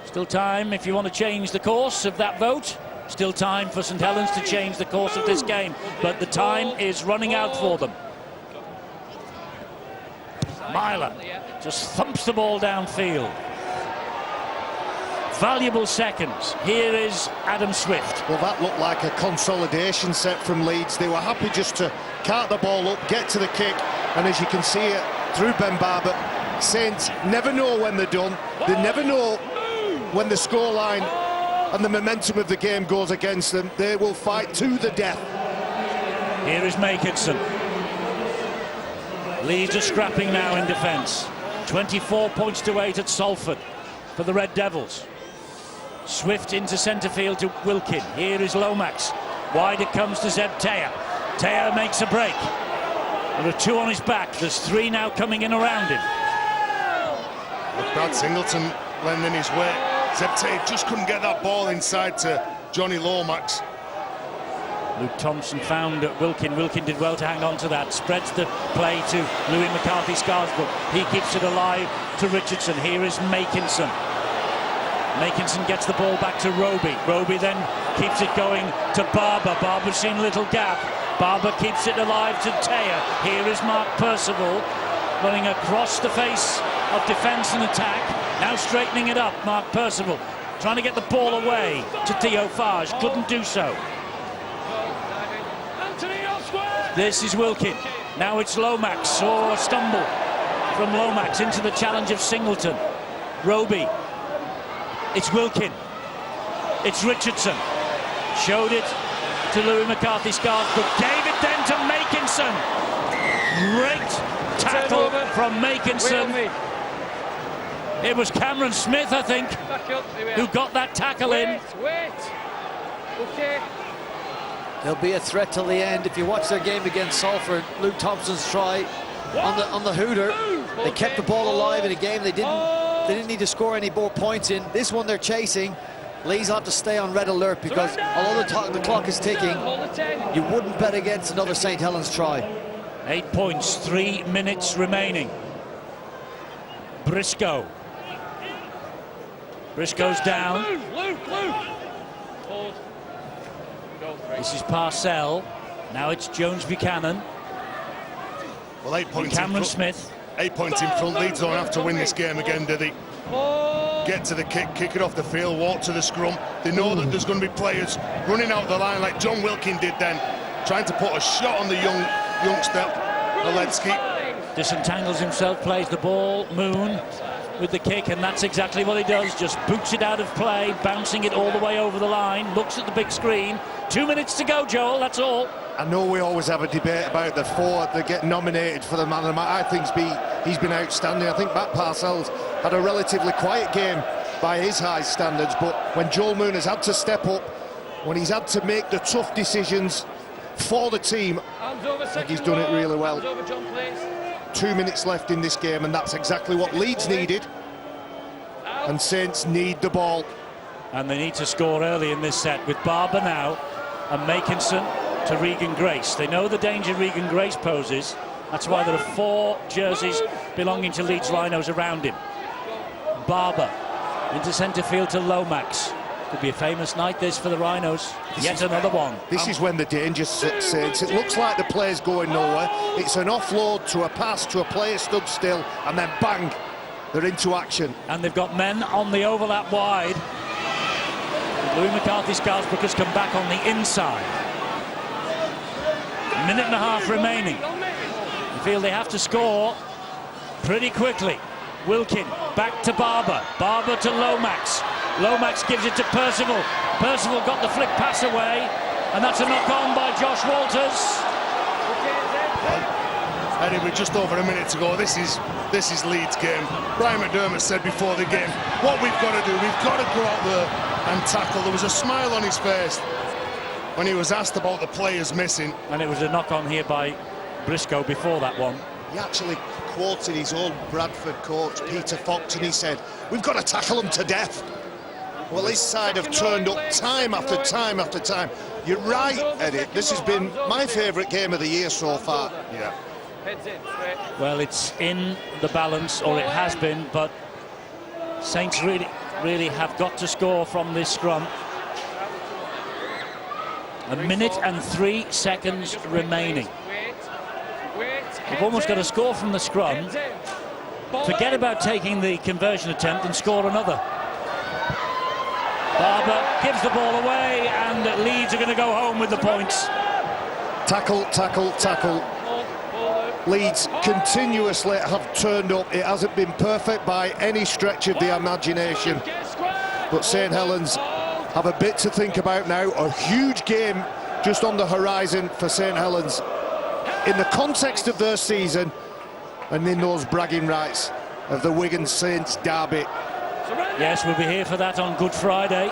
Still time if you want to change the course of that vote. Still time for St Helens to change the course of this game, but the time is running out for them. Myler just thumps the ball downfield. Valuable seconds. Here is Adam Swift. Well, that looked like a consolidation set from Leeds. They were happy just to cart the ball up, get to the kick, and as you can see it through Ben Barber, Saints never know when they're done. They never know when the scoreline and the momentum of the game goes against them. They will fight to the death. Here is Makinson. Leeds are scrapping now in defence. 24 points to 8 at Salford for the Red Devils. Swift into centre field to Wilkin. Here is Lomax. Wide it comes to Zebteya. Teya makes a break. There are 2 on his back. There's 3 now coming in around him. With Brad Singleton lending his way, Zebteya just couldn't get that ball inside to Johnny Lomax. Luke Thompson found Wilkin. Wilkin did well to hang on to that. Spreads the play to Louis McCarthy-Scarsbrook. He keeps it alive to Richardson. Here is Makinson. Makinson gets the ball back to Roby. Roby then keeps it going to Barber. Barber's seen a little gap. Barber keeps it alive to Teya. Here is Mark Percival running across the face of defence and attack. Now straightening it up, Mark Percival. Trying to get the ball away to Theo Fage. Couldn't do so. This is Wilkin. Now it's Lomax, or a stumble from Lomax into the challenge of Singleton. Roby. It's Wilkin. It's Richardson. Showed it to Louis McCarthy-Scars, but gave it then to Makinson. Great tackle from Makinson. It was Cameron Smith, I think, who got that tackle in. Okay. There'll be a threat till the end. If you watch their game against Salford, Luke Thompson's try on the hooter, they kept the ball alive in a game they didn't need to score any more points in. This one they're chasing. Leeds have to stay on red alert because although the clock is ticking, you wouldn't bet against another St. Helens try. 8 points, 3 minutes remaining. Briscoe. Briscoe's down. This is Parcell. Now it's Jones Buchanan. Well, 8 points. Cameron Smith. 8 points in front. Leeds don't have to win this game again, do they? Get to the kick it off the field, walk to the scrum. They know that there's going to be players running out the line like John Wilkin did then, trying to put a shot on the youngster, Oledzki. Disentangles himself, plays the ball. Moon with the kick, and that's exactly what he does. Just boots it out of play, bouncing it all the way over the line. Looks at the big screen. 2 minutes to go, Joel, that's all. I know we always have a debate about the four that get nominated for the man of the match. I think he's been outstanding. I think Matt Parcells had a relatively quiet game by his high standards, but when Joel Moon has had to step up, when he's had to make the tough decisions for the team, I think he's done it really well. 2 minutes left in this game, and that's exactly what Leeds needed. And Saints need the ball. And they need to score early in this set with Barber now and Makinson to Regan Grace. They know the danger Regan Grace poses. That's why there are 4 jerseys belonging to Leeds Rhinos around him. Barber into centre field to Lomax. Could be a famous night this for the Rhinos. Yet another one. This is when the danger sits. It looks like the play's going nowhere. It's an offload to a pass to a player stood still, and then bang, they're into action. And they've got men on the overlap wide. Louis McCarthy-Scarsbrook has come back on the inside. A minute and a half remaining. They feel they have to score pretty quickly. Wilkin back to Barber. Barber to Lomax. Lomax gives it to Percival. Percival got the flick pass away, and that's a knock-on by Josh Walters. Eddie, we're just over a minute to go. This is Leeds' game. Brian McDermott said before the game, what we've got to do, we've got to go out there and tackle. There was a smile on his face when he was asked about the players missing. And it was a knock-on here by Briscoe before that one. He actually quoted his old Bradford coach, Peter Fox, and he said, we've got to tackle them to death. Well, his side have turned up time after time after time. You're right, Eddie. This has been my favourite game of the year so far. Yeah. Well, it's in the balance, or it has been, but Saints really have got to score from this scrum. A minute and 3 seconds remaining. They've almost got to score from the scrum. Forget about taking the conversion attempt and score another. Barber gives the ball away, and Leeds are going to go home with the points. Tackle, tackle, tackle. Leeds continuously have turned up. It hasn't been perfect by any stretch of the imagination, but St. Helens have a bit to think about now. A huge game just on the horizon for St. Helens in the context of their season and in those bragging rights of the Wigan Saints derby. Yes, we'll be here for that on Good Friday.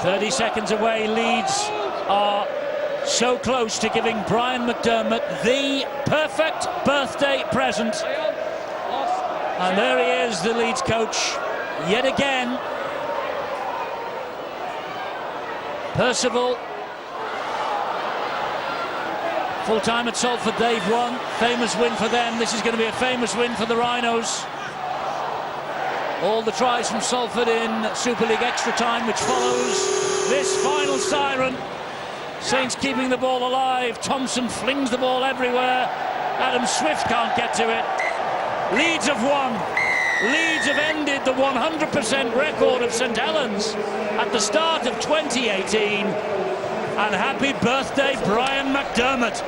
30 seconds away. Leeds are so close to giving Brian McDermott the perfect birthday present. And there he is, the Leeds coach, yet again. Percival. Full time at Salford, they've won. Famous win for them. This is going to be a famous win for the Rhinos. All the tries from Salford in Super League extra time, which follows this final siren. Saints keeping the ball alive. Thompson flings the ball everywhere. Adam Swift can't get to it. Leeds have won. Leeds have ended the 100% record of St. Helens at the start of 2018. And happy birthday, Brian McDermott.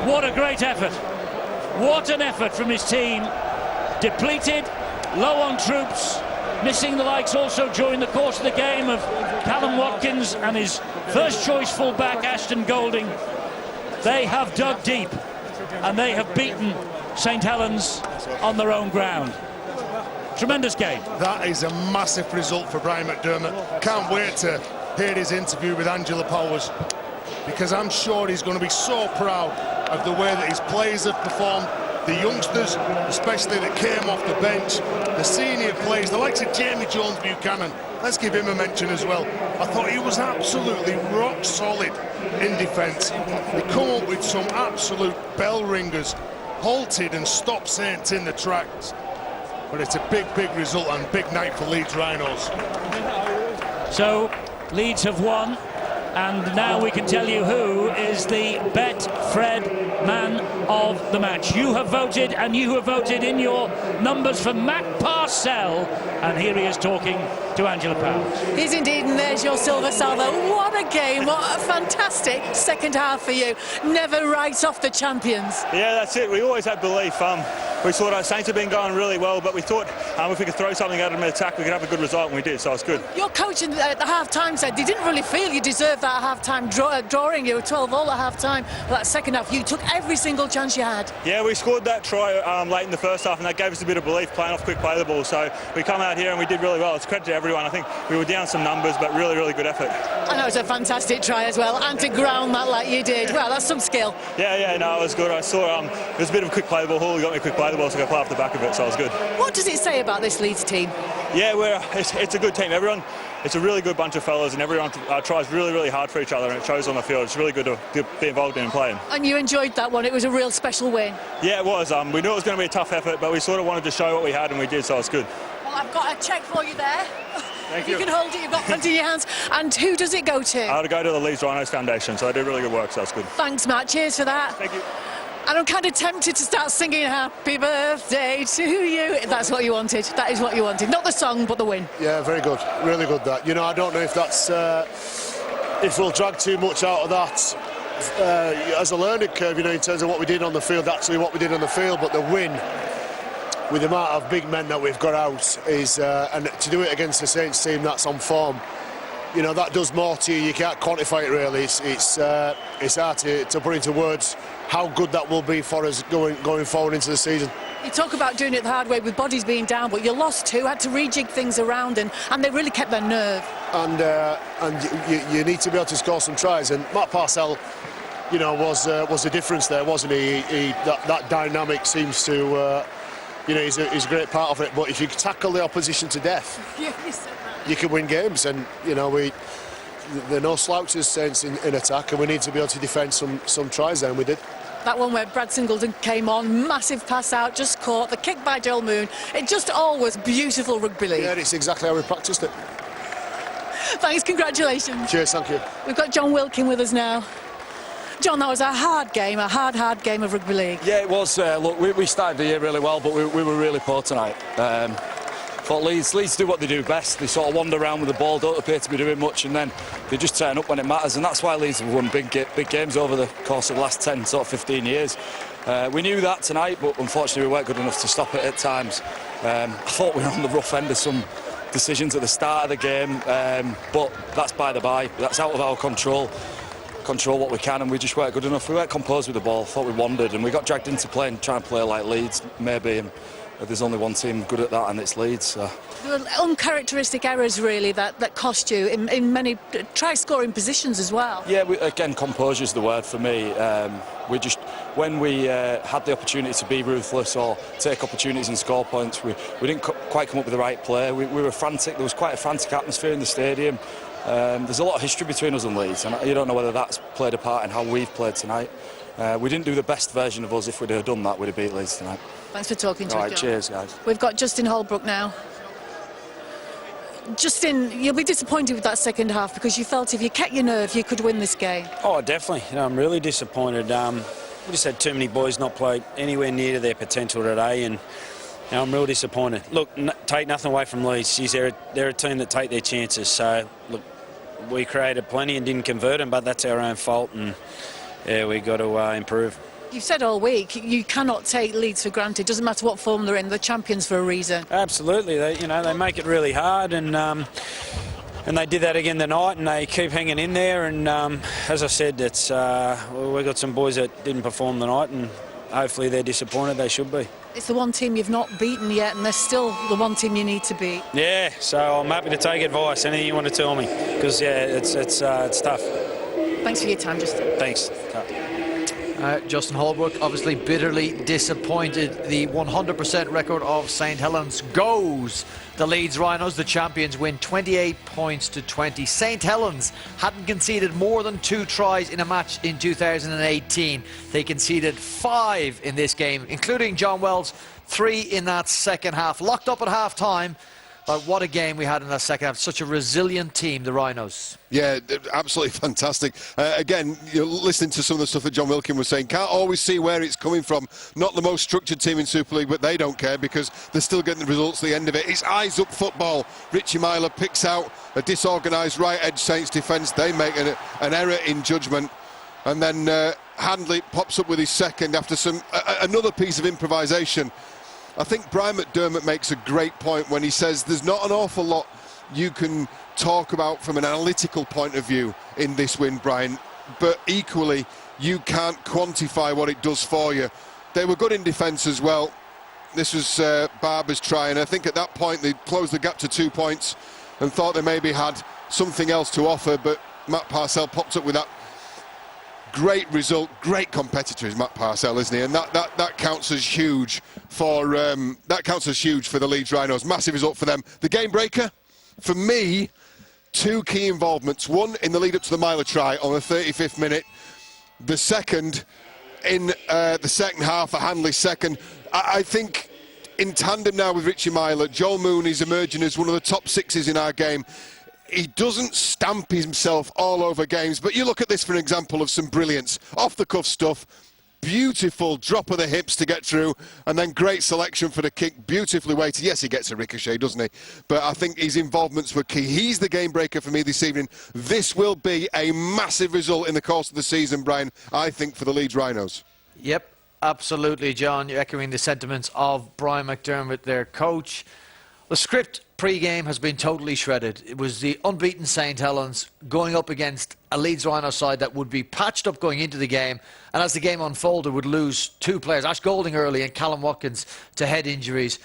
What a great effort. What an effort from his team. Depleted, low on troops, missing the likes also during the course of the game of Callum Watkins and his first choice fullback Ashton Golding. They have dug deep and they have beaten St Helens on their own ground. Tremendous game. That is a massive result for Brian McDermott. Can't wait to hear his interview with Angela Powers, because I'm sure he's going to be so proud of the way that his players have performed. The youngsters, especially that came off the bench, the senior players, the likes of Jamie Jones-Buchanan, let's give him a mention as well. I thought he was absolutely rock solid in defence. They come up with some absolute bell ringers, halted and stopped Saints in the tracks. But it's a big, big result and big night for Leeds Rhinos. So Leeds have won, and now we can tell you who is the Betfred man of the match. You have voted, and you have voted in your numbers for Matt Parcell, and here he is talking to Angela Powers. He's indeed, and there's your silver salvo. What a game, what a fantastic second half for you. Never write off the champions. Yeah, that's it. We always had belief. We thought our Saints had been going really well, but we thought if we could throw something at them in attack, we could have a good result, and we did, so it's good. Your coach at the half-time said they didn't really feel you deserved that half-time drawing. You were 12-all at half-time. That second half, you took every single chance you had. Yeah, we scored that try late in the first half, and that gave us a bit of belief playing off quick play the ball. So we come out here and we did really well. It's credit to everyone. I think we were down some numbers, but really, really good effort. And that was a fantastic try as well, and to ground that like you did. Well, that's some skill. Yeah, no, it was good. I saw there's a bit of a quick play the ball. Hall got me a quick play the ball, so I could play off the back of it, so it was good. What does it say about this Leeds team? Yeah, it's a good team. Everyone, it's a really good bunch of fellas, and everyone tries really, really hard for each other, and it shows on the field. It's really good to be involved in and playing. And you enjoyed that one. It was a real special win. Yeah, it was. We knew it was going to be a tough effort, but we sort of wanted to show what we had, and we did, so it's good. Well, I've got a cheque for you there. Thank you. You can hold it. You've got plenty in your hands. And who does it go to? I had to go to the Leeds Rhinos Foundation, so they did really good work, so that's good. Thanks, Matt. Cheers for that. Thank you. And I'm kind of tempted to start singing Happy Birthday to You. That's what you wanted. That is what you wanted. Not the song, but the win. Yeah, very good. Really good, that. You know, I don't know if that's... if we'll drag too much out of that as a learning curve, you know, in terms of what we did on the field, actually what we did on the field, but the win, with the amount of big men that we've got out, is and to do it against the Saints team that's on form, you know, that does more to you. You can't quantify it really. It's hard to put into words how good that will be for us going forward into the season. You talk about doing it the hard way with bodies being down, but you lost two, had to rejig things around, and they really kept their nerve. And you need to be able to score some tries, and Matt Parcell, you know, was the difference there, wasn't he? That dynamic seems to, you know, he's a great part of it. But if you tackle the opposition to death, you can win games, and you know there are no slouches, Saints in attack, and we need to be able to defend some tries there, and we did. That one where Brad Singleton came on, massive pass out, just caught, the kick by Joel Moon. It just all was beautiful rugby league. Yeah, it's exactly how we practiced it. Thanks, congratulations. Cheers, thank you. We've got John Wilkin with us now. John, that was a hard game, a hard game of rugby league. Yeah, it was. Look, we started the year really well, but we were really poor tonight. But Leeds do what they do best. They sort of wander around with the ball, don't appear to be doing much, and then they just turn up when it matters, and that's why Leeds have won big games over the course of the last 10, sort of 15 years. We knew that tonight, but unfortunately we weren't good enough to stop it at times. I thought we were on the rough end of some decisions at the start of the game, but that's by the by. That's out of our control what we can, and we just weren't good enough. We weren't composed with the ball. Thought we wandered, and we got dragged into trying to play like Leeds, maybe. And there's only one team good at that, and it's Leeds. So. There were uncharacteristic errors, really, that cost you in many try-scoring positions as well. Yeah, again, composure's the word for me. When we had the opportunity to be ruthless or take opportunities and score points, we didn't quite come up with the right play. We were frantic. There was quite a frantic atmosphere in the stadium. There's a lot of history between us and Leeds, and you don't know whether that's played a part in how we've played tonight. We didn't do the best version of us. If we'd have done that, we'd have beat Leeds tonight. Thanks for talking to us, All right, John. cheers, guys. We've got Justin Holbrook now. Justin, you'll be disappointed with that second half because you felt if you kept your nerve, you could win this game. Oh, definitely. You know, I'm really disappointed. We just had too many boys not play anywhere near to their potential today, and you know, I'm real disappointed. Look, take nothing away from Leeds. They're a team that take their chances. So, look, we created plenty and didn't convert them, but that's our own fault, and yeah, we got to improve. You've said all week you cannot take Leeds for granted. Doesn't matter what form they're in, they're champions for a reason. Absolutely, they make it really hard, and they did that again tonight, and they keep hanging in there. And as I said, it's we've got some boys that didn't perform tonight, and hopefully they're disappointed. They should be. It's the one team you've not beaten yet, and they're still the one team you need to beat. Yeah, so I'm happy to take advice, anything you want to tell me, because yeah, it's tough. Thanks for your time, Justin. Thanks. Justin Holbrook obviously bitterly disappointed. The 100% record of St Helens goes. The Leeds Rhinos, the champions, win 28 points to 20. St Helens hadn't conceded more than 2 tries in a match in 2018. They conceded 5 in this game, including John Wells, 3 in that second half. Locked up at half-time. But what a game we had in that second half. Such a resilient team, the Rhinos. Yeah, absolutely fantastic. Again, you're listening to some of the stuff that John Wilkin was saying. Can't always see where it's coming from. Not the most structured team in Super League, but they don't care because they're still getting the results at the end of it. It's eyes-up football. Richie Myler picks out a disorganised right-edge Saints defence. They make an error in judgment. And then Handley pops up with his second after another piece of improvisation. I think Brian McDermott makes a great point when he says there's not an awful lot you can talk about from an analytical point of view in this win, Brian, but equally you can't quantify what it does for you. They were good in defence as well. This was Barber's try, and I think at that point they closed the gap to 2 points and thought they maybe had something else to offer, but Matt Parcell popped up with that great result. Great competitor is Matt Parcell, isn't he? And that counts as huge for the Leeds Rhinos. Massive result for them. The game breaker, for me, 2 key involvements. One in the lead up to the Myler try on the 35th minute. The second in the second half, a Handley's second. I think in tandem now with Richie Myler, Joel Moon is emerging as one of the top 6s in our game. He doesn't stamp himself all over games, but you look at this for an example of some brilliance. Off-the-cuff stuff, beautiful drop of the hips to get through, and then great selection for the kick, beautifully weighted. Yes, he gets a ricochet, doesn't he? But I think his involvements were key. He's the game breaker for me this evening. This will be a massive result in the course of the season, Brian, I think, for the Leeds Rhinos. Yep, absolutely, John. You're echoing the sentiments of Brian McDermott, their coach. The script pre-game has been totally shredded. It was the unbeaten St Helens going up against a Leeds Rhino side that would be patched up going into the game, and as the game unfolded would lose 2 players, Ash Golding early and Callum Watkins, to head injuries.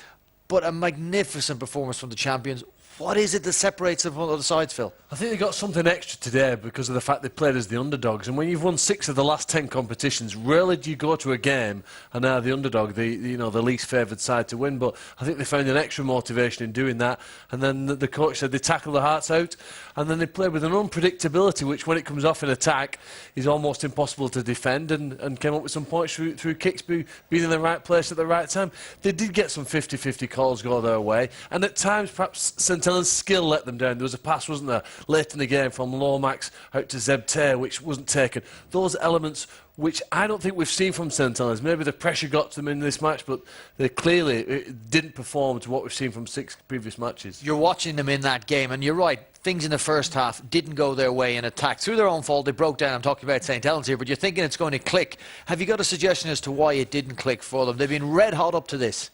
But a magnificent performance from the champions. What is it that separates them from the other sides, Phil? I think they got something extra today because of the fact they played as the underdogs. And when you've won 6 of the last 10 competitions, rarely do you go to a game and are the underdog, the least favoured side to win. But I think they found an extra motivation in doing that. And then the coach said they tackled the hearts out. And then they played with an unpredictability, which when it comes off in attack is almost impossible to defend, and came up with some points through kicks, being in the right place at the right time. They did get some 50-50 calls go their way. And at times, perhaps St Helens' skill let them down. There was a pass, wasn't there, late in the game from Lomax out to Zeb Tay, which wasn't taken. Those elements which I don't think we've seen from St Helens. Maybe the pressure got to them in this match, but they clearly didn't perform to what we've seen from 6 previous matches. You're watching them in that game, and you're right. Things in the first half didn't go their way in attack. Through their own fault, they broke down. I'm talking about St Helens here, but you're thinking it's going to click. Have you got a suggestion as to why it didn't click for them? They've been red hot up to this.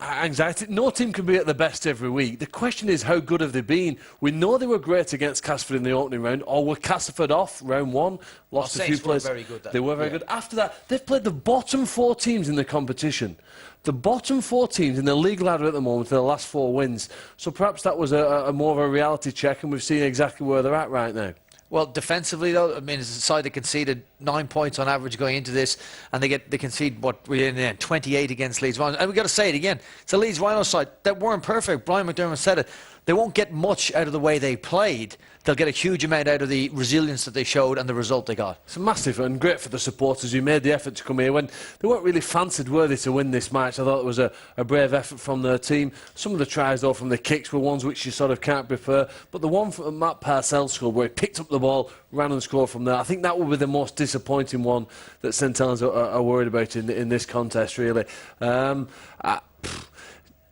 Anxiety. No team can be at their best every week. The question is, how good have they been? We know they were great against Castleford in the opening round, or were Castleford off round 1? Lost a few players. They were very good. After that, they've played the bottom 4 teams in the competition. The bottom 4 teams in the league ladder at the moment are the last 4 wins. So perhaps that was a more of a reality check, and we've seen exactly where they're at right now. Well, defensively, though, I mean, it's a side that conceded 9 points on average going into this, and they concede, 28 against Leeds Rhinos. And we've got to say it again, it's a Leeds Rhinos side that weren't perfect. Brian McDermott said it. They won't get much out of the way they played. They'll get a huge amount out of the resilience that they showed and the result they got. It's massive and great for the supporters who made the effort to come here when they weren't really fancied worthy to win this match. I thought it was a brave effort from their team. Some of the tries, though, from the kicks were ones which you sort of can't prefer. But the one from Matt Parcell scored, where he picked up the ball, ran and scored from there, I think that will be the most disappointing one that St Helens are worried about in this contest, really.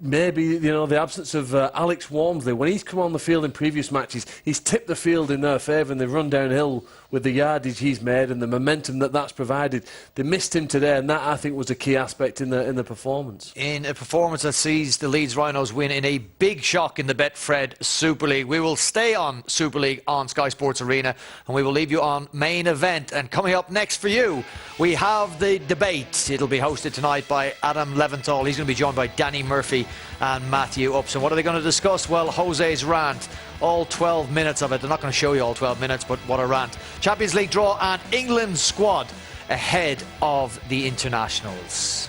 maybe, you know, the absence of Alex Walmsley. When he's come on the field in previous matches, he's tipped the field in their favour, and they've run downhill with the yardage he's made and the momentum that's provided. They missed him today, and that, I think, was a key aspect in the performance. In a performance that sees the Leeds Rhinos win in a big shock in the Betfred Super League. We will stay on Super League on Sky Sports Arena, and we will leave you on main event. And coming up next for you, we have the debate. It'll be hosted tonight by Adam Leventhal. He's going to be joined by Danny Murphy and Matthew Upson. What are they going to discuss? Well, Jose's rant. All 12 minutes of it. They're not going to show you all 12 minutes, but what a rant. Champions League draw and England's squad ahead of the internationals.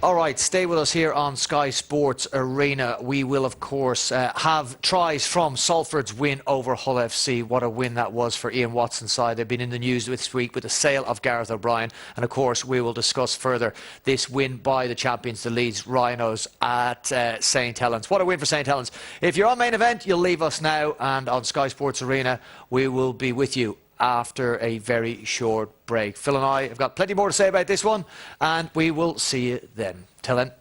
All right, stay with us here on Sky Sports Arena. We will, of course, have tries from Salford's win over Hull FC. What a win that was for Ian Watson's side. They've been in the news this week with the sale of Gareth O'Brien. And, of course, we will discuss further this win by the champions, the Leeds Rhinos, at St Helens. What a win for St Helens. If you're on main event, you'll leave us now. And on Sky Sports Arena, we will be with you after a very short break. Phil and I have got plenty more to say about this one, and we will see you then. Till then.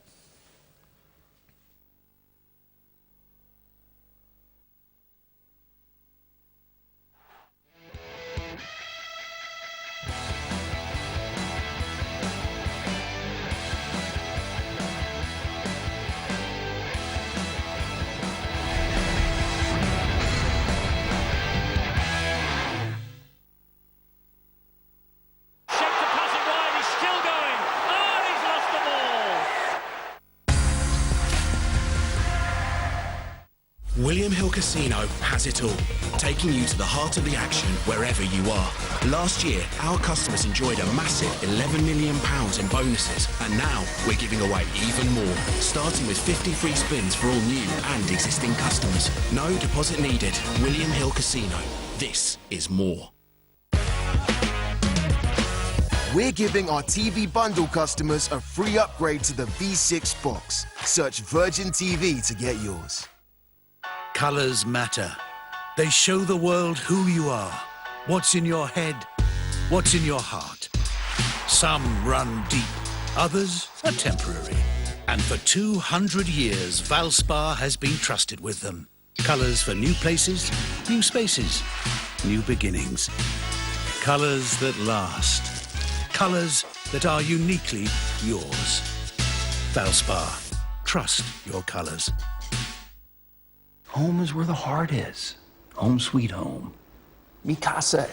William Hill Casino has it all, taking you to the heart of the action wherever you are. Last year, our customers enjoyed a massive £11 million in bonuses, and now we're giving away even more, starting with 50 free spins for all new and existing customers. No deposit needed. William Hill Casino. This is more. We're giving our TV bundle customers a free upgrade to the V6 box. Search Virgin TV to get yours. Colours matter. They show the world who you are, what's in your head, what's in your heart. Some run deep, others are temporary. And for 200 years, Valspar has been trusted with them. Colours for new places, new spaces, new beginnings. Colours that last. Colours that are uniquely yours. Valspar. Trust your colours. Home is where the heart is. Home sweet home. Mi casa